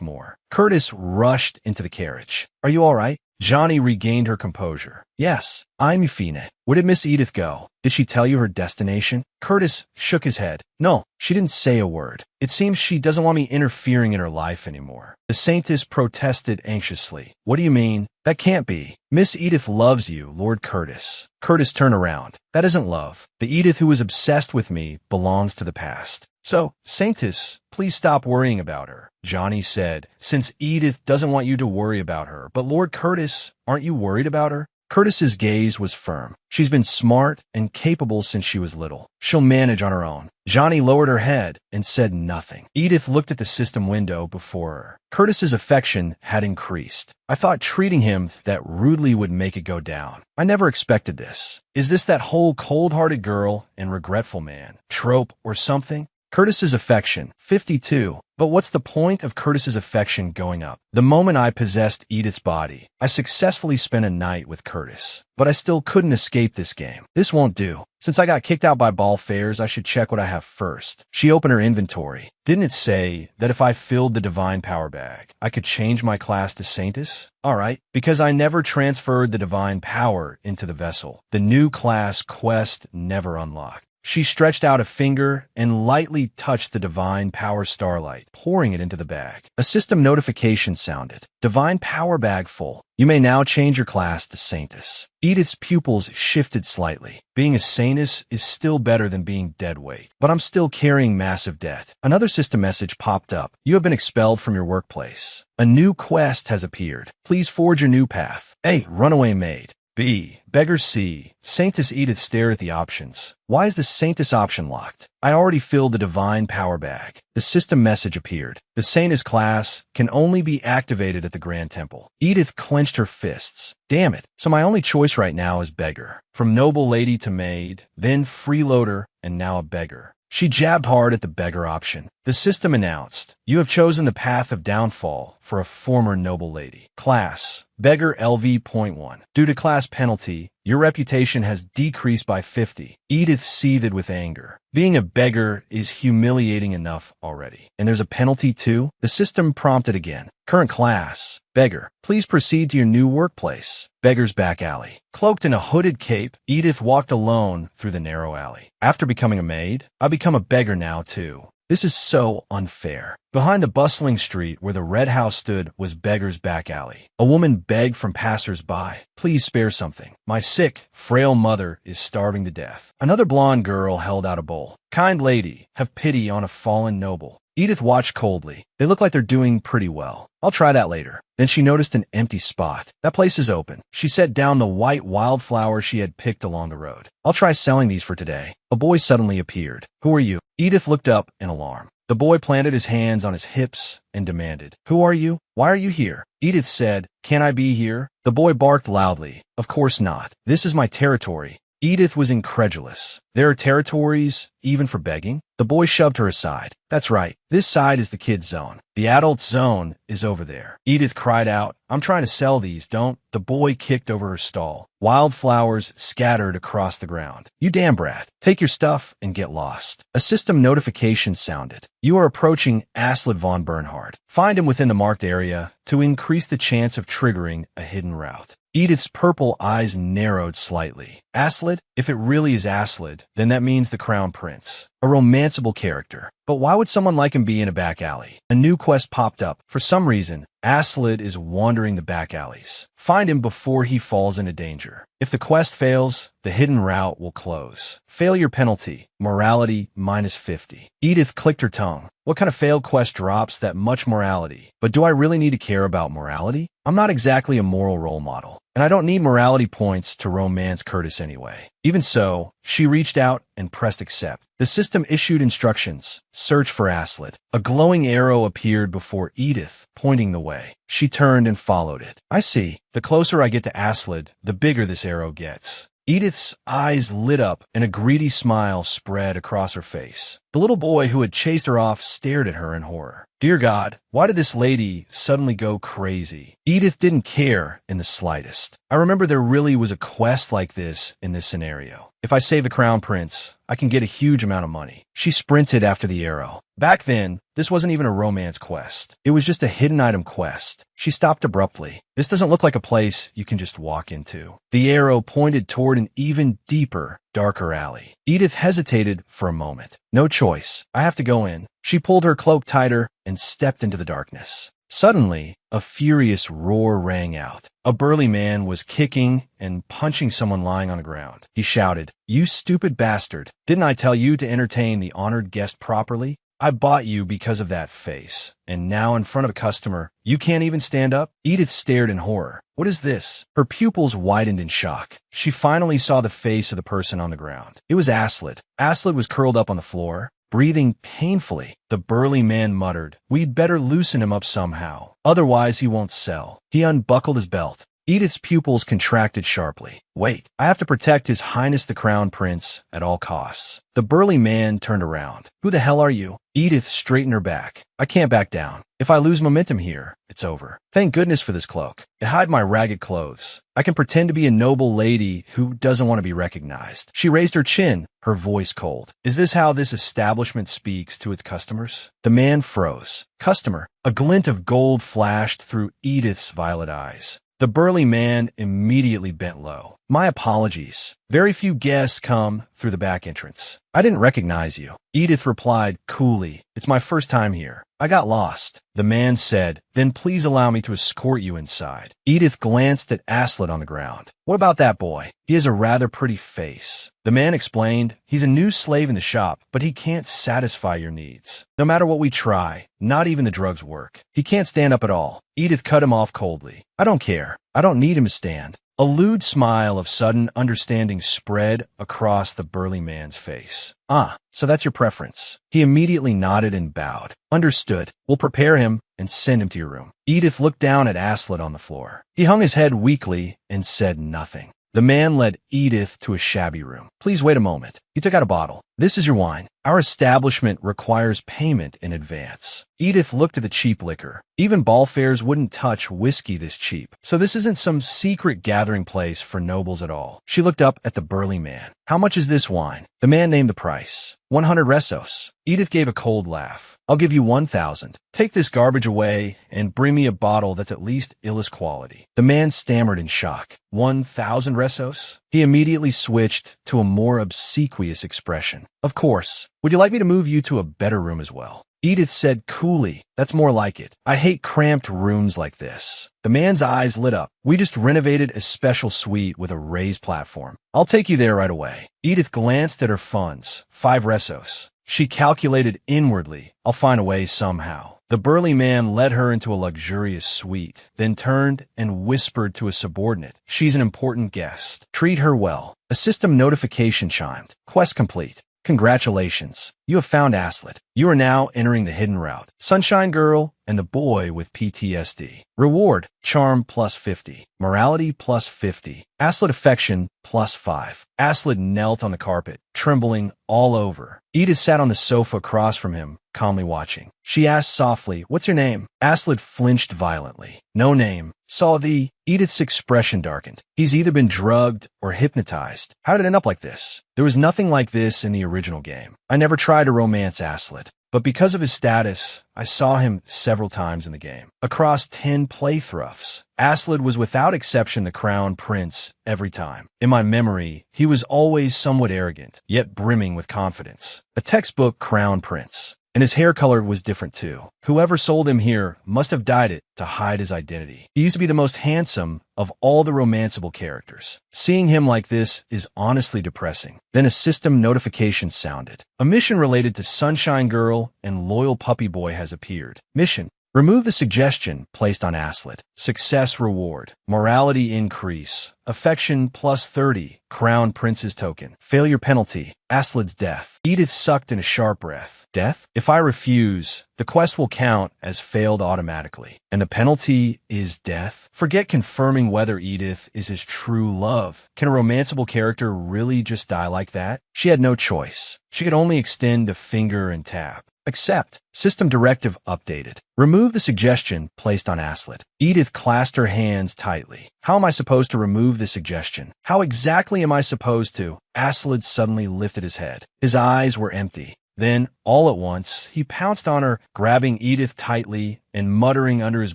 more. Curtis rushed into the carriage. Are you all right? Johnny regained her composure. Yes, I'm Euphine. Where did Miss Edith go? Did she tell you her destination? Curtis shook his head. No, she didn't say a word. It seems she doesn't want me interfering in her life anymore. The saintess protested anxiously. What do you mean? That can't be. Miss Edith loves you, Lord Curtis. Curtis turned around. That isn't love. The Edith who was obsessed with me belongs to the past. So, saintess, please stop worrying about her. Johnny said, since Edith doesn't want you to worry about her. But Lord Curtis, aren't you worried about her? Curtis's gaze was firm. She's been smart and capable since she was little. She'll manage on her own. Johnny lowered her head and said nothing. Edith looked at the system window before her. Curtis's affection had increased. I thought treating him that rudely would make it go down. I never expected this. Is this that whole cold-hearted girl and regretful man trope or something? Curtis's affection, 52. But what's the point of Curtis's affection going up? The moment I possessed Edith's body, I successfully spent a night with Curtis. But I still couldn't escape this game. This won't do. Since I got kicked out by ball fairs, I should check what I have first. She opened her inventory. Didn't it say that if I filled the divine power bag, I could change my class to Saintus? Alright, because I never transferred the divine power into the vessel. The new class quest never unlocked. She stretched out a finger and lightly touched the divine power starlight, pouring it into the bag. A system notification sounded. Divine power bag full. You may now change your class to Saintus. Edith's pupils shifted slightly. Being a Saintus is still better than being dead weight, but I'm still carrying massive debt. Another system message popped up. You have been expelled from your workplace. A new quest has appeared. Please forge your new path. A. Runaway maid. B. Beggar. C. Saintus. Edith stared at the options. Why is the Saintus option locked? I already filled the divine power bag. The system message appeared. The Saintus class can only be activated at the Grand Temple. Edith clenched her fists. Damn it. So my only choice right now is beggar. From noble lady to maid, then freeloader, and now a beggar. She jabbed hard at the beggar option. The system announced, you have chosen the path of downfall for a former noble lady. Class, beggar LV.1. Due to class penalty, your reputation has decreased by 50. Edith seethed with anger. Being a beggar is humiliating enough already. And there's a penalty too? The system prompted again. Current class, beggar. Please proceed to your new workplace. Beggar's back alley. Cloaked in a hooded cape, Edith walked alone through the narrow alley. After becoming a maid, I become a beggar now too. This is so unfair. Behind the bustling street where the red house stood was Beggar's back alley. A woman begged from passers-by, please spare something. My sick, frail mother is starving to death. Another blonde girl held out a bowl. Kind lady, have pity on a fallen noble. Edith watched coldly. They look like they're doing pretty well. I'll try that later. Then she noticed an empty spot. That place is open. She set down the white wildflower she had picked along the road. I'll try selling these for today. A boy suddenly appeared. Who are you? Edith looked up in alarm. The boy planted his hands on his hips and demanded, who are you? Why are you here? Edith said, can I be here? The boy barked loudly. Of course not. This is my territory. Edith was incredulous. There are territories, even for begging? The boy shoved her aside. That's right. This side is the kid's zone. The adult zone is over there. Edith cried out, I'm trying to sell these, don't. The boy kicked over her stall. Wildflowers scattered across the ground. You damn brat. Take your stuff and get lost. A system notification sounded. You are approaching Aslid von Bernhard. Find him within the marked area to increase the chance of triggering a hidden route. Edith's purple eyes narrowed slightly. Aslid? If it really is Aslid, then that means the Crown Prince. A romanceable character. But why would someone like him be in a back alley? A new quest popped up. For some reason, Aslid is wandering the back alleys. Find him before he falls into danger. If the quest fails, the hidden route will close. Failure penalty. Morality -50. Edith clicked her tongue. What kind of failed quest drops that much morality? But do I really need to care about morality? I'm not exactly a moral role model. And I don't need morality points to romance Curtis anyway. Even so, she reached out and pressed accept. The system issued instructions. Search for Aslid. A glowing arrow appeared before Edith, pointing the way. She turned and followed it. I see. The closer I get to Aslid, the bigger this arrow gets. Edith's eyes lit up and a greedy smile spread across her face. The little boy who had chased her off stared at her in horror. Dear God, why did this lady suddenly go crazy? Edith didn't care in the slightest. I remember there really was a quest like this in this scenario. If I save the Crown Prince, I can get a huge amount of money. She sprinted after the arrow. Back then, this wasn't even a romance quest. It was just a hidden item quest. She stopped abruptly. This doesn't look like a place you can just walk into. The arrow pointed toward an even deeper, darker alley. Edith hesitated for a moment. No choice. I have to go in. She pulled her cloak tighter and stepped into the darkness. Suddenly, a furious roar rang out. A burly man was kicking and punching someone lying on the ground. He shouted, "You stupid bastard! Didn't I tell you to entertain the honored guest properly? I bought you because of that face. And now in front of a customer, you can't even stand up?" Edith stared in horror. What is this? Her pupils widened in shock. She finally saw the face of the person on the ground. It was Aslid. Aslid was curled up on the floor, breathing painfully. The burly man muttered, "We'd better loosen him up somehow. Otherwise he won't sell." He unbuckled his belt. Edith's pupils contracted sharply. Wait, I have to protect His Highness the Crown Prince at all costs. The burly man turned around. Who the hell are you? Edith straightened her back. I can't back down. If I lose momentum here, it's over. Thank goodness for this cloak. It hide my ragged clothes. I can pretend to be a noble lady who doesn't want to be recognized. She raised her chin, her voice cold. Is this how this establishment speaks to its customers? The man froze. Customer. A glint of gold flashed through Edith's violet eyes. The burly man immediately bent low. My apologies. Very few guests come through the back entrance. I didn't recognize you. Edith replied coolly. It's my first time here. I got lost. The man said, then please allow me to escort you inside. Edith glanced at Aslet on the ground. What about that boy? He has a rather pretty face. The man explained, he's a new slave in the shop, but he can't satisfy your needs. No matter what we try, not even the drugs work. He can't stand up at all. Edith cut him off coldly. I don't care. I don't need him to stand. A lewd smile of sudden understanding spread across the burly man's face. Ah, so that's your preference. He immediately nodded and bowed. Understood. We'll prepare him and send him to your room. Edith looked down at Aslet on the floor. He hung his head weakly and said nothing. The man led Edith to a shabby room. Please wait a moment. He took out a bottle. This is your wine. Our establishment requires payment in advance. Edith looked at the cheap liquor. Even ball fairs wouldn't touch whiskey this cheap. So this isn't some secret gathering place for nobles at all. She looked up at the burly man. How much is this wine? The man named the price. 100 resos. Edith gave a cold laugh. I'll give you 1,000. Take this garbage away and bring me a bottle that's at least Illis quality. The man stammered in shock. 1,000 resos? He immediately switched to a more obsequious expression. Of course. Would you like me to move you to a better room as well? Edith said coolly, that's more like it. I hate cramped rooms like this. The man's eyes lit up. We just renovated a special suite with a raised platform. I'll take you there right away. Edith glanced at her funds. 5 resos. She calculated inwardly. I'll find a way somehow. The burly man led her into a luxurious suite, then turned and whispered to a subordinate. She's an important guest. Treat her well. A system notification chimed. Quest complete. Congratulations. You have found Aslet. You are now entering the hidden route. Sunshine Girl and the boy with PTSD. Reward, charm plus 50. Morality plus 50. Aslet affection plus 5. Aslet knelt on the carpet, trembling all over. Edith sat on the sofa across from him, calmly watching. She asked softly, what's your name? Aslet flinched violently. No name. Saw the... Edith's expression darkened. He's either been drugged or hypnotized. How did it end up like this? There was nothing like this in the original game. I never tried to romance Aslet, but because of his status, I saw him several times in the game. Across 10 playthroughs, Aslet was without exception the crown prince every time. In my memory, he was always somewhat arrogant, yet brimming with confidence. A textbook crown prince. And his hair color was different too. Whoever sold him here must have dyed it to hide his identity. He used to be the most handsome of all the romanceable characters. Seeing him like this is honestly depressing. Then a system notification sounded. A mission related to Sunshine Girl and Loyal Puppy Boy has appeared. Mission. Remove the suggestion placed on Aslet. Success reward. Morality increase. Affection plus 30. Crown Prince's token. Failure penalty. Aslet's death. Edith sucked in a sharp breath. Death? If I refuse, the quest will count as failed automatically. And the penalty is death? Forget confirming whether Edith is his true love. Can a romanceable character really just die like that? She had no choice. She could only extend a finger and tap. Accept. System directive updated. Remove the suggestion placed on Aslet. Edith clasped her hands tightly. How am I supposed to remove the suggestion? How exactly am I supposed to? Aslet suddenly lifted his head. His eyes were empty. Then, all at once, he pounced on her, grabbing Edith tightly and muttering under his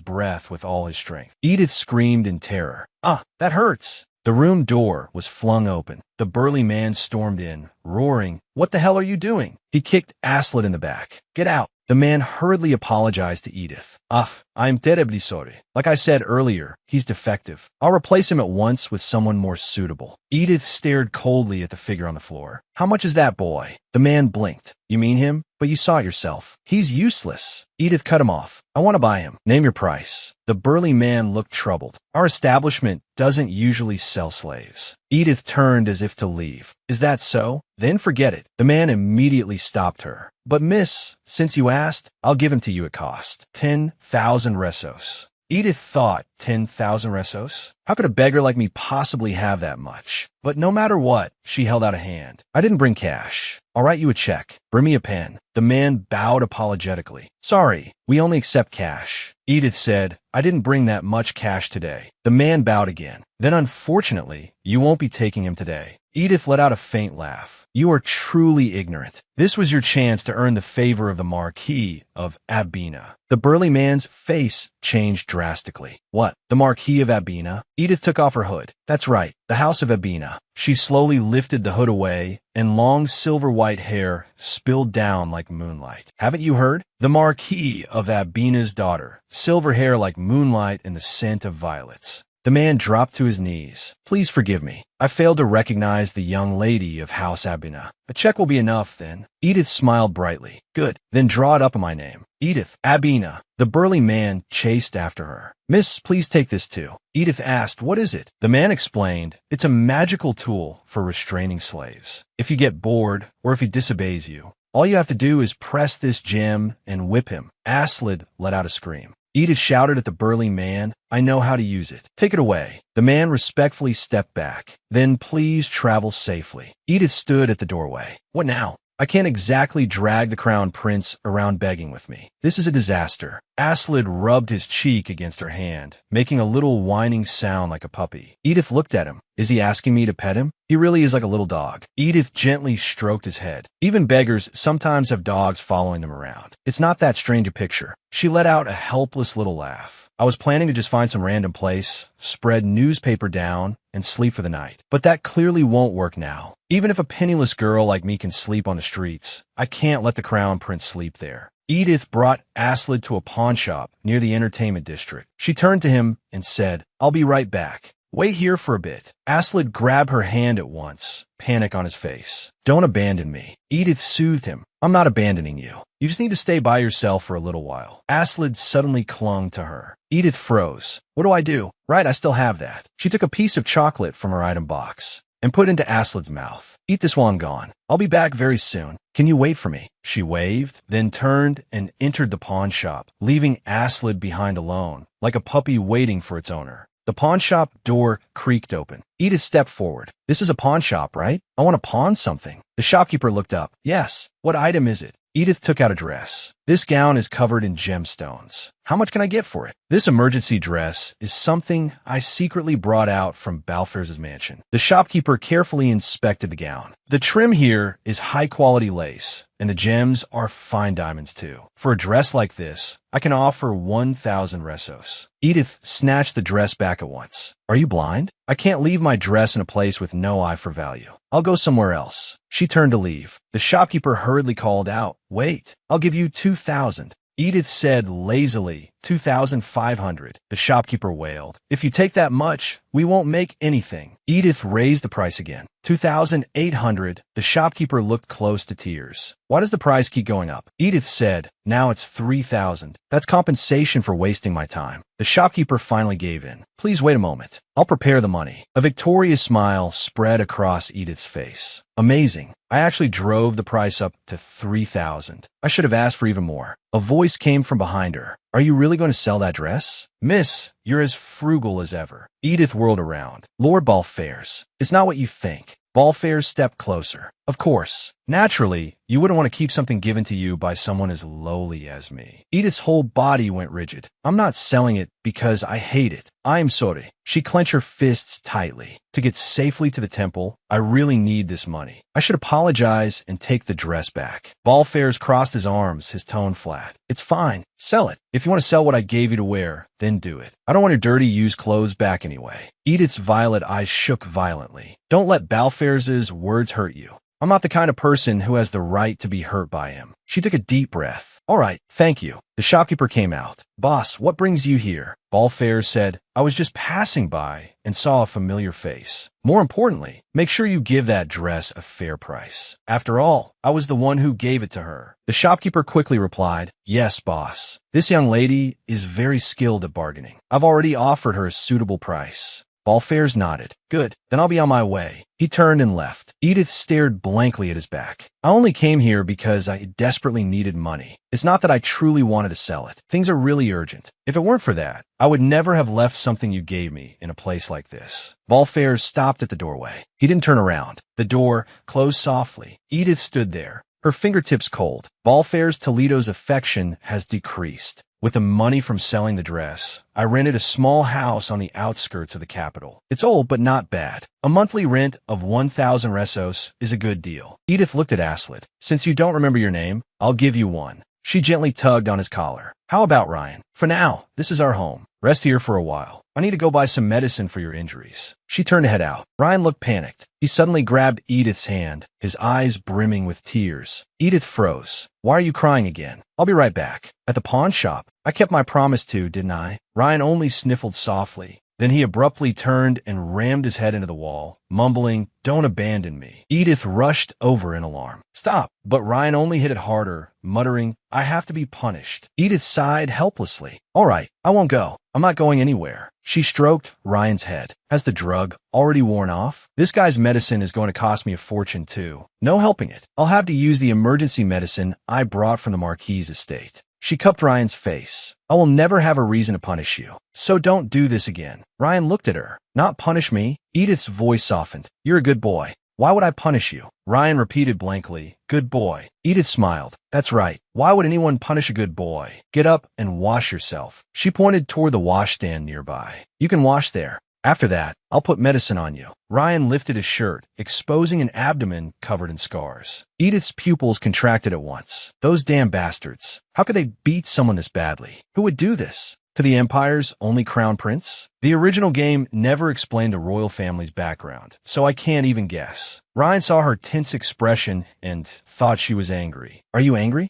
breath with all his strength. Edith screamed in terror. Ah, that hurts! The room door was flung open. The burly man stormed in, roaring, what the hell are you doing? He kicked Aslet in the back. Get out. The man hurriedly apologized to Edith. I'm terribly sorry. Like I said earlier, he's defective. I'll replace him at once with someone more suitable. Edith stared coldly at the figure on the floor. How much is that boy? The man blinked. You mean him? But you saw it yourself. He's useless. Edith cut him off. I want to buy him. Name your price. The burly man looked troubled. Our establishment doesn't usually sell slaves. Edith turned as if to leave. Is that so? Then forget it. The man immediately stopped her. But miss, since you asked, I'll give him to you at cost. 10,000 resos. Edith thought 10,000 resos? How could a beggar like me possibly have that much? But no matter what, she held out a hand. I didn't bring cash. I'll write you a check. Bring me a pen. The man bowed apologetically. Sorry, we only accept cash. Edith said, I didn't bring that much cash today. The man bowed again. Then unfortunately, you won't be taking him today. Edith let out a faint laugh. You are truly ignorant. This was your chance to earn the favor of the Marquis of Abina. The burly man's face changed drastically. What? The Marquis of Abina? Edith took off her hood. That's right, the House of Abina. She slowly lifted the hood away, and long silver-white hair spilled down like moonlight. Haven't you heard? The Marquis of Abina's daughter. Silver hair like moonlight and the scent of violets. The man dropped to his knees. Please forgive me. I failed to recognize the young lady of House Abina. A check will be enough, then. Edith smiled brightly. Good. Then draw it up in my name. Edith Abina. The burly man chased after her. Miss, please take this too. Edith asked, what is it? The man explained, it's a magical tool for restraining slaves. If you get bored, or if he disobeys you, all you have to do is press this gem and whip him. Aslid let out a scream. Edith shouted at the burly man, I know how to use it. Take it away. The man respectfully stepped back. Then please travel safely. Edith stood at the doorway. What now? I can't exactly drag the crown prince around begging with me. This is a disaster. Aslid rubbed his cheek against her hand, making a little whining sound like a puppy. Edith looked at him. Is he asking me to pet him? He really is like a little dog. Edith gently stroked his head. Even beggars sometimes have dogs following them around. It's not that strange a picture. She let out a helpless little laugh. I was planning to just find some random place, spread newspaper down, and sleep for the night. But that clearly won't work now. Even if a penniless girl like me can sleep on the streets, I can't let the crown prince sleep there. Edith brought Aslid to a pawn shop near the entertainment district. She turned to him and said, I'll be right back. Wait here for a bit. Aslid grabbed her hand at once, panic on his face. Don't abandon me. Edith soothed him. I'm not abandoning you. You just need to stay by yourself for a little while. Aslid suddenly clung to her. Edith froze. What do I do? Right, I still have that. She took a piece of chocolate from her item box and put it into Aslid's mouth. Eat this while I'm gone. I'll be back very soon. Can you wait for me? She waved, then turned and entered the pawn shop, leaving Aslid behind alone, like a puppy waiting for its owner. The pawn shop door creaked open. Edith stepped forward. This is a pawn shop, right? I want to pawn something. The shopkeeper looked up. Yes. What item is it? Edith took out a dress. This gown is covered in gemstones. How much can I get for it? This emergency dress is something I secretly brought out from Balfour's mansion. The shopkeeper carefully inspected the gown. The trim here is high-quality lace, and the gems are fine diamonds too. For a dress like this, I can offer 1,000 resos. Edith snatched the dress back at once. Are you blind? I can't leave my dress in a place with no eye for value. I'll go somewhere else. She turned to leave. The shopkeeper hurriedly called out, Wait, I'll give you 2,000. Edith said lazily, 2,500. The shopkeeper wailed. If you take that much, we won't make anything. Edith raised the price again. 2,800. The shopkeeper looked close to tears. Why does the price keep going up? Edith said, now it's 3,000. That's compensation for wasting my time. The shopkeeper finally gave in. Please wait a moment. I'll prepare the money. A victorious smile spread across Edith's face. Amazing. I actually drove the price up to 3,000. I should have asked for even more. A voice came from behind her. Are you really going to sell that dress? Miss, you're as frugal as ever. Edith whirled around. Lord Balfour's. It's not what you think. Balfour stepped closer. Of course. Naturally, you wouldn't want to keep something given to you by someone as lowly as me. Edith's whole body went rigid. I'm not selling it because I hate it. I'm sorry. She clenched her fists tightly. To get safely to the temple, I really need this money. I should apologize and take the dress back. Balfour's crossed his arms, his tone flat. It's fine. Sell it. If you want to sell what I gave you to wear, then do it. I don't want your dirty, used clothes back anyway. Edith's violet eyes shook violently. Don't let Balfour's words hurt you. I'm not the kind of person who has the right to be hurt by him. She took a deep breath. All right, thank you. The shopkeeper came out. Boss, what brings you here? Balfour said, I was just passing by and saw a familiar face. More importantly, make sure you give that dress a fair price. After all, I was the one who gave it to her. The shopkeeper quickly replied, Yes, boss. This young lady is very skilled at bargaining. I've already offered her a suitable price. Balfairs nodded. Good, then I'll be on my way. He turned and left. Edith stared blankly at his back. I only came here because I desperately needed money. It's not that I truly wanted to sell it. Things are really urgent. If it weren't for that, I would never have left something you gave me in a place like this. Balfairs stopped at the doorway. He didn't turn around. The door closed softly. Edith stood there, her fingertips cold. Balfairs Toledo's affection has decreased. With the money from selling the dress, I rented a small house on the outskirts of the capital. It's old, but not bad. A monthly rent of 1,000 resos is a good deal. Edith looked at Aslid. Since you don't remember your name, I'll give you one. She gently tugged on his collar. How about Ryan? For now, this is our home. Rest here for a while. I need to go buy some medicine for your injuries. She turned to head out. Ryan looked panicked. He suddenly grabbed Edith's hand, his eyes brimming with tears. Edith froze. Why are you crying again? I'll be right back. At the pawn shop? I kept my promise to, didn't I? Ryan only sniffled softly. Then he abruptly turned and rammed his head into the wall, mumbling, "Don't abandon me." Edith rushed over in alarm. Stop. But Ryan only hit it harder, muttering, I have to be punished. Edith sighed helplessly. All right, I won't go. I'm not going anywhere. She stroked Ryan's head. Has the drug already worn off? This guy's medicine is going to cost me a fortune too. No helping it. I'll have to use the emergency medicine I brought from the Marquis' estate. She cupped Ryan's face. I will never have a reason to punish you. So don't do this again. Ryan looked at her. Not punish me? Edith's voice softened. You're a good boy. Why would I punish you? Ryan repeated blankly. Good boy. Edith smiled. That's right. Why would anyone punish a good boy? Get up and wash yourself. She pointed toward the washstand nearby. You can wash there. After that, I'll put medicine on you. Ryan lifted his shirt, exposing an abdomen covered in scars. Edith's pupils contracted at once. Those damn bastards. How could they beat someone this badly? Who would do this? To the Empire's only crown prince? The original game never explained a royal family's background, so I can't even guess. Ryan saw her tense expression and thought she was angry. Are you angry?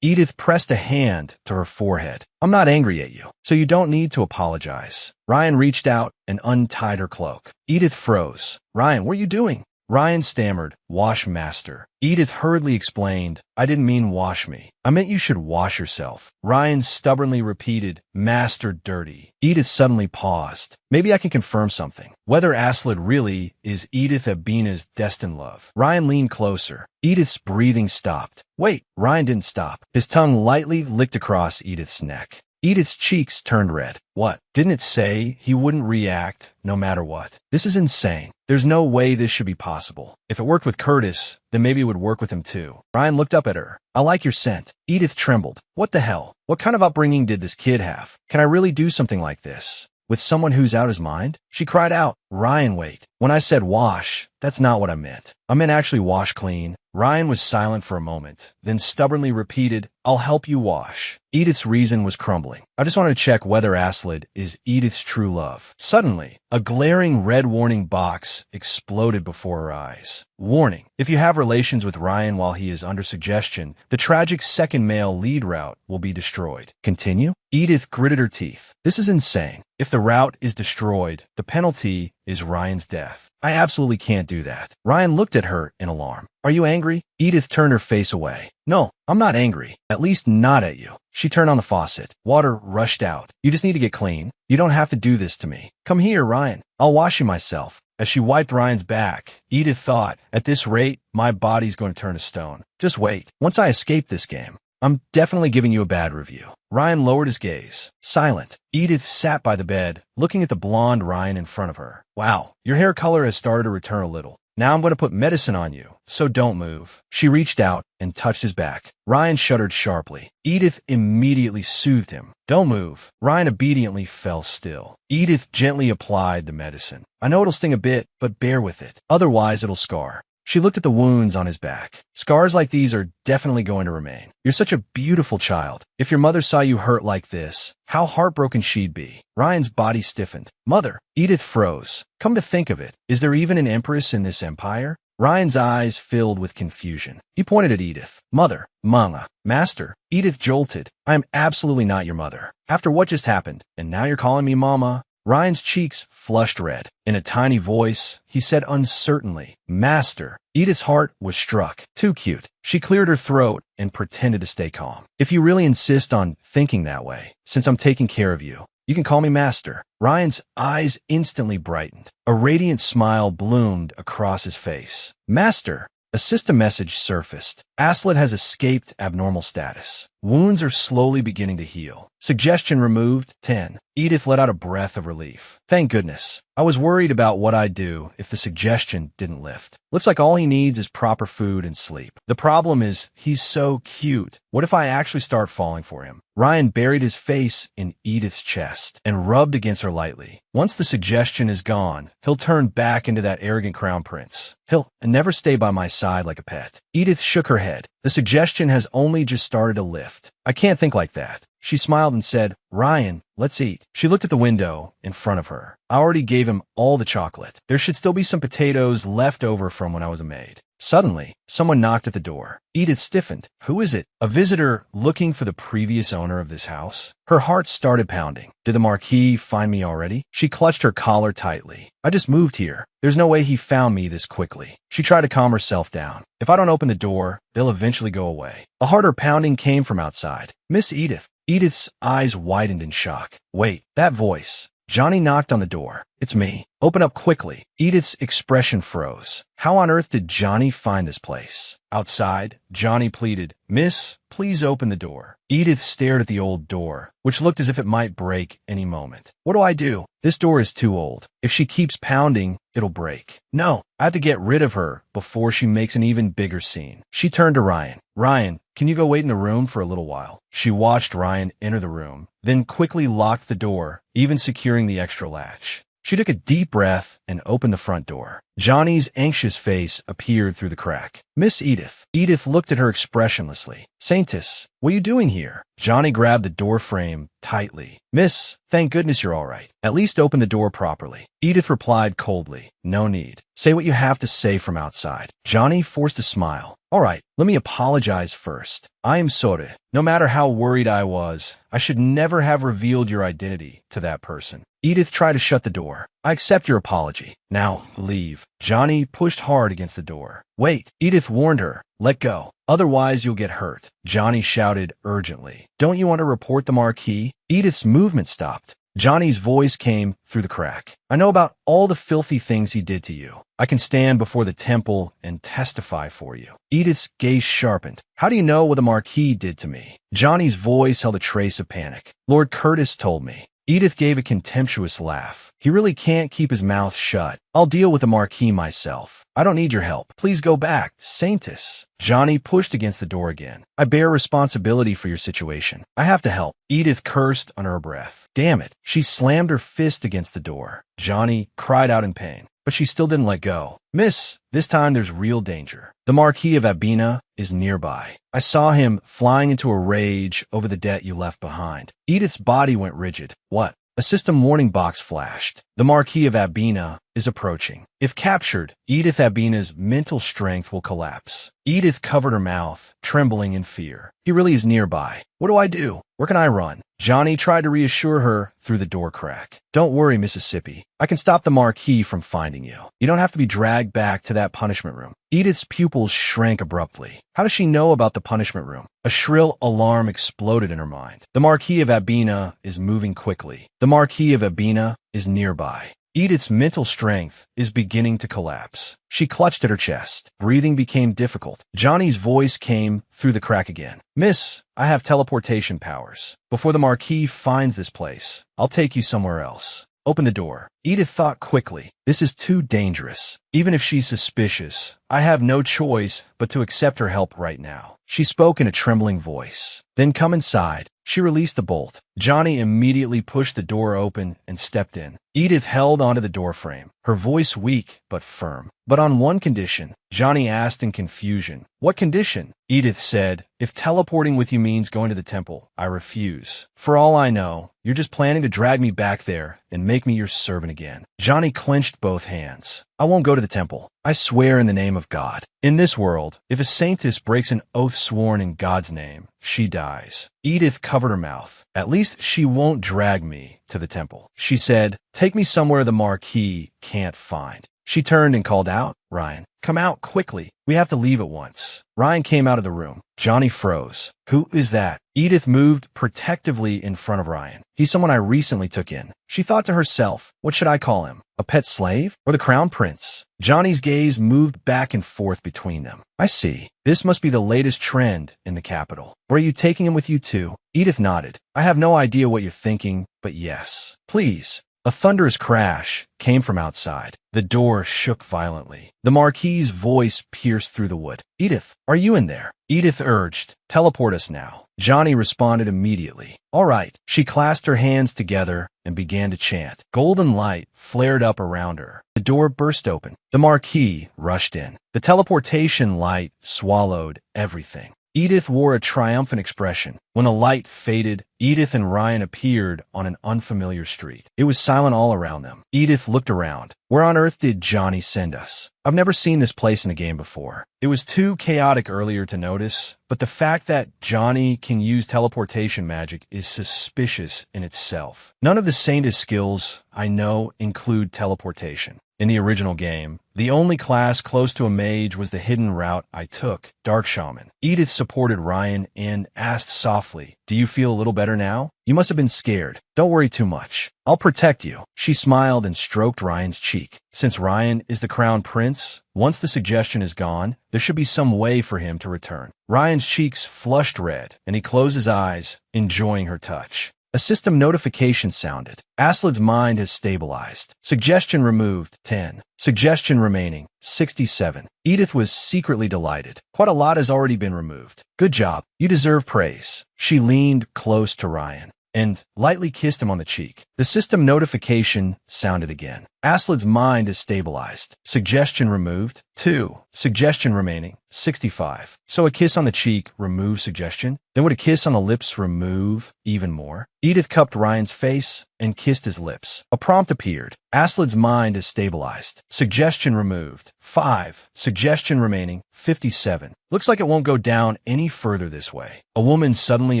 Edith pressed a hand to her forehead. I'm not angry at you, so you don't need to apologize. Ryan reached out and untied her cloak. Edith froze. Ryan, what are you doing? Ryan stammered, wash master. Edith hurriedly explained, I didn't mean wash me. I meant you should wash yourself. Ryan stubbornly repeated, master dirty. Edith suddenly paused. Maybe I can confirm something. Whether Aslid really is Edith Abina's destined love. Ryan leaned closer. Edith's breathing stopped. Wait, Ryan didn't stop. His tongue lightly licked across Edith's neck. Edith's cheeks turned red. What? Didn't it say he wouldn't react no matter what? This is insane. There's no way this should be possible. If it worked with Curtis, then maybe it would work with him too. Ryan looked up at her. I like your scent. Edith trembled. What the hell? What kind of upbringing did this kid have? Can I really do something like this? With someone who's out his mind? She cried out, Ryan, wait. When I said wash, that's not what I meant. I meant actually wash clean. Ryan was silent for a moment, then stubbornly repeated, I'll help you wash. Edith's reason was crumbling. I just wanted to check whether Aslid is Edith's true love. Suddenly, a glaring red warning box exploded before her eyes. Warning. If you have relations with Ryan while he is under suggestion, the tragic second male lead route will be destroyed. Continue? Edith gritted her teeth. This is insane. If the route is destroyed, the penalty is Ryan's death. I absolutely can't do that. Ryan looked at her in alarm. Are you angry? Edith turned her face away. No, I'm not angry. At least not at you. She turned on the faucet. Water rushed out. You just need to get clean. You don't have to do this to me. Come here, Ryan. I'll wash you myself. As she wiped Ryan's back, Edith thought, at this rate, my body's going to turn to stone. Just wait. Once I escape this game, I'm definitely giving you a bad review. Ryan lowered his gaze. Silent. Edith sat by the bed, looking at the blonde Ryan in front of her. Wow, your hair color has started to return a little. Now I'm going to put medicine on you, so don't move. She reached out and touched his back. Ryan shuddered sharply. Edith immediately soothed him. Don't move. Ryan obediently fell still. Edith gently applied the medicine. I know it'll sting a bit, but bear with it. Otherwise, it'll scar. She looked at the wounds on his back. Scars like these are definitely going to remain. You're such a beautiful child. If your mother saw you hurt like this, how heartbroken she'd be. Ryan's body stiffened. Mother. Edith froze. Come to think of it, is there even an empress in this empire? Ryan's eyes filled with confusion. He pointed at Edith. Mother. Manga. Master. Edith jolted. I am absolutely not your mother. After what just happened, and now you're calling me Mama? Ryan's cheeks flushed red. In a tiny voice, he said uncertainly, "Master." Edith's heart was struck. Too cute. She cleared her throat and pretended to stay calm. "If you really insist on thinking that way, since I'm taking care of you, you can call me Master." Ryan's eyes instantly brightened. A radiant smile bloomed across his face. "Master." A system message surfaced. Aslet has escaped abnormal status. Wounds are slowly beginning to heal. Suggestion removed. 10. Edith let out a breath of relief. Thank goodness. I was worried about what I'd do if the suggestion didn't lift. Looks like all he needs is proper food and sleep. The problem is, he's so cute. What if I actually start falling for him? Ryan buried his face in Edith's chest and rubbed against her lightly. Once the suggestion is gone, he'll turn back into that arrogant crown prince. He'll never stay by my side like a pet. Edith shook her head. The suggestion has only just started to lift. I can't think like that. She smiled and said, "Ryan, let's eat." She looked at the window in front of her. I already gave him all the chocolate. There should still be some potatoes left over from when I was a maid. Suddenly, someone knocked at the door. Edith stiffened. Who is it? A visitor looking for the previous owner of this house? Her heart started pounding. Did the Marquis find me already? She clutched her collar tightly. I just moved here. There's no way he found me this quickly. She tried to calm herself down. If I don't open the door, they'll eventually go away. A harder pounding came from outside. Miss Edith. Edith's eyes widened in shock. Wait, that voice. Johnny knocked on the door. It's me. Open up quickly. Edith's expression froze. How on earth did Johnny find this place? Outside, Johnny pleaded, "Miss, please open the door." Edith stared at the old door, which looked as if it might break any moment. What do I do? This door is too old. If she keeps pounding, it'll break. No, I have to get rid of her before she makes an even bigger scene. She turned to Ryan. Ryan, can you go wait in the room for a little while? She watched Ryan enter the room, then quickly locked the door, even securing the extra latch. She took a deep breath and opened the front door. Johnny's anxious face appeared through the crack. Miss Edith. Edith looked at her expressionlessly. Saintess, what are you doing here? Johnny grabbed the door frame tightly. Miss, thank goodness you're all right. At least open the door properly. Edith replied coldly. No need. Say what you have to say from outside. Johnny forced a smile. All right, let me apologize first. I am sorry. No matter how worried I was, I should never have revealed your identity to that person. Edith tried to shut the door. I accept your apology. Now, leave. Johnny pushed hard against the door. Wait, Edith warned her. Let go. Otherwise, you'll get hurt. Johnny shouted urgently. Don't you want to report the Marquis? Edith's movement stopped. Johnny's voice came through the crack. I know about all the filthy things he did to you. I can stand before the temple and testify for you. Edith's gaze sharpened. How do you know what the Marquis did to me? Johnny's voice held a trace of panic. Lord Curtis told me. Edith gave a contemptuous laugh. He really can't keep his mouth shut. I'll deal with the Marquis myself. I don't need your help. Please go back, Saintess. Johnny pushed against the door again. I bear responsibility for your situation. I have to help. Edith cursed under her breath. Damn it. She slammed her fist against the door. Johnny cried out in pain, but she still didn't let go. Miss, this time there's real danger. The Marquis of Abena is nearby. I saw him flying into a rage over the debt you left behind. Edith's body went rigid. What? A system warning box flashed. The Marquis of Abena is approaching. If captured, Edith Abena's mental strength will collapse. Edith covered her mouth, trembling in fear. He really is nearby. What do I do? Where can I run? Johnny tried to reassure her through the door crack. Don't worry, Mississippi. I can stop the Marquis from finding you. You don't have to be dragged back to that punishment room. Edith's pupils shrank abruptly. How does she know about the punishment room? A shrill alarm exploded in her mind. The Marquis of Abena is moving quickly. The Marquis of Abena is nearby. Edith's mental strength is beginning to collapse. She clutched at her chest. Breathing became difficult. Johnny's voice came through the crack again. Miss, I have teleportation powers. Before the Marquis finds this place, I'll take you somewhere else. Open the door. Edith thought quickly. This is too dangerous. Even if she's suspicious, I have no choice but to accept her help right now. She spoke in a trembling voice. Then come inside. She released the bolt. Johnny immediately pushed the door open and stepped in. Edith held onto the doorframe, her voice weak but firm. But on one condition. Johnny asked in confusion. What condition? Edith said, if teleporting with you means going to the temple, I refuse. For all I know, you're just planning to drag me back there and make me your servant happen again. Johnny clenched both hands. I won't go to the temple. I swear in the name of God. In this world, if a saintess breaks an oath sworn in God's name, she dies. Edith covered her mouth. At least she won't drag me to the temple. She said, take me somewhere the Marquis can't find. She turned and called out, Ryan, come out quickly. We have to leave at once. Ryan came out of the room. Johnny froze. Who is that? Edith moved protectively in front of Ryan. He's someone I recently took in. She thought to herself, what should I call him? A pet slave or the crown prince? Johnny's gaze moved back and forth between them. I see. This must be the latest trend in the capital. Were you taking him with you too? Edith nodded. I have no idea what you're thinking, but yes. Please. A thunderous crash came from outside. The door shook violently. The Marquis's voice pierced through the wood. Edith, are you in there? Edith urged, teleport us now. Johnny responded immediately. All right. She clasped her hands together and began to chant. Golden light flared up around her. The door burst open. The Marquis rushed in. The teleportation light swallowed everything. Edith wore a triumphant expression. When the light faded, Edith and Ryan appeared on an unfamiliar street. It was silent all around them. Edith looked around. Where on earth did Johnny send us? I've never seen this place in a game before. It was too chaotic earlier to notice, but the fact that Johnny can use teleportation magic is suspicious in itself. None of the Saintess skills I know include teleportation. In the original game, the only class close to a mage was the hidden route I took, Dark Shaman. Edith supported Ryan and asked softly, do you feel a little better now? You must have been scared. Don't worry too much. I'll protect you. She smiled and stroked Ryan's cheek. Since Ryan is the crown prince, once the suggestion is gone, there should be some way for him to return. Ryan's cheeks flushed red, and he closed his eyes, enjoying her touch. A system notification sounded. Aslid's mind has stabilized. Suggestion removed, 10. Suggestion remaining, 67. Edith was secretly delighted. Quite a lot has already been removed. Good job. You deserve praise. She leaned close to Ryan and lightly kissed him on the cheek. The system notification sounded again. Aslid's mind is stabilized. Suggestion removed, 2. Suggestion remaining, 65. So a kiss on the cheek removes suggestion? Then would a kiss on the lips remove even more? Edith cupped Ryan's face and kissed his lips. A prompt appeared. Aslid's mind is stabilized. Suggestion removed, 5. Suggestion remaining, 57. Looks like it won't go down any further this way. A woman suddenly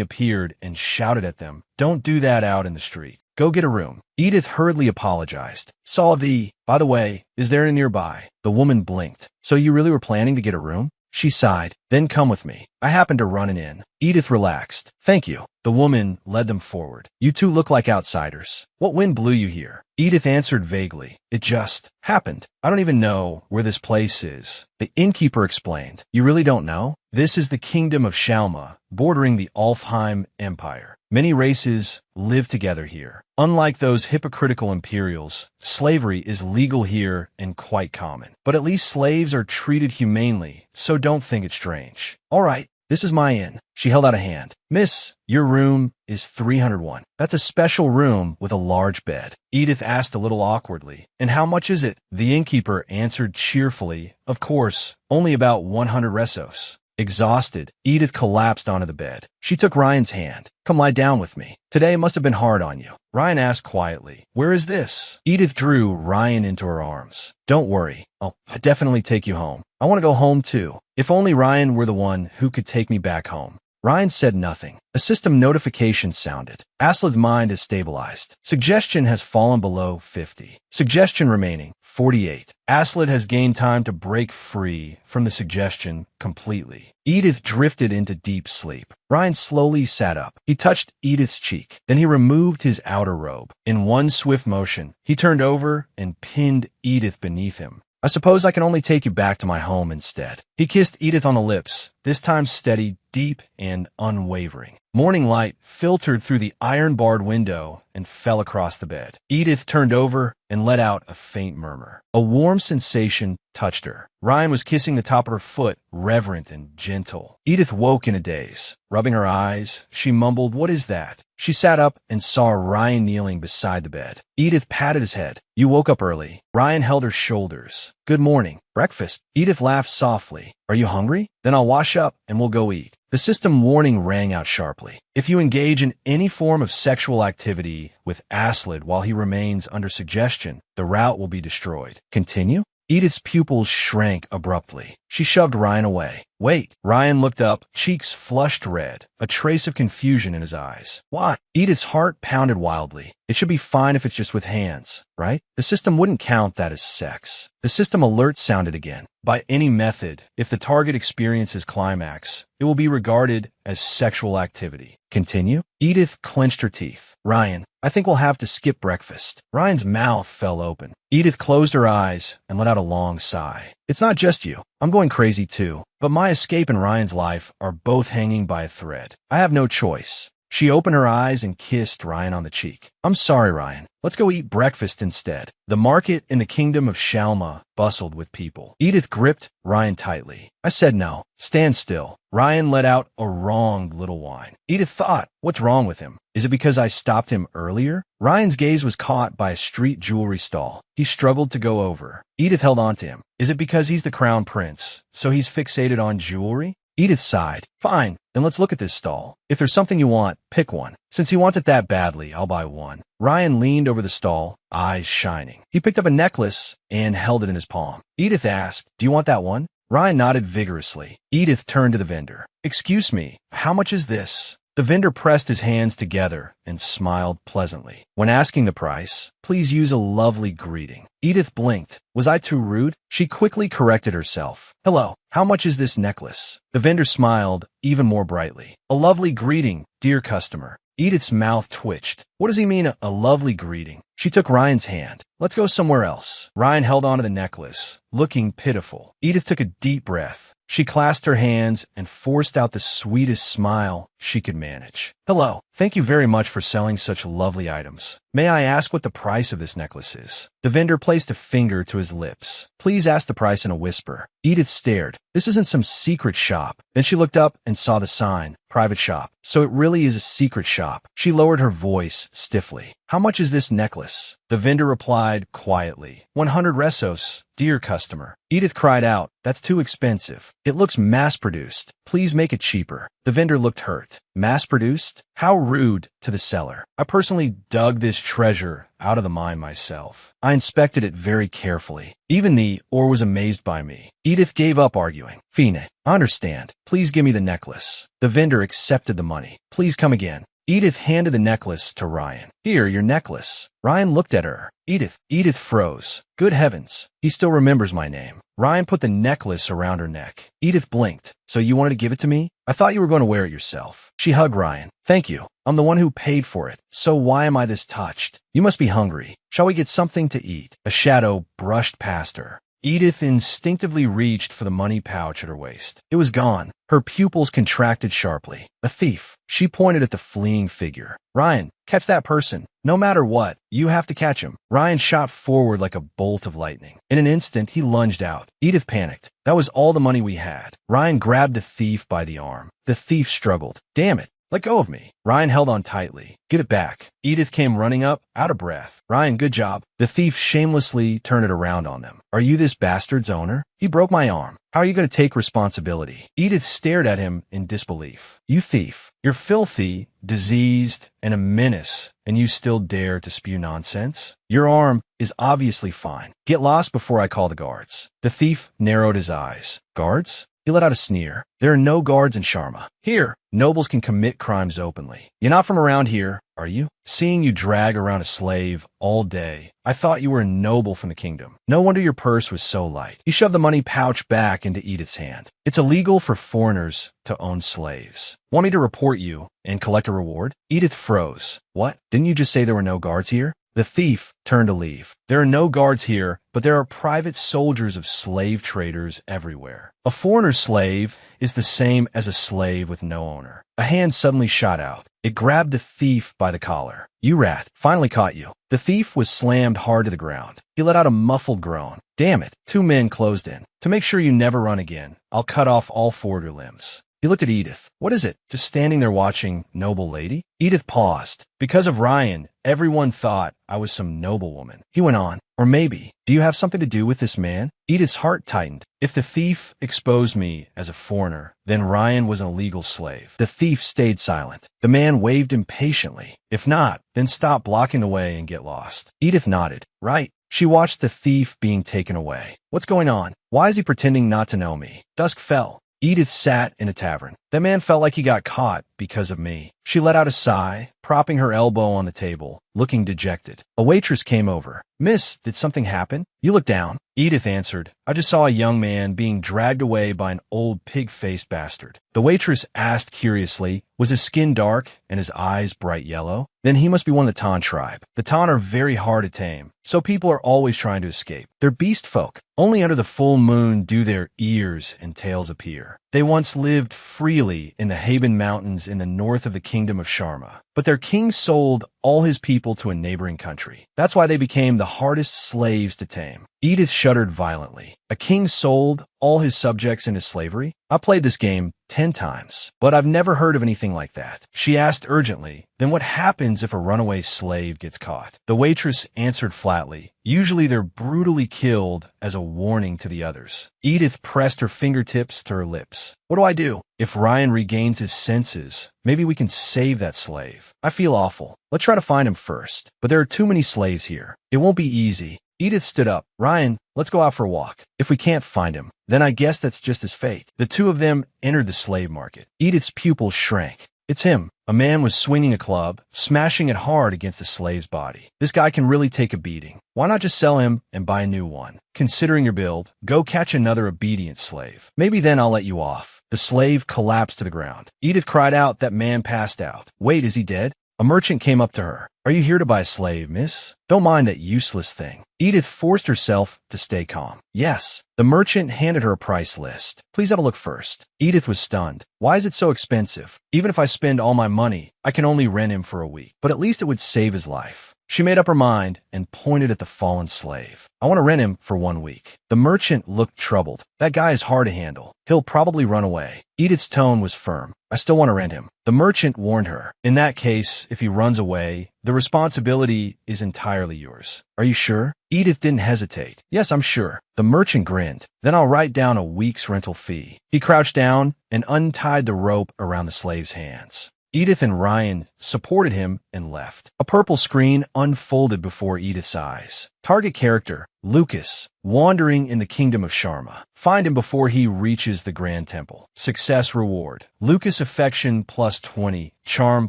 appeared and shouted at them, don't do that out in the street. Go get a room. Edith hurriedly apologized. By the way, is there any nearby? The woman blinked. So you really were planning to get a room? She sighed. Then come with me. I happened to run an inn. Edith relaxed. Thank you. The woman led them forward. You two look like outsiders. What wind blew you here? Edith answered vaguely. It just happened. I don't even know where this place is. The innkeeper explained. You really don't know? This is the kingdom of Shalma, bordering the Alfheim Empire. Many races live together here. Unlike those hypocritical imperials, slavery is legal here and quite common. But at least slaves are treated humanely, so don't think it's strange. All right, this is my inn. She held out a hand. Miss, your room is 301. That's a special room with a large bed. Edith asked a little awkwardly. And how much is it? The innkeeper answered cheerfully. Of course, only about 100 resos. Exhausted, Edith collapsed onto the bed. She took Ryan's hand. Come lie down with me. Today must have been hard on you. Ryan asked quietly, where is this? Edith drew Ryan into her arms. Don't worry. I'll definitely take you home. I want to go home too. If only Ryan were the one who could take me back home. Ryan said nothing. A system notification sounded. Aslid's mind is stabilized. Suggestion has fallen below 50. Suggestion remaining, 48. Aslid has gained time to break free from the suggestion completely. Edith drifted into deep sleep. Ryan slowly sat up. He touched Edith's cheek. Then he removed his outer robe. In one swift motion, he turned over and pinned Edith beneath him. I suppose I can only take you back to my home instead. He kissed Edith on the lips, this time steady, deep, and unwavering. Morning light filtered through the iron-barred window and fell across the bed. Edith turned over and let out a faint murmur. A warm sensation touched her. Ryan was kissing the top of her foot, reverent and gentle. Edith woke in a daze. Rubbing her eyes, she mumbled, what is that? She sat up and saw Ryan kneeling beside the bed. Edith patted his head. You woke up early. Ryan held her shoulders. Good morning. Breakfast. Edith laughed softly. Are you hungry? Then I'll wash up and we'll go eat. The system warning rang out sharply. If you engage in any form of sexual activity with Aslid while he remains under suggestion, the route will be destroyed. Continue? Edith's pupils shrank abruptly. She shoved Ryan away. Wait. Ryan looked up, cheeks flushed red, a trace of confusion in his eyes. Why? Edith's heart pounded wildly. It should be fine if it's just with hands, right? The system wouldn't count that as sex. The system alert sounded again. By any method, if the target experiences climax, it will be regarded as sexual activity. Continue? Edith clenched her teeth. Ryan, I think we'll have to skip breakfast. Ryan's mouth fell open. Edith closed her eyes and let out a long sigh. It's not just you. I'm going crazy too. But my escape and Ryan's life are both hanging by a thread. I have no choice. She opened her eyes and kissed Ryan on the cheek. I'm sorry, Ryan. Let's go eat breakfast instead. The market in the kingdom of Shalma bustled with people. Edith gripped Ryan tightly. I said no. Stand still. Ryan let out a wronged little whine. Edith thought, what's wrong with him? Is it because I stopped him earlier? Ryan's gaze was caught by a street jewelry stall. He struggled to go over. Edith held on to him. Is it because he's the crown prince, so he's fixated on jewelry? Edith sighed. Fine, then let's look at this stall. If there's something you want, pick one. Since he wants it that badly, I'll buy one. Ryan leaned over the stall, eyes shining. He picked up a necklace and held it in his palm. Edith asked, do you want that one? Ryan nodded vigorously. Edith turned to the vendor. Excuse me, how much is this? The vendor pressed his hands together and smiled pleasantly. When asking the price, please use a lovely greeting. Edith blinked. Was I too rude? She quickly corrected herself. Hello, how much is this necklace? The vendor smiled even more brightly. A lovely greeting, dear customer. Edith's mouth twitched. What does he mean, a lovely greeting? She took Ryan's hand. Let's go somewhere else. Ryan held onto the necklace, looking pitiful. Edith took a deep breath. She clasped her hands and forced out the sweetest smile she could manage. Hello, thank you very much for selling such lovely items. May I ask what the price of this necklace is? The vendor placed a finger to his lips. Please ask the price in a whisper. Edith stared. This isn't some secret shop. Then she looked up and saw the sign, private shop. So it really is a secret shop. She lowered her voice stiffly. How much is this necklace? The vendor replied quietly. 100 resos, dear customer. Edith cried out, that's too expensive. It looks mass-produced. Please make it cheaper. The vendor looked hurt. Mass-produced? How rude to the seller. I personally dug this treasure out of the mine myself. I inspected it very carefully. Even the ore was amazed by me. Edith gave up arguing. Fine, I understand. Please give me the necklace. The vendor accepted the money. Please come again. Edith handed the necklace to Ryan. Here, your necklace. Ryan looked at her. Edith froze. Good heavens. He still remembers my name. Ryan put the necklace around her neck. Edith blinked. So you wanted to give it to me? I thought you were going to wear it yourself. She hugged Ryan. Thank you. I'm the one who paid for it. So why am I this touched? You must be hungry. Shall we get something to eat? A shadow brushed past her. Edith instinctively reached for the money pouch at her waist. It was gone. Her pupils contracted sharply. A thief. She pointed at the fleeing figure. Ryan, catch that person. No matter what, you have to catch him. Ryan shot forward like a bolt of lightning. In an instant, he lunged out. Edith panicked. That was all the money we had. Ryan grabbed the thief by the arm. The thief struggled. Damn it. Let go of me. Ryan held on tightly. Give it back. Edith came running up, out of breath. Ryan, good job. The thief shamelessly turned it around on them. Are you this bastard's owner? He broke my arm. How are you going to take responsibility? Edith stared at him in disbelief. You thief. You're filthy, diseased, and a menace, and you still dare to spew nonsense? Your arm is obviously fine. Get lost before I call the guards. The thief narrowed his eyes. Guards? He let out a sneer. There are no guards in Sharma. Here, nobles can commit crimes openly. You're not from around here, are you? Seeing you drag around a slave all day, I thought you were a noble from the kingdom. No wonder your purse was so light. He shoved the money pouch back into Edith's hand. It's illegal for foreigners to own slaves. Want me to report you and collect a reward? Edith froze. What? Didn't you just say there were no guards here? The thief turned to leave. There are no guards here, but there are private soldiers of slave traders everywhere. A foreigner slave is the same as a slave with no owner. A hand suddenly shot out. It grabbed the thief by the collar. You rat. Finally caught you. The thief was slammed hard to the ground. He let out a muffled groan. Damn it. 2 men closed in. To make sure you never run again, I'll cut off all 4 of your limbs. He looked at Edith. What is it? Just standing there watching, noble lady? Edith paused. Because of Ryan, everyone thought I was some noblewoman. He went on. Or maybe, do you have something to do with this man? Edith's heart tightened. If the thief exposed me as a foreigner, then Ryan was an illegal slave. The thief stayed silent. The man waved impatiently. If not, then stop blocking the way and get lost. Edith nodded. Right. She watched the thief being taken away. What's going on? Why is he pretending not to know me? Dusk fell. Edith sat in a tavern. That man felt like he got caught because of me. She let out a sigh, propping her elbow on the table, looking dejected. A waitress came over. Miss, did something happen? You look down. Edith answered, I just saw a young man being dragged away by an old pig-faced bastard. The waitress asked curiously, was his skin dark and his eyes bright yellow? Then he must be one of the Tan tribe. The Tan are very hard to tame, so people are always trying to escape. They're beast folk. Only under the full moon do their ears and tails appear. They once lived freely in the Haben Mountains in the north of the kingdom of Sharma, but their king sold all his people to a neighboring country. That's why they became the hardest slaves to tame. Edith shuddered violently. A king sold all his subjects into slavery? I played this game 10 times, but I've never heard of anything like that. She asked urgently, then what happens if a runaway slave gets caught? The waitress answered flatly, usually they're brutally killed as a warning to the others. Edith pressed her fingertips to her lips. What do I do? If Ryan regains his senses, maybe we can save that slave. I feel awful. Let's try to find him first. But there are too many slaves here. It won't be easy. Edith stood up. Ryan, let's go out for a walk. If we can't find him, then I guess that's just his fate. The two of them entered the slave market. Edith's pupils shrank. It's him. A man was swinging a club, smashing it hard against the slave's body. This guy can really take a beating. Why not just sell him and buy a new one? Considering your build, go catch another obedient slave. Maybe then I'll let you off. The slave collapsed to the ground. Edith cried out. That man passed out. Wait, is he dead? A merchant came up to her. Are you here to buy a slave, miss? Don't mind that useless thing. Edith forced herself to stay calm. Yes. The merchant handed her a price list. Please have a look first. Edith was stunned. Why is it so expensive? Even if I spend all my money, I can only rent him for a week. But at least it would save his life. She made up her mind and pointed at the fallen slave. I want to rent him for 1 week. The merchant looked troubled. That guy is hard to handle. He'll probably run away. Edith's tone was firm. I still want to rent him. The merchant warned her. In that case, if he runs away, the responsibility is entirely yours. Are you sure? Edith didn't hesitate. Yes, I'm sure. The merchant grinned. Then I'll write down a week's rental fee. He crouched down and untied the rope around the slave's hands. Edith and Ryan supported him and left. A purple screen unfolded before Edith's eyes. Target character, Lucas, wandering in the kingdom of Sharma. Find him before he reaches the Grand Temple. Success reward. Lucas affection plus 20, charm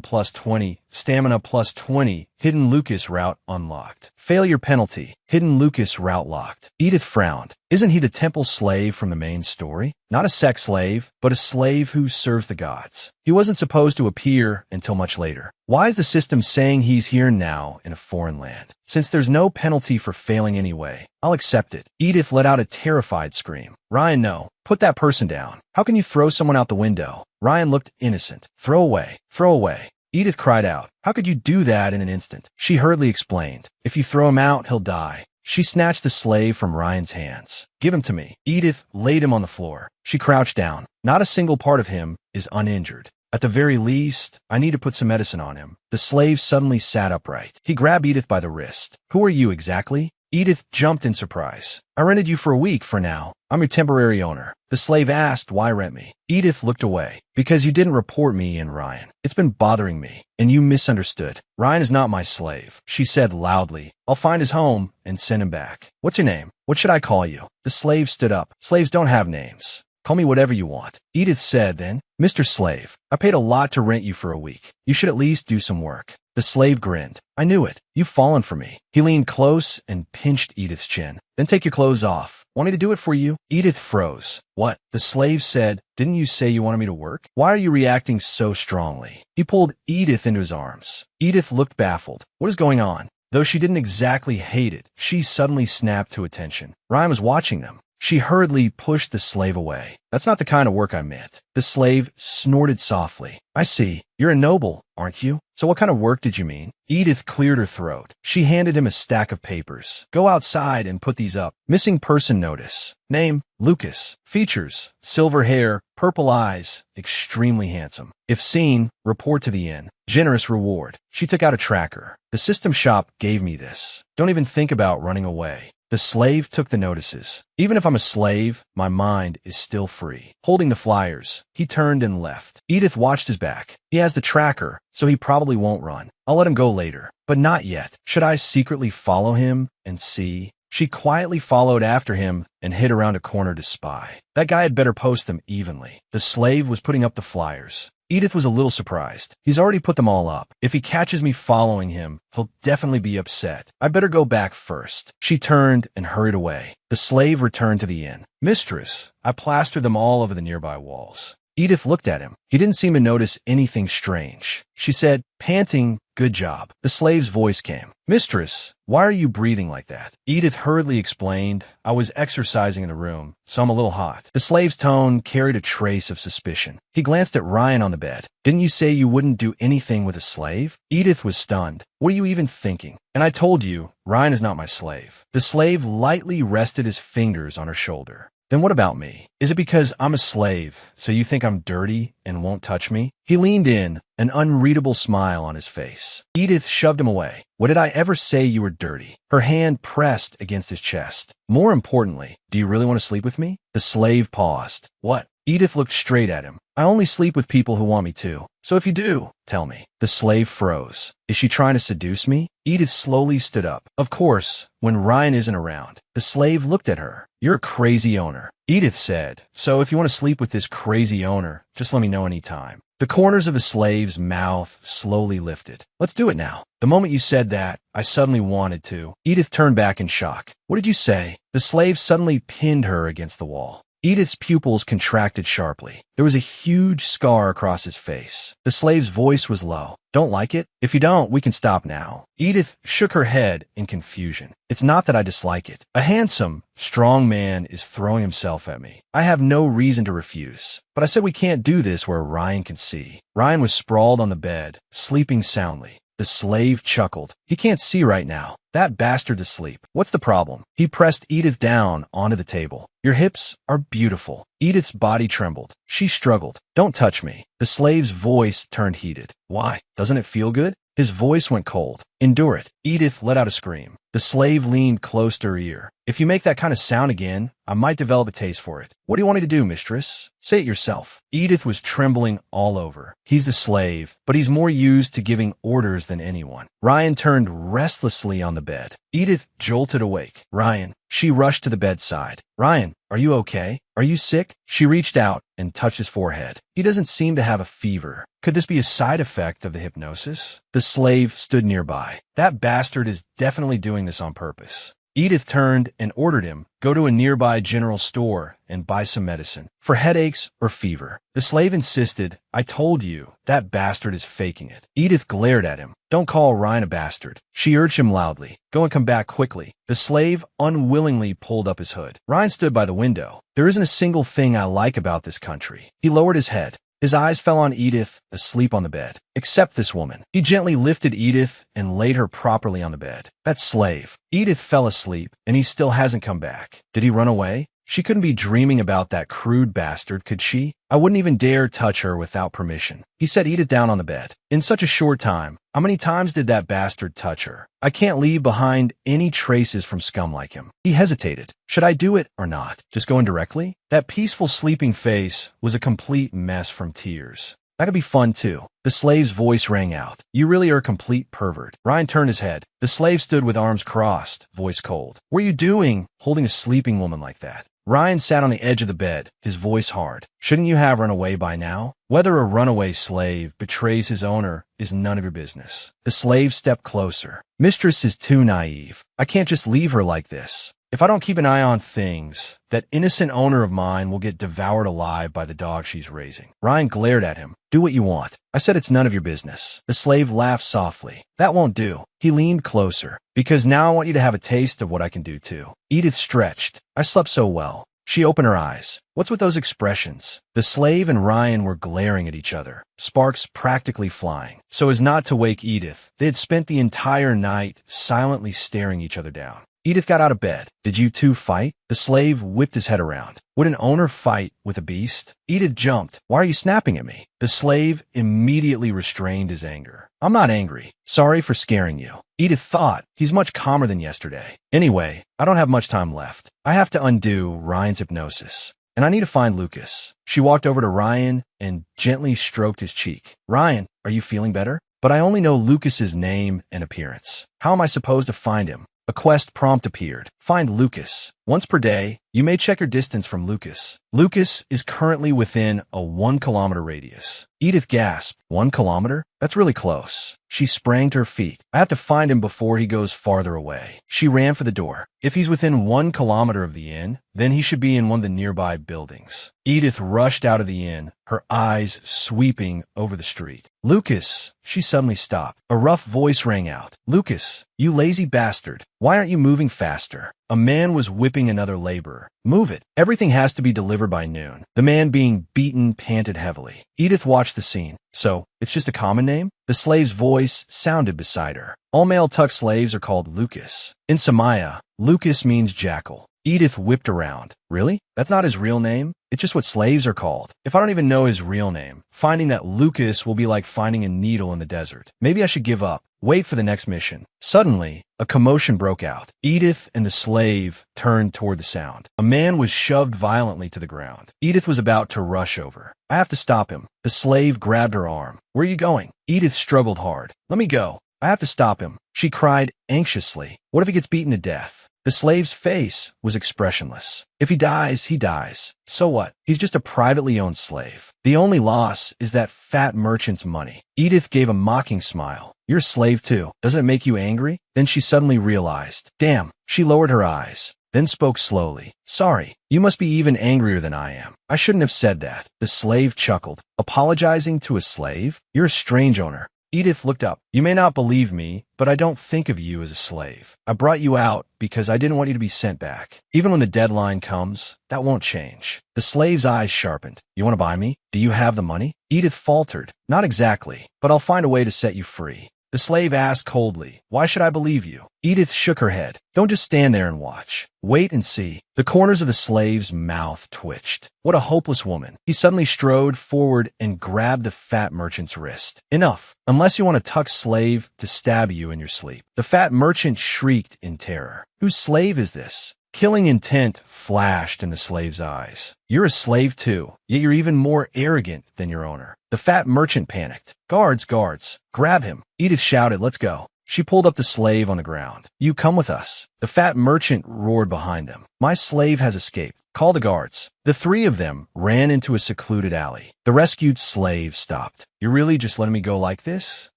plus 20, stamina plus 20, hidden Lucas route unlocked. Failure penalty, hidden Lucas route locked. Edith frowned. Isn't he the temple slave from the main story? Not a sex slave, but a slave who serves the gods. He wasn't supposed to appear until much later. Why is the system saying he's here now in a foreign land? Since there's no penalty for failing anyway, I'll accept it. Edith let out a terrified scream. Ryan, no. Put that person down. How can you throw someone out the window? Ryan looked innocent. Throw away. Throw away. Edith cried out. How could you do that in an instant? She hurriedly explained. If you throw him out, he'll die. She snatched the slave from Ryan's hands. Give him to me. Edith laid him on the floor. She crouched down. Not a single part of him is uninjured. At the very least, I need to put some medicine on him. The slave suddenly sat upright. He grabbed Edith by the wrist. Who are you exactly? Edith jumped in surprise. I rented you for a week for now. I'm your temporary owner. The slave asked, why rent me? Edith looked away. Because you didn't report me and Ryan. It's been bothering me, and you misunderstood. Ryan is not my slave, she said loudly. I'll find his home and send him back. What's your name? What should I call you? The slave stood up. Slaves don't have names. Call me whatever you want. Edith said then, Mr. Slave, I paid a lot to rent you for a week. You should at least do some work. The slave grinned. I knew it. You've fallen for me. He leaned close and pinched Edith's chin. Then take your clothes off. Want me to do it for you? Edith froze. What? The slave said, didn't you say you wanted me to work? Why are you reacting so strongly? He pulled Edith into his arms. Edith looked baffled. What is going on? Though she didn't exactly hate it, she suddenly snapped to attention. Ryan was watching them. She hurriedly pushed the slave away. That's not the kind of work I meant. The slave snorted softly. I see. You're a noble, aren't you? So what kind of work did you mean? Edith cleared her throat. She handed him a stack of papers. Go outside and put these up. Missing person notice. Name, Lucas. Features, silver hair, purple eyes, extremely handsome. If seen, report to the inn. Generous reward. She took out a tracker. The system shop gave me this. Don't even think about running away. The slave took the notices. Even if I'm a slave, my mind is still free. Holding the flyers, he turned and left. Edith watched his back. He has the tracker, so he probably won't run. I'll let him go later. But not yet. Should I secretly follow him and see? She quietly followed after him and hid around a corner to spy. That guy had better post them evenly. The slave was putting up the flyers. Edith was a little surprised. He's already put them all up. If he catches me following him, he'll definitely be upset. I better go back first. She turned and hurried away. The slave returned to the inn. Mistress, I plastered them all over the nearby walls. Edith looked at him. He didn't seem to notice anything strange. She said, panting, good job. The slave's voice came. Mistress, why are you breathing like that? Edith hurriedly explained, I was exercising in the room, so I'm a little hot. The slave's tone carried a trace of suspicion. He glanced at Ryan on the bed. Didn't you say you wouldn't do anything with a slave? Edith was stunned. What are you even thinking? And I told you, Ryan is not my slave. The slave lightly rested his fingers on her shoulder. Then what about me? Is it because I'm a slave, so you think I'm dirty and won't touch me? He leaned in, an unreadable smile on his face. Edith shoved him away. What did I ever say you were dirty? Her hand pressed against his chest. More importantly, do you really want to sleep with me? The slave paused. What? Edith looked straight at him. I only sleep with people who want me to. So if you do, tell me. The slave froze. Is she trying to seduce me? Edith slowly stood up. Of course, when Ryan isn't around. The slave looked at her. You're a crazy owner. Edith said, so if you want to sleep with this crazy owner, just let me know anytime. The corners of the slave's mouth slowly lifted. Let's do it now. The moment you said that, I suddenly wanted to. Edith turned back in shock. What did you say? The slave suddenly pinned her against the wall. Edith's pupils contracted sharply. There was a huge scar across his face. The slave's voice was low. Don't like it? If you don't, we can stop now. Edith shook her head in confusion. It's not that I dislike it. A handsome, strong man is throwing himself at me. I have no reason to refuse. But I said we can't do this where Ryan can see. Ryan was sprawled on the bed, sleeping soundly. The slave chuckled. He can't see right now. That bastard's asleep. What's the problem? He pressed Edith down onto the table. Your hips are beautiful. Edith's body trembled. She struggled. Don't touch me. The slave's voice turned heated. Why? Doesn't it feel good? His voice went cold. Endure it. Edith let out a scream. The slave leaned close to her ear. If you make that kind of sound again, I might develop a taste for it. What do you want me to do, mistress? Say it yourself. Edith was trembling all over. He's the slave, but he's more used to giving orders than anyone. Ryan turned restlessly on the bed. Edith jolted awake. Ryan. She rushed to the bedside. Ryan, are you okay? Are you sick? She reached out and touched his forehead. He doesn't seem to have a fever. Could this be a side effect of the hypnosis? The slave stood nearby. That bastard is definitely doing this on purpose. Edith turned and ordered him, go to a nearby general store and buy some medicine for headaches or fever. The slave insisted, I told you, that bastard is faking it. Edith glared at him. Don't call Ryan a bastard. She urged him loudly. Go and come back quickly. The slave unwillingly pulled up his hood. Ryan stood by the window. There isn't a single thing I like about this country. He lowered his head. His eyes fell on Edith, asleep on the bed. Except this woman. He gently lifted Edith and laid her properly on the bed. That slave. Edith fell asleep, and he still hasn't come back. Did he run away? She couldn't be dreaming about that crude bastard, could she? I wouldn't even dare touch her without permission. He set Edith down on the bed. In such a short time, how many times did that bastard touch her? I can't leave behind any traces from scum like him. He hesitated. Should I do it or not? Just go in directly? That peaceful sleeping face was a complete mess from tears. That could be fun too. The slave's voice rang out. You really are a complete pervert. Ryan turned his head. The slave stood with arms crossed, voice cold. What are you doing, holding a sleeping woman like that? Ryan sat on the edge of the bed, his voice hard. Shouldn't you have run away by now? Whether a runaway slave betrays his owner is none of your business. The slave stepped closer. Mistress is too naive. I can't just leave her like this. If I don't keep an eye on things, that innocent owner of mine will get devoured alive by the dog she's raising. Ryan glared at him. Do what you want. I said it's none of your business. The slave laughed softly. That won't do. He leaned closer. Because now I want you to have a taste of what I can do too. Edith stretched. I slept so well. She opened her eyes. What's with those expressions? The slave and Ryan were glaring at each other, sparks practically flying. So as not to wake Edith, they had spent the entire night silently staring each other down. Edith got out of bed. Did you two fight? The slave whipped his head around. Would an owner fight with a beast? Edith jumped. Why are you snapping at me? The slave immediately restrained his anger. I'm not angry. Sorry for scaring you. Edith thought, he's much calmer than yesterday. Anyway, I don't have much time left. I have to undo Ryan's hypnosis. And I need to find Lucas. She walked over to Ryan and gently stroked his cheek. Ryan, are you feeling better? But I only know Lucas's name and appearance. How am I supposed to find him? A quest prompt appeared. Find Lucas. Once per day, you may check your distance from Lucas. Lucas is currently within a 1-kilometer radius. Edith gasped. 1 kilometer? That's really close. She sprang to her feet. I have to find him before he goes farther away. She ran for the door. If he's within 1 kilometer of the inn, then he should be in one of the nearby buildings. Edith rushed out of the inn, her eyes sweeping over the street. Lucas! She suddenly stopped. A rough voice rang out. Lucas, you lazy bastard. Why aren't you moving faster? A man was whipping another laborer. Move it. Everything has to be delivered by noon. The man being beaten panted heavily. Edith watched the scene. So, it's just a common name? The slave's voice sounded beside her. All male tuck slaves are called Lucas. In Samaya, Lucas means jackal. Edith whipped around. Really? That's not his real name? It's just what slaves are called. If I don't even know his real name, finding that Lucas will be like finding a needle in the desert. Maybe I should give up. Wait for the next mission. Suddenly, a commotion broke out. Edith and the slave turned toward the sound. A man was shoved violently to the ground. Edith was about to rush over. I have to stop him. The slave grabbed her arm. Where are you going? Edith struggled hard. Let me go. I have to stop him. She cried anxiously. What if he gets beaten to death? The slave's face was expressionless. If he dies, he dies. So what? He's just a privately owned slave. The only loss is that fat merchant's money. Edith gave a mocking smile. You're a slave too. Doesn't it make you angry? Then she suddenly realized. Damn. She lowered her eyes, then spoke slowly. Sorry, you must be even angrier than I am. I shouldn't have said that. The slave chuckled. Apologizing to a slave? You're a strange owner. Edith looked up. You may not believe me, but I don't think of you as a slave. I brought you out because I didn't want you to be sent back. Even when the deadline comes, that won't change. The slave's eyes sharpened. You want to buy me? Do you have the money? Edith faltered. Not exactly, but I'll find a way to set you free. The slave asked coldly, why should I believe you? Edith shook her head. Don't just stand there and watch. Wait and see. The corners of the slave's mouth twitched. What a hopeless woman. He suddenly strode forward and grabbed the fat merchant's wrist. Enough. Unless you want a tuck slave to stab you in your sleep. The fat merchant shrieked in terror. Whose slave is this? Killing intent flashed in the slave's eyes. You're a slave too, yet you're even more arrogant than your owner. The fat merchant panicked. Guards, guards, grab him. Edith shouted, let's go. She pulled up the slave on the ground. You come with us. The fat merchant roared behind them. My slave has escaped. Call the guards. The three of them ran into a secluded alley. The rescued slave stopped. You're really just letting me go like this?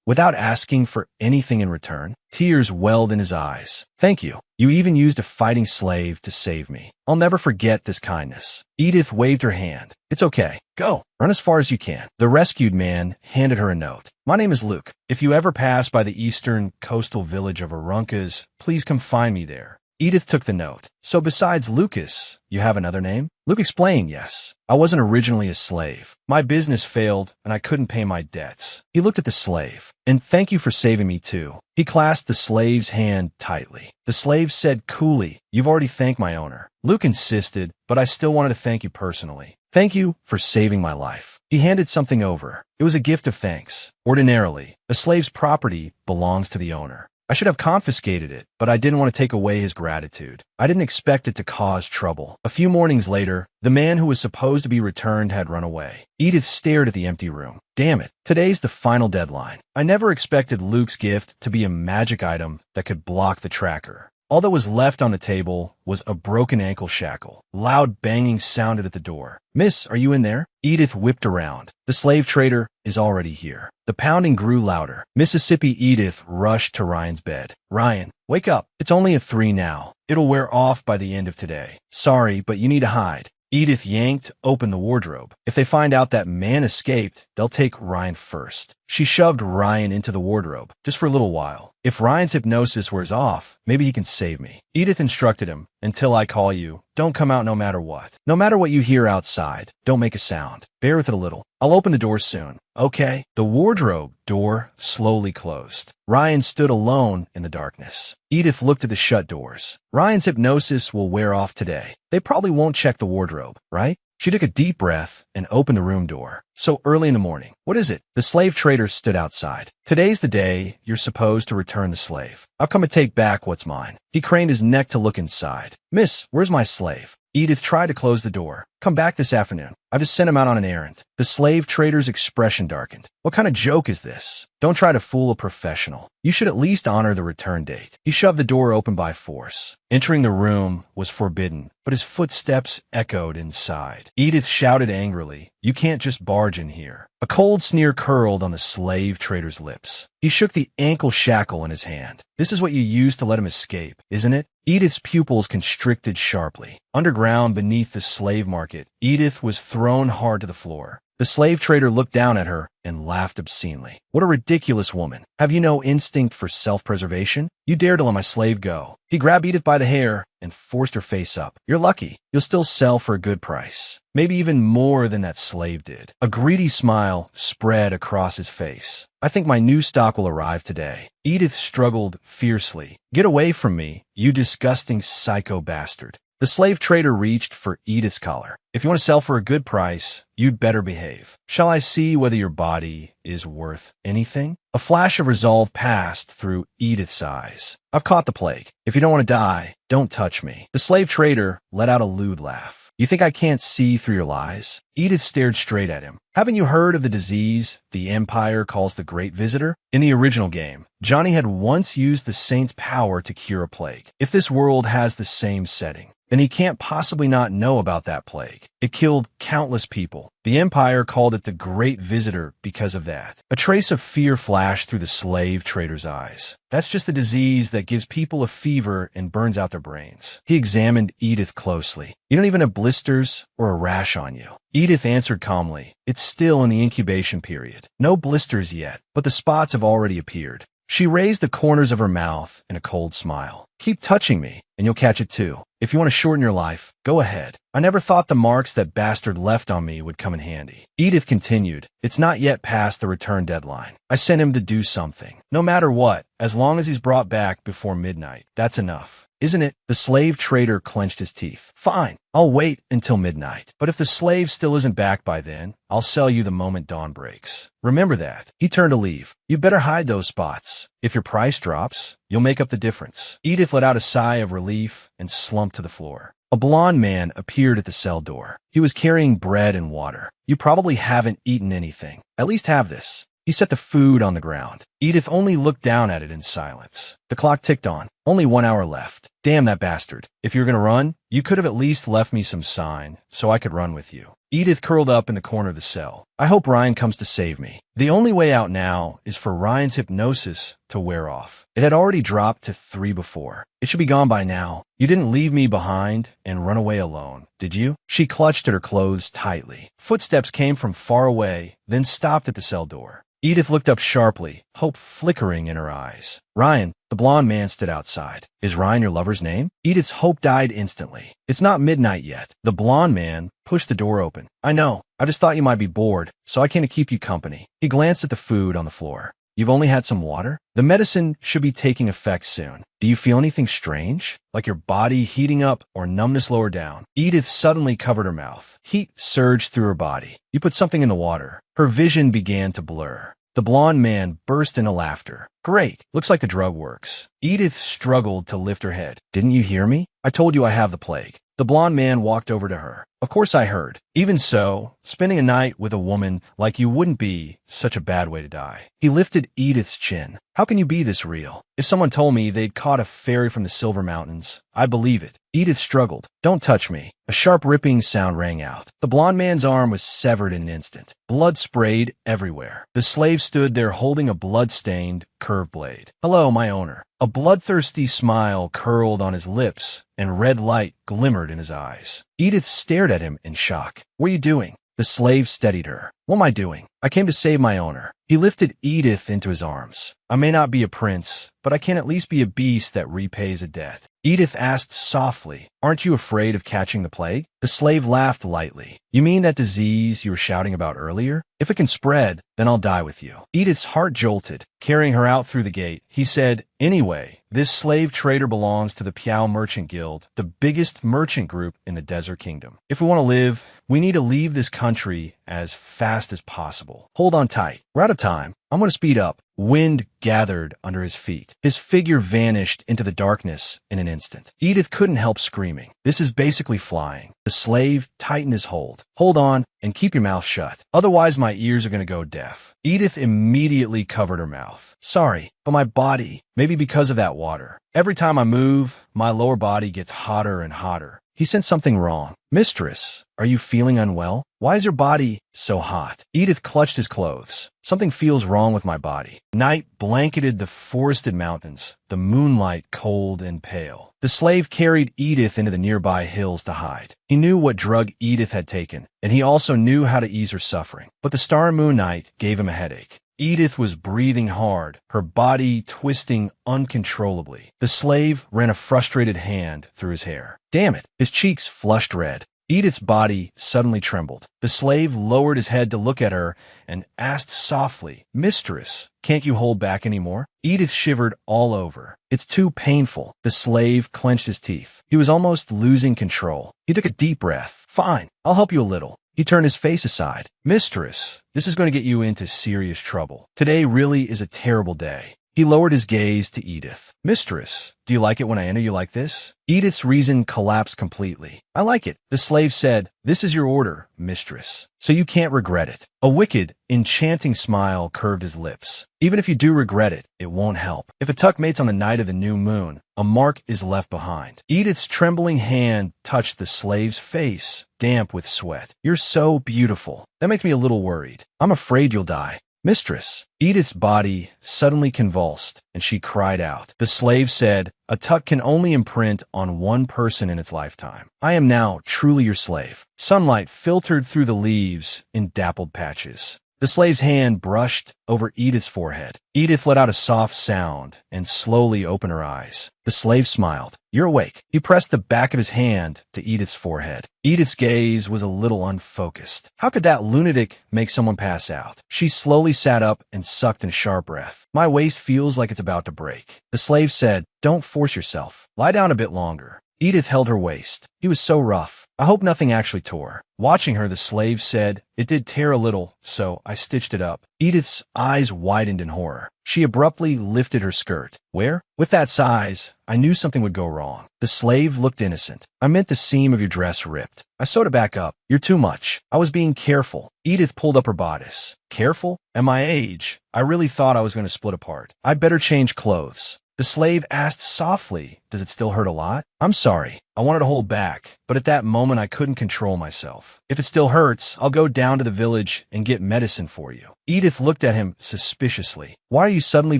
Without asking for anything in return? Tears welled in his eyes. Thank you. You even used a fighting slave to save me. I'll never forget this kindness. Edith waved her hand. It's okay. Go. Run as far as you can. The rescued man handed her a note. My name is Luke. If you ever pass by the eastern coastal village of Arunkas, please come find me there. Edith took the note. So besides Lucas, you have another name? Luke explained, yes. I wasn't originally a slave. My business failed, and I couldn't pay my debts. He looked at the slave. And thank you for saving me, too. He clasped the slave's hand tightly. The slave said coolly, you've already thanked my owner. Luke insisted, but I still wanted to thank you personally. Thank you for saving my life. He handed something over. It was a gift of thanks. Ordinarily, a slave's property belongs to the owner. I should have confiscated it, but I didn't want to take away his gratitude. I didn't expect it to cause trouble. A few mornings later, the man who was supposed to be returned had run away. Edith stared at the empty room. Damn it, today's the final deadline. I never expected Luke's gift to be a magic item that could block the tracker. All that was left on the table was a broken ankle shackle. Loud banging sounded at the door. Miss, are you in there? Edith whipped around. The slave trader is already here. The pounding grew louder. Mississippi Edith rushed to Ryan's bed. Ryan, wake up. It's only at 3 now. It'll wear off by the end of today. Sorry, but you need to hide. Edith yanked open the wardrobe. If they find out that man escaped, they'll take Ryan first. She shoved Ryan into the wardrobe, just for a little while. If Ryan's hypnosis wears off, maybe he can save me. Edith instructed him, until I call you, don't come out no matter what. No matter what you hear outside, don't make a sound. Bear with it a little. I'll open the door soon. Okay? The wardrobe door slowly closed. Ryan stood alone in the darkness. Edith looked at the shut doors. Ryan's hypnosis will wear off today. They probably won't check the wardrobe, right? She took a deep breath and opened the room door. So early in the morning. What is it? The slave trader stood outside. Today's the day you're supposed to return the slave. I've come to take back what's mine. He craned his neck to look inside. Miss, where's my slave? Edith tried to close the door. Come back this afternoon. I've just sent him out on an errand. The slave trader's expression darkened. What kind of joke is this? Don't try to fool a professional. You should at least honor the return date. He shoved the door open by force. Entering the room was forbidden, but his footsteps echoed inside. Edith shouted angrily, you can't just barge in here. A cold sneer curled on the slave trader's lips. He shook the ankle shackle in his hand. This is what you used to let him escape, isn't it? Edith's pupils constricted sharply. Underground beneath the slave market, Edith was thrown hard to the floor. The slave trader looked down at her and laughed obscenely. What a ridiculous woman. Have you no instinct for self-preservation? You dare to let my slave go. He grabbed Edith by the hair and forced her face up. You're lucky. You'll still sell for a good price. Maybe even more than that slave did. A greedy smile spread across his face. I think my new stock will arrive today. Edith struggled fiercely. Get away from me, you disgusting psycho bastard. The slave trader reached for Edith's collar. If you want to sell for a good price, you'd better behave. Shall I see whether your body is worth anything? A flash of resolve passed through Edith's eyes. I've caught the plague. If you don't want to die, don't touch me. The slave trader let out a lewd laugh. You think I can't see through your lies? Edith stared straight at him. Haven't you heard of the disease the Empire calls the Great Visitor? In the original game, Johnny had once used the Saint's power to cure a plague. If this world has the same setting, then he can't possibly not know about that plague. It killed countless people. The Empire called it the Great Visitor because of that. A trace of fear flashed through the slave trader's eyes. That's just the disease that gives people a fever and burns out their brains. He examined Edith closely. You don't even have blisters or a rash on you. Edith answered calmly. It's still in the incubation period. No blisters yet, but the spots have already appeared. She raised the corners of her mouth in a cold smile. Keep touching me, and you'll catch it too. If you want to shorten your life, go ahead. I never thought the marks that bastard left on me would come in handy. Edith continued, it's not yet past the return deadline. I sent him to do something. No matter what, as long as he's brought back before midnight, that's enough. Isn't it? The slave trader clenched his teeth. Fine, I'll wait until midnight. But if the slave still isn't back by then, I'll sell you the moment dawn breaks. Remember that. He turned to leave. You better hide those spots. If your price drops, you'll make up the difference. Edith let out a sigh of relief and slumped to the floor. A blond man appeared at the cell door. He was carrying bread and water. You probably haven't eaten anything. At least have this. He set the food on the ground. Edith only looked down at it in silence. The clock ticked on. Only 1 hour left. Damn that bastard. If you're gonna run, you could have at least left me some sign so I could run with you. Edith curled up in the corner of the cell. I hope Ryan comes to save me. The only way out now is for Ryan's hypnosis to wear off. It had already dropped to 3 before. It should be gone by now. You didn't leave me behind and run away alone, did you? She clutched at her clothes tightly. Footsteps came from far away, then stopped at the cell door. Edith looked up sharply, hope flickering in her eyes. Ryan, the blond man stood outside. Is Ryan your lover's name? Edith's hope died instantly. It's not midnight yet. The blond man pushed the door open. I know. I just thought you might be bored, so I came to keep you company. He glanced at the food on the floor. You've only had some water? The medicine should be taking effect soon. Do you feel anything strange? Like your body heating up or numbness lower down? Edith suddenly covered her mouth. Heat surged through her body. You put something in the water. Her vision began to blur. The blond man burst into laughter. Great. Looks like the drug works. Edith struggled to lift her head. Didn't you hear me? I told you I have the plague. The blond man walked over to her. Of course I heard. Even so, spending a night with a woman like you wouldn't be such a bad way to die. He lifted Edith's chin. How can you be this real? If someone told me they'd caught a fairy from the Silver Mountains, I'd believe it. Edith struggled. Don't touch me. A sharp ripping sound rang out. The blond man's arm was severed in an instant. Blood sprayed everywhere. The slave stood there holding a blood-stained, curved blade. Hello, my owner. A bloodthirsty smile curled on his lips, and red light glimmered in his eyes. Edith stared at him in shock. What are you doing? The slave steadied her. What am I doing? I came to save my owner. He lifted Edith into his arms. I may not be a prince, but I can at least be a beast that repays a debt. Edith asked softly, aren't you afraid of catching the plague? The slave laughed lightly. You mean that disease you were shouting about earlier? If it can spread, then I'll die with you. Edith's heart jolted, carrying her out through the gate. He said, anyway, this slave trader belongs to the Piao Merchant Guild, the biggest merchant group in the Desert Kingdom. If we want to live, we need to leave this country as fast as possible. Hold on tight. We're out of time. I'm going to speed up. Wind gathered under his feet. His figure vanished into the darkness in an instant. Edith couldn't help screaming. This is basically flying. The slave tightened his hold. Hold on and keep your mouth shut. Otherwise, my ears are going to go deaf. Edith immediately covered her mouth. Sorry, but my body, maybe because of that water. Every time I move, my lower body gets hotter and hotter. He sensed something wrong. Mistress, are you feeling unwell? Why is your body so hot? Edith clutched his clothes. Something feels wrong with my body. Night blanketed the forested mountains, the moonlight cold and pale. The slave carried Edith into the nearby hills to hide. He knew what drug Edith had taken, and he also knew how to ease her suffering. But the star and moon night gave him a headache. Edith was breathing hard, her body twisting uncontrollably. The slave ran a frustrated hand through his hair. Damn it! His cheeks flushed red. Edith's body suddenly trembled. The slave lowered his head to look at her and asked softly, Mistress, can't you hold back anymore? Edith shivered all over. It's too painful. The slave clenched his teeth. He was almost losing control. He took a deep breath. Fine, I'll help you a little. He turned his face aside. Mistress, this is going to get you into serious trouble. Today really is a terrible day. He lowered his gaze to Edith. Mistress, do you like it when I enter you like this? Edith's reason collapsed completely. I like it. The slave said, this is your order, mistress, so you can't regret it. A wicked, enchanting smile curved his lips. Even if you do regret it, it won't help. If a tuck mates on the night of the new moon, a mark is left behind. Edith's trembling hand touched the slave's face, damp with sweat. You're so beautiful. That makes me a little worried. I'm afraid you'll die. Mistress, Edith's body suddenly convulsed, and she cried out. The slave said, a tuck can only imprint on one person in its lifetime. I am now truly your slave. Sunlight filtered through the leaves in dappled patches. The slave's hand brushed over Edith's forehead. Edith let out a soft sound and slowly opened her eyes. The slave smiled. You're awake. He pressed the back of his hand to Edith's forehead. Edith's gaze was a little unfocused. How could that lunatic make someone pass out? She slowly sat up and sucked in a sharp breath. My waist feels like it's about to break. The slave said, don't force yourself. Lie down a bit longer. Edith held her waist. He was so rough. I hope nothing actually tore. Watching her, the slave said, it did tear a little, so I stitched it up. Edith's eyes widened in horror. She abruptly lifted her skirt. Where? With that size, I knew something would go wrong. The slave looked innocent. I meant the seam of your dress ripped. I sewed it back up. You're too much. I was being careful. Edith pulled up her bodice. Careful? At my age, I really thought I was going to split apart. I'd better change clothes. The slave asked softly, does it still hurt a lot? I'm sorry. I wanted to hold back, but at that moment I couldn't control myself. If it still hurts, I'll go down to the village and get medicine for you. Edith looked at him suspiciously. Why are you suddenly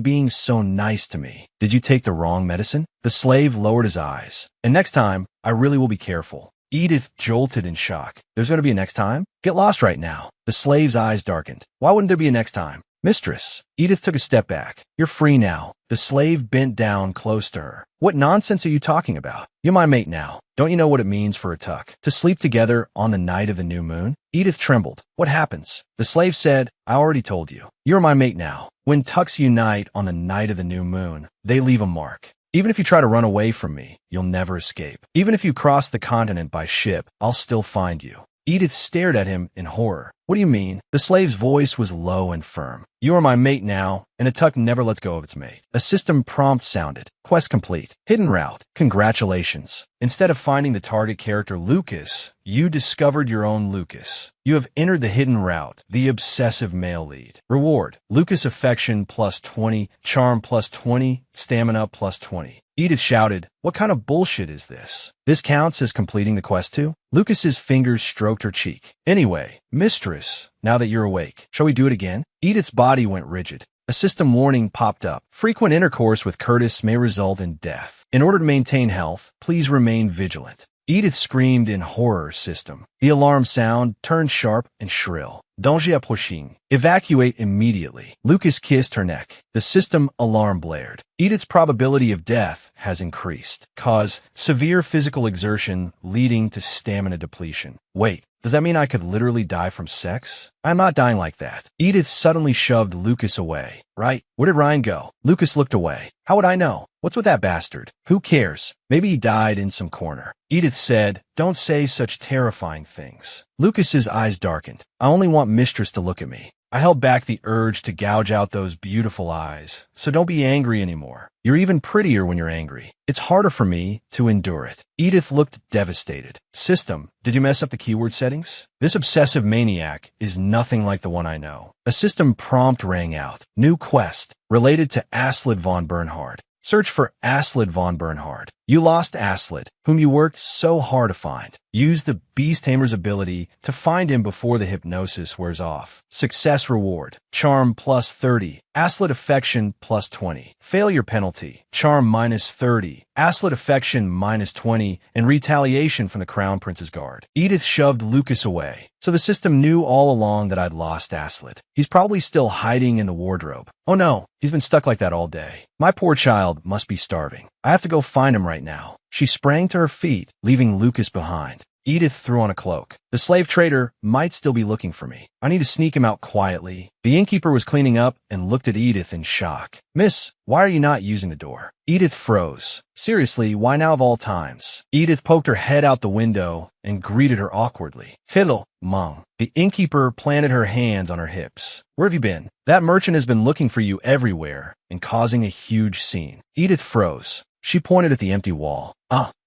being so nice to me? Did you take the wrong medicine? The slave lowered his eyes. And next time, I really will be careful. Edith jolted in shock. There's going to be a next time? Get lost right now. The slave's eyes darkened. Why wouldn't there be a next time? Mistress. Edith took a step back. You're free now. The slave bent down close to her. What nonsense are you talking about? You're my mate now. Don't you know what it means for a tuck to sleep together on the night of the new moon? Edith trembled. What happens? The slave said, I already told you. You're my mate now. When tucks unite on the night of the new moon, they leave a mark. Even if you try to run away from me, you'll never escape. Even if you cross the continent by ship, I'll still find you. Edith stared at him in horror. What do you mean? The slave's voice was low and firm. You are my mate now, and a tuck never lets go of its mate. A system prompt sounded. Quest complete. Hidden route. Congratulations. Instead of finding the target character Lucas, you discovered your own Lucas. You have entered the hidden route, the obsessive male lead. Reward. Lucas affection plus 20, charm plus 20, stamina plus 20. Edith shouted, what kind of bullshit is this? This counts as completing the quest too? Lucas's fingers stroked her cheek. Anyway, mistress, now that you're awake, shall we do it again? Edith's body went rigid. A system warning popped up. Frequent intercourse with Curtis may result in death. In order to maintain health, please remain vigilant. Edith screamed in horror. System. The alarm sound turned sharp and shrill. Danger approaching. Evacuate immediately. Lucas kissed her neck. The system alarm blared. Edith's probability of death has increased. Cause severe physical exertion leading to stamina depletion. Wait. Does that mean I could literally die from sex? I'm not dying like that. Edith suddenly shoved Lucas away. Right? Where did Ryan go? Lucas looked away. How would I know? What's with that bastard? Who cares? Maybe he died in some corner. Edith said, don't say such terrifying things. Lucas's eyes darkened. I only want Mistress to look at me. I held back the urge to gouge out those beautiful eyes. So don't be angry anymore. You're even prettier when you're angry. It's harder for me to endure it. Edith looked devastated. System, did you mess up the keyword settings? This obsessive maniac is nothing like the one I know. A system prompt rang out. New quest, related to Aslid von Bernhard. Search for Aslid von Bernhard. You lost Aslid, whom you worked so hard to find. Use the Beast Tamer's ability to find him before the hypnosis wears off. Success reward. Charm plus 30. Aslid affection plus 20. Failure penalty. Charm minus 30. Aslid affection minus 20. And retaliation from the Crown Prince's guard. Edith shoved Lucas away. So the system knew all along that I'd lost Aslid. He's probably still hiding in the wardrobe. Oh no, he's been stuck like that all day. My poor child must be starving. I have to go find him right now. She sprang to her feet, leaving Lucas behind. Edith threw on a cloak. The slave trader might still be looking for me. I need to sneak him out quietly. The innkeeper was cleaning up and looked at Edith in shock. Miss, why are you not using the door? Edith froze. Seriously, why now of all times? Edith poked her head out the window and greeted her awkwardly. Hello, Mom. The innkeeper planted her hands on her hips. Where have you been? That merchant has been looking for you everywhere and causing a huge scene. Edith froze. She pointed at the empty wall.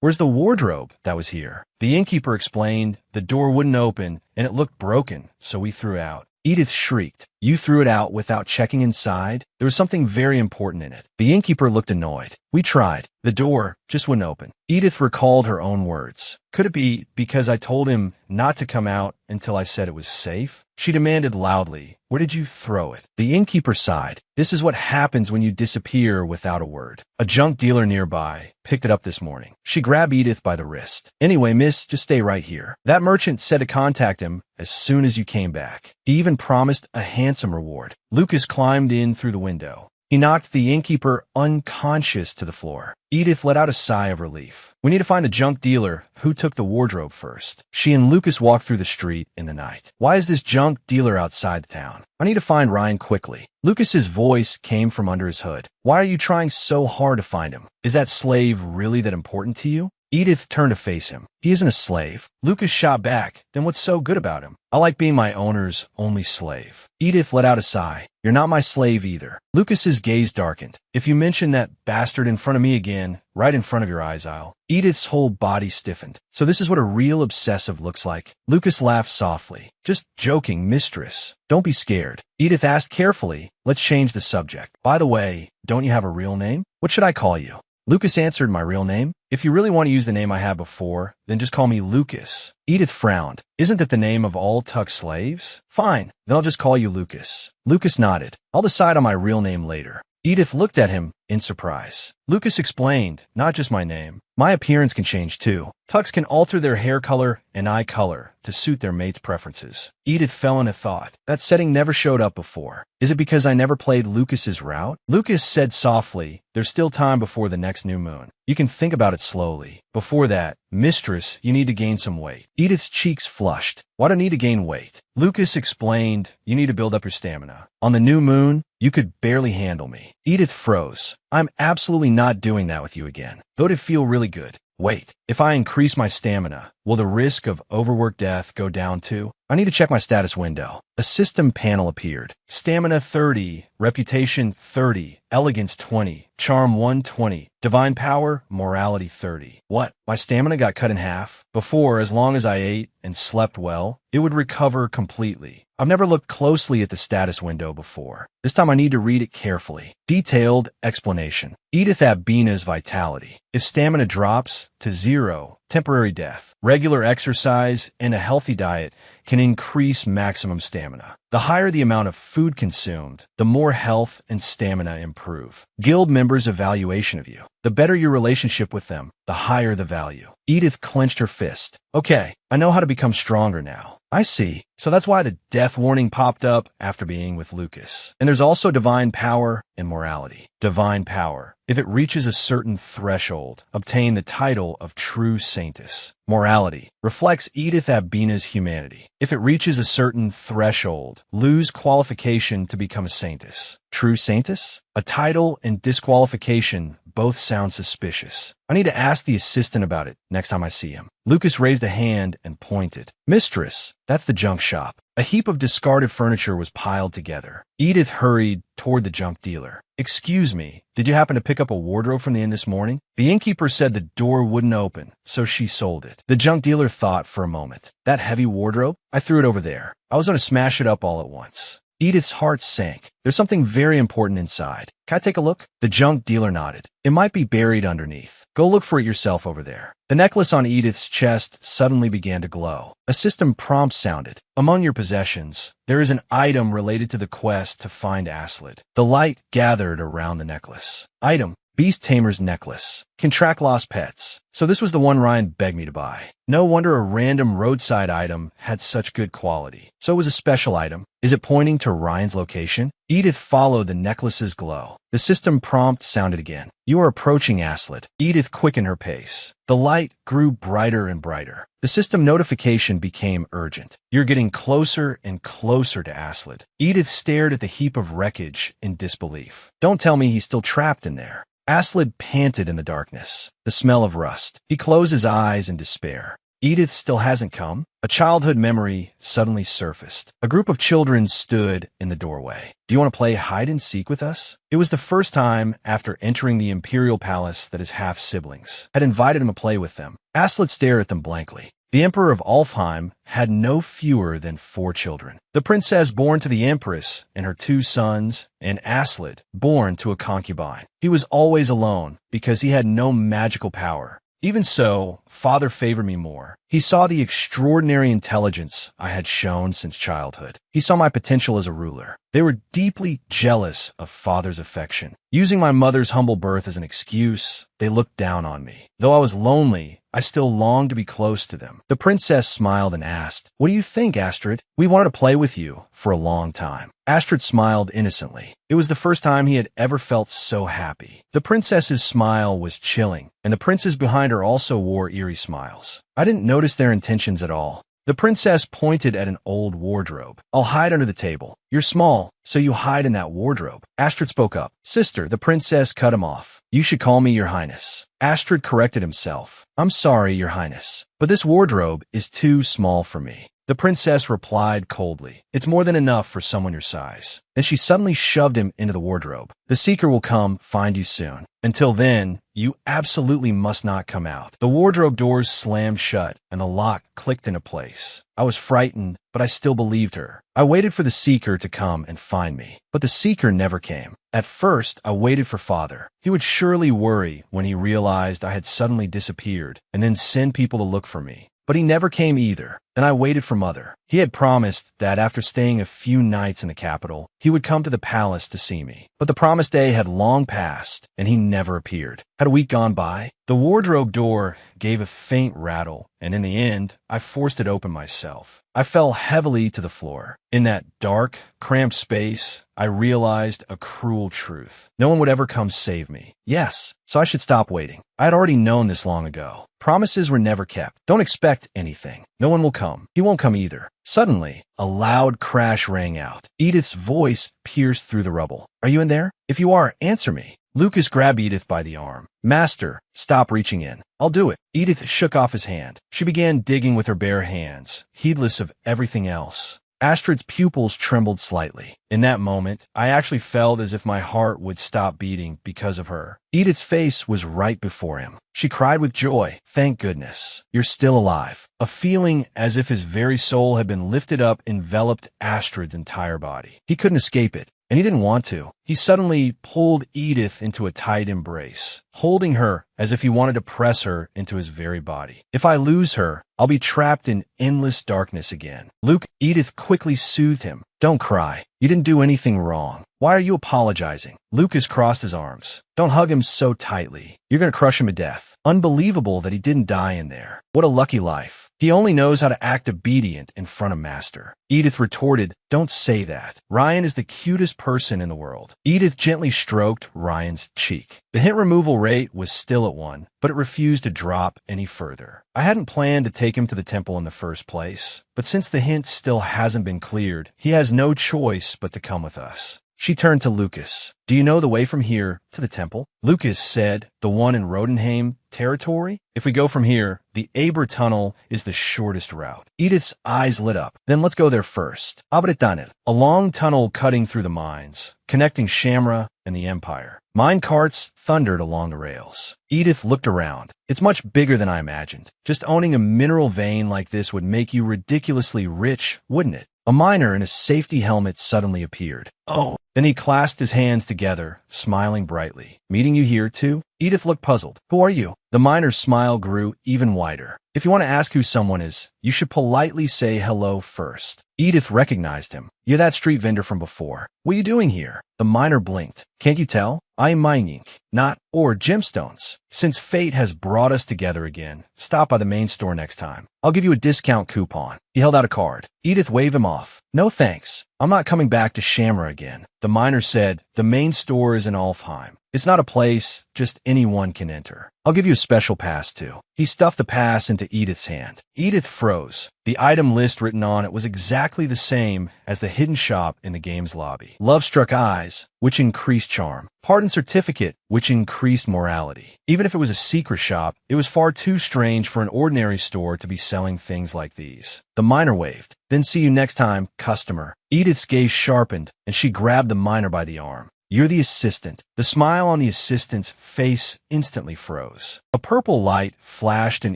Where's the wardrobe that was here? The innkeeper explained the door wouldn't open and it looked broken, so we threw it out. Edith shrieked. You threw it out without checking inside? There was something very important in it. The innkeeper looked annoyed. We tried. The door just wouldn't open. Edith recalled her own words. Could it be because I told him not to come out until I said it was safe? She demanded loudly. Where did you throw it? The innkeeper sighed. This is what happens when you disappear without a word. A junk dealer nearby picked it up this morning. She grabbed Edith by the wrist. Anyway, miss, just stay right here. That merchant said to contact him as soon as you came back. He even promised a handsome reward. Lucas climbed in through the window. He knocked the innkeeper unconscious to the floor. Edith let out a sigh of relief. We need to find the junk dealer who took the wardrobe first. She and Lucas walked through the street in the night. Why is this junk dealer outside the town? I need to find Ryan quickly. Lucas's voice came from under his hood. Why are you trying so hard to find him? Is that slave really that important to you? Edith turned to face him. He isn't a slave. Lucas shot back. Then what's so good about him? I like being my owner's only slave. Edith let out a sigh. You're not my slave either. Lucas's gaze darkened. If you mention that bastard in front of me again, right in front of your eyes, Edith's whole body stiffened. So this is what a real obsessive looks like. Lucas laughed softly. Just joking, mistress. Don't be scared. Edith asked carefully. Let's change the subject. By the way, don't you have a real name? What should I call you? Lucas answered, my real name? If you really want to use the name I had before, then just call me Lucas. Edith frowned. Isn't that the name of all Tuck slaves? Fine, then I'll just call you Lucas. Lucas nodded. I'll decide on my real name later. Edith looked at him in surprise. Lucas explained, not just my name. My appearance can change too. Tucks can alter their hair color and eye color to suit their mate's preferences. Edith fell into thought. That setting never showed up before. Is it because I never played Lucas's route? Lucas said softly, there's still time before the next new moon. You can think about it slowly. Before that, mistress, you need to gain some weight. Edith's cheeks flushed. Why do I need to gain weight? Lucas explained, you need to build up your stamina. On the new moon, you could barely handle me. Edith froze. I'm absolutely not doing that with you again. Though it'd feel really good. Wait, if I increase my stamina, will the risk of overworked death go down too? I need to check my status window. A system panel appeared. Stamina 30, reputation 30, elegance 20, charm 120, divine power, morality 30. What? My stamina got cut in half? Before, as long as I ate and slept well, it would recover completely. I've never looked closely at the status window before. This time I need to read it carefully. Detailed explanation. Edith Abina's vitality. If stamina drops to 0, temporary death. Regular exercise and a healthy diet can increase maximum stamina. The higher the amount of food consumed, the more health and stamina improve. Guild members' evaluation of you. The better your relationship with them, the higher the value. Edith clenched her fist. Okay, I know how to become stronger now. I see. So that's why the death warning popped up after being with Lucas. And there's also divine power and morality. Divine power. If it reaches a certain threshold, obtain the title of true saintess. Morality reflects Edith Abina's humanity. If it reaches a certain threshold, lose qualification to become a saintess. True saintess? A title and disqualification both sound suspicious. I need to ask the assistant about it next time I see him. Lucas raised a hand and pointed. Mistress, that's the junk shop. A heap of discarded furniture was piled together. Edith hurried toward the junk dealer. Excuse me, did you happen to pick up a wardrobe from the inn this morning? The innkeeper said the door wouldn't open, so she sold it. The junk dealer thought for a moment. That heavy wardrobe? I threw it over there. I was going to smash it up all at once. Edith's heart sank. There's something very important inside. Can I take a look? The junk dealer nodded. It might be buried underneath. Go look for it yourself over there. The necklace on Edith's chest suddenly began to glow. A system prompt sounded. Among your possessions, there is an item related to the quest to find Aslid. The light gathered around the necklace. Item. Beast Tamer's necklace. Can track lost pets. So this was the one Ryan begged me to buy. No wonder a random roadside item had such good quality. So it was a special item. Is it pointing to Ryan's location? Edith followed the necklace's glow. The system prompt sounded again. You are approaching Aslid. Edith quickened her pace. The light grew brighter and brighter. The system notification became urgent. You're getting closer and closer to Aslid. Edith stared at the heap of wreckage in disbelief. Don't tell me he's still trapped in there. Aslid panted in the darkness, the smell of rust. He closed his eyes in despair. Edith still hasn't come? A childhood memory suddenly surfaced. A group of children stood in the doorway. Do you want to play hide and seek with us? It was the first time after entering the imperial palace that his half-siblings had invited him to play with them. Aslid stared at them blankly. The Emperor of Alfheim had no fewer than 4 children. The princess born to the Empress and her 2 sons, and Aslid, born to a concubine. He was always alone because he had no magical power. Even so, Father favored me more. He saw the extraordinary intelligence I had shown since childhood. He saw my potential as a ruler. They were deeply jealous of Father's affection. Using my mother's humble birth as an excuse, they looked down on me. Though I was lonely, I still longed to be close to them. The princess smiled and asked, "What do you think, Astrid? We wanted to play with you for a long time." Astrid smiled innocently. It was the first time he had ever felt so happy. The princess's smile was chilling, and the princes behind her also wore eerie smiles. I didn't notice their intentions at all. The princess pointed at an old wardrobe. "I'll hide under the table. You're small, so you hide in that wardrobe." Astrid spoke up. "Sister," the princess cut him off. "You should call me Your Highness." Astrid corrected himself. "I'm sorry, Your Highness, but this wardrobe is too small for me." The princess replied coldly, "It's more than enough for someone your size." Then she suddenly shoved him into the wardrobe. "The seeker will come find you soon. Until then, you absolutely must not come out." The wardrobe doors slammed shut, and the lock clicked into place. I was frightened, but I still believed her. I waited for the seeker to come and find me, but the seeker never came. At first, I waited for Father. He would surely worry when he realized I had suddenly disappeared, and then send people to look for me. But he never came either. Then I waited for Mother. He had promised that after staying a few nights in the capital, he would come to the palace to see me. But the promised day had long passed, and he never appeared. Had a week gone by? The wardrobe door gave a faint rattle, and in the end, I forced it open myself. I fell heavily to the floor. In that dark, cramped space, I realized a cruel truth. No one would ever come save me. Yes, so I should stop waiting. I had already known this long ago. Promises were never kept. Don't expect anything. No one will come. He won't come either. Suddenly, a loud crash rang out. Edith's voice pierced through the rubble. "Are you in there? If you are, answer me." Lucas grabbed Edith by the arm. "Master, stop reaching in. I'll do it." Edith shook off his hand. She began digging with her bare hands, heedless of everything else. Astrid's pupils trembled slightly. In that moment, I actually felt as if my heart would stop beating because of her. Edith's face was right before him. She cried with joy. Thank goodness. You're still alive. A feeling as if his very soul had been lifted up enveloped Astrid's entire body. He couldn't escape it. And he didn't want to. He suddenly pulled Edith into a tight embrace, holding her as if he wanted to press her into his very body. If I lose her, I'll be trapped in endless darkness again. Edith quickly soothed him. Don't cry. You didn't do anything wrong. Why are you apologizing? Lucas crossed his arms. Don't hug him so tightly. You're going to crush him to death. Unbelievable that he didn't die in there. What a lucky life. He only knows how to act obedient in front of Master. Edith retorted, don't say that. Ryan is the cutest person in the world. Edith gently stroked Ryan's cheek. The hint removal rate was still at 1, but it refused to drop any further. I hadn't planned to take him to the temple in the first place, but since the hint still hasn't been cleared, he has no choice but to come with us. She turned to Lucas. Do you know the way from here to the temple? Lucas said, the one in Rodenheim territory? If we go from here, the Aber tunnel is the shortest route. Edith's eyes lit up. Then let's go there first. Abretanel, a long tunnel cutting through the mines, connecting Shamra and the Empire. Mine carts thundered along the rails. Edith looked around. It's much bigger than I imagined. Just owning a mineral vein like this would make you ridiculously rich, wouldn't it? A miner in a safety helmet suddenly appeared. Oh. Then he clasped his hands together, smiling brightly. Meeting you here, too? Edith looked puzzled. Who are you? The miner's smile grew even wider. If you want to ask who someone is, you should politely say hello first. Edith recognized him. You're that street vendor from before. What are you doing here? The miner blinked. Can't you tell? I'm mining, not or gemstones. Since fate has brought us together again, stop by the main store next time. I'll give you a discount coupon. He held out a card. Edith waved him off. No thanks. I'm not coming back to Shamra again. The miner said, the main store is in Alfheim. It's not a place just anyone can enter. I'll give you a special pass, too. He stuffed the pass into Edith's hand. Edith froze. The item list written on it was exactly the same as the hidden shop in the game's lobby. Love-struck eyes, which increased charm. Pardon certificate, which increased morality. Even if it was a secret shop, it was far too strange for an ordinary store to be selling things like these. The miner waved. Then see you next time, customer. Edith's gaze sharpened, and she grabbed the miner by the arm. You're the assistant. The smile on the assistant's face instantly froze. A purple light flashed in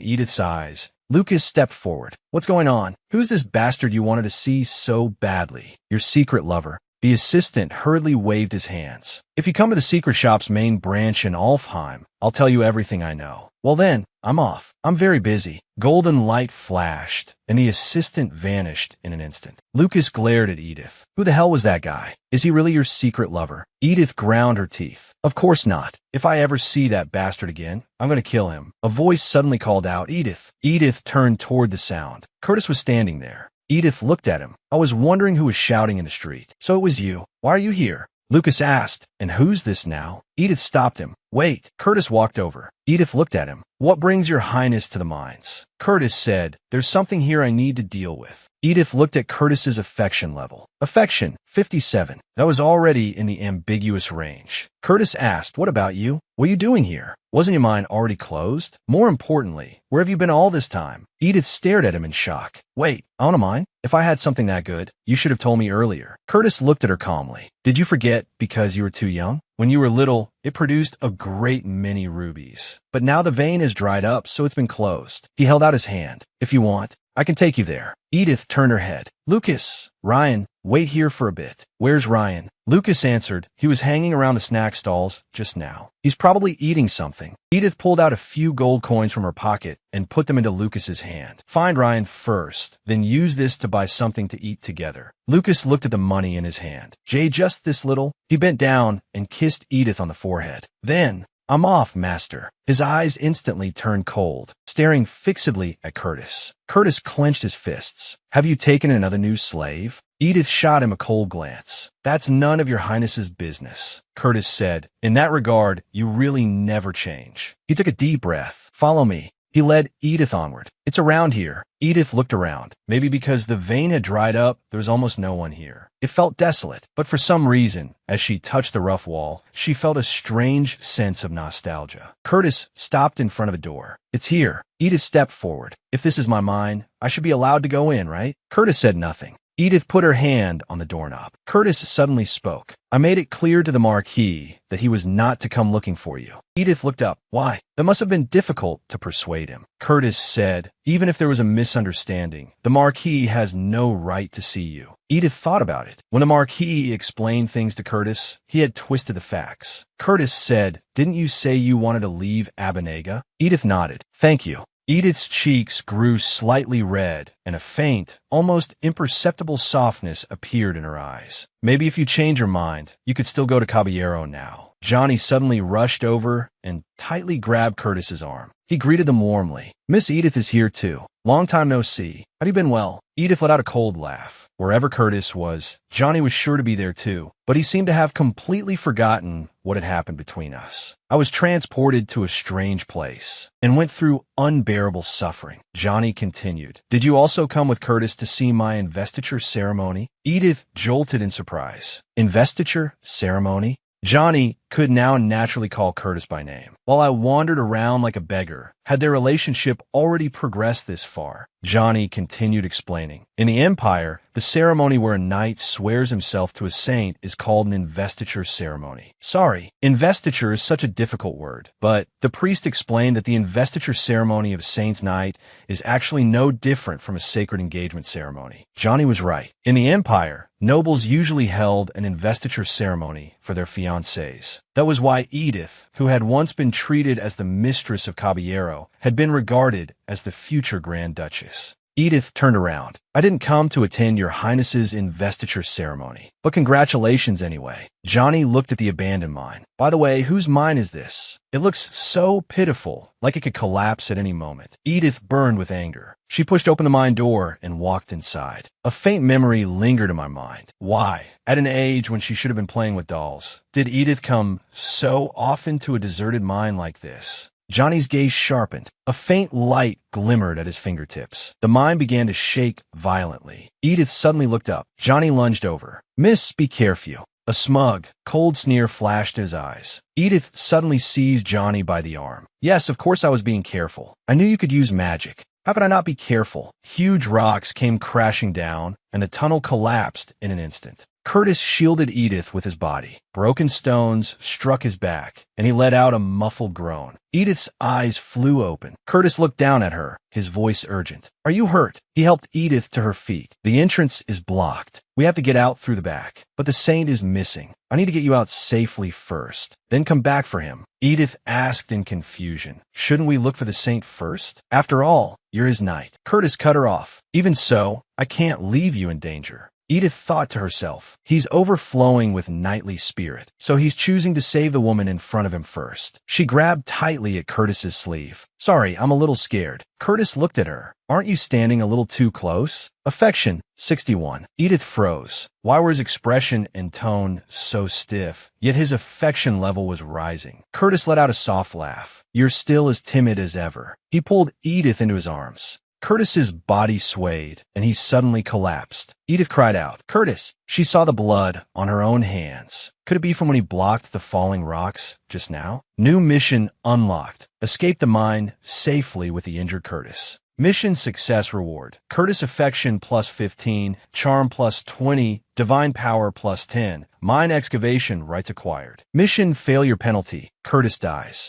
Edith's eyes. Lucas stepped forward. What's going on? Who's this bastard you wanted to see so badly? Your secret lover. The assistant hurriedly waved his hands. If you come to the secret shop's main branch in Alfheim, I'll tell you everything I know. Well then, I'm off. I'm very busy. Golden light flashed, and the assistant vanished in an instant. Lucas glared at Edith. Who the hell was that guy? Is he really your secret lover? Edith ground her teeth. Of course not. If I ever see that bastard again, I'm going to kill him. A voice suddenly called out, Edith. Edith turned toward the sound. Curtis was standing there. Edith looked at him. I was wondering who was shouting in the street. So it was you. Why are you here? Lucas asked. And who's this now? Edith stopped him. Wait. Curtis walked over. Edith looked at him. What brings your highness to the mines? Curtis said, there's something here I need to deal with. Edith looked at Curtis's affection level. Affection, 57. That was already in the ambiguous range. Curtis asked, what about you? What are you doing here? Wasn't your mind already closed? More importantly, where have you been all this time? Edith stared at him in shock. Wait, I want to mine? If I had something that good, you should have told me earlier. Curtis looked at her calmly. Did you forget because you were too young? When you were little, it produced a great many rubies. But now the vein is dried up, so it's been closed. He held out his hand. If you want, I can take you there. Edith turned her head. Lucas, Ryan, wait here for a bit. Where's Ryan? Lucas answered. He was hanging around the snack stalls just now. He's probably eating something. Edith pulled out a few gold coins from her pocket and put them into Lucas's hand. Find Ryan first, then use this to buy something to eat together. Lucas looked at the money in his hand. Jay, just this little? He bent down and kissed Edith on the forehead. Then, I'm off, master. His eyes instantly turned cold, staring fixedly at Curtis. Curtis clenched his fists. Have you taken another new slave? Edith shot him a cold glance. That's none of your highness's business, Curtis said. In that regard, you really never change. He took a deep breath. Follow me. He led Edith onward. It's around here. Edith looked around. Maybe because the vein had dried up, there was almost no one here. It felt desolate, but for some reason, as she touched the rough wall, she felt a strange sense of nostalgia. Curtis stopped in front of a door. It's here. Edith stepped forward. If this is my mine, I should be allowed to go in, right? Curtis said nothing. Edith put her hand on the doorknob. Curtis suddenly spoke. I made it clear to the Marquis that he was not to come looking for you. Edith looked up. Why? That must have been difficult to persuade him. Curtis said, even if there was a misunderstanding, the Marquis has no right to see you. Edith thought about it. When the Marquis explained things to Curtis, he had twisted the facts. Curtis said, didn't you say you wanted to leave Abinega? Edith nodded. Thank you. Edith's cheeks grew slightly red, and a faint, almost imperceptible softness appeared in her eyes. Maybe if you change your mind, you could still go to Caballero now. Johnny suddenly rushed over and tightly grabbed Curtis's arm. He greeted them warmly. Miss Edith is here too. Long time no see. Have you been well? Edith let out a cold laugh. Wherever Curtis was, Johnny was sure to be there too, but he seemed to have completely forgotten what had happened between us. I was transported to a strange place and went through unbearable suffering. Johnny continued. Did you also come with Curtis to see my investiture ceremony? Edith jolted in surprise. Investiture ceremony? Johnny could now naturally call Curtis by name. While I wandered around like a beggar, had their relationship already progressed this far? Johnny continued explaining. In the Empire, the ceremony where a knight swears himself to a saint is called an investiture ceremony. Sorry, investiture is such a difficult word, but the priest explained that the investiture ceremony of Saint's Knight is actually no different from a sacred engagement ceremony. Johnny was right. In the Empire, nobles usually held an investiture ceremony for their fiancés. That was why Edith, who had once been treated as the mistress of Caballero, had been regarded as the future Grand Duchess. Edith turned around. I didn't come to attend your Highness's investiture ceremony, but congratulations anyway. Johnny looked at the abandoned mine. By the way, whose mine is this? It looks so pitiful, like it could collapse at any moment. Edith burned with anger. She pushed open the mine door and walked inside. A faint memory lingered in my mind. Why, at an age when she should have been playing with dolls, did Edith come so often to a deserted mine like this? Johnny's gaze sharpened. A faint light glimmered at his fingertips. The mine began to shake violently. Edith suddenly looked up. Johnny lunged over. Miss, be careful. A smug, cold sneer flashed in his eyes. Edith suddenly seized Johnny by the arm. Yes, of course I was being careful. I knew you could use magic. How could I not be careful? Huge rocks came crashing down, and the tunnel collapsed in an instant. Curtis shielded Edith with his body. Broken stones struck his back, and he let out a muffled groan. Edith's eyes flew open. Curtis looked down at her, his voice urgent. Are you hurt? He helped Edith to her feet. The entrance is blocked. We have to get out through the back, but the saint is missing. I need to get you out safely first, then come back for him. Edith asked in confusion. Shouldn't we look for the saint first? After all, you're his knight. Curtis cut her off. Even so, I can't leave you in danger. Edith thought to herself, he's overflowing with knightly spirit, so he's choosing to save the woman in front of him first. She grabbed tightly at Curtis's sleeve. Sorry, I'm a little scared. Curtis looked at her. Aren't you standing a little too close? Affection, 61. Edith froze. Why were his expression and tone so stiff? Yet his affection level was rising. Curtis let out a soft laugh. You're still as timid as ever. He pulled Edith into his arms. Curtis's body swayed, and he suddenly collapsed. Edith cried out, Curtis! She saw the blood on her own hands. Could it be from when he blocked the falling rocks just now? New mission unlocked. Escape the mine safely with the injured Curtis. Mission success reward. Curtis affection plus 15, charm plus 20, divine power plus 10, mine excavation rights acquired. Mission failure penalty. Curtis dies.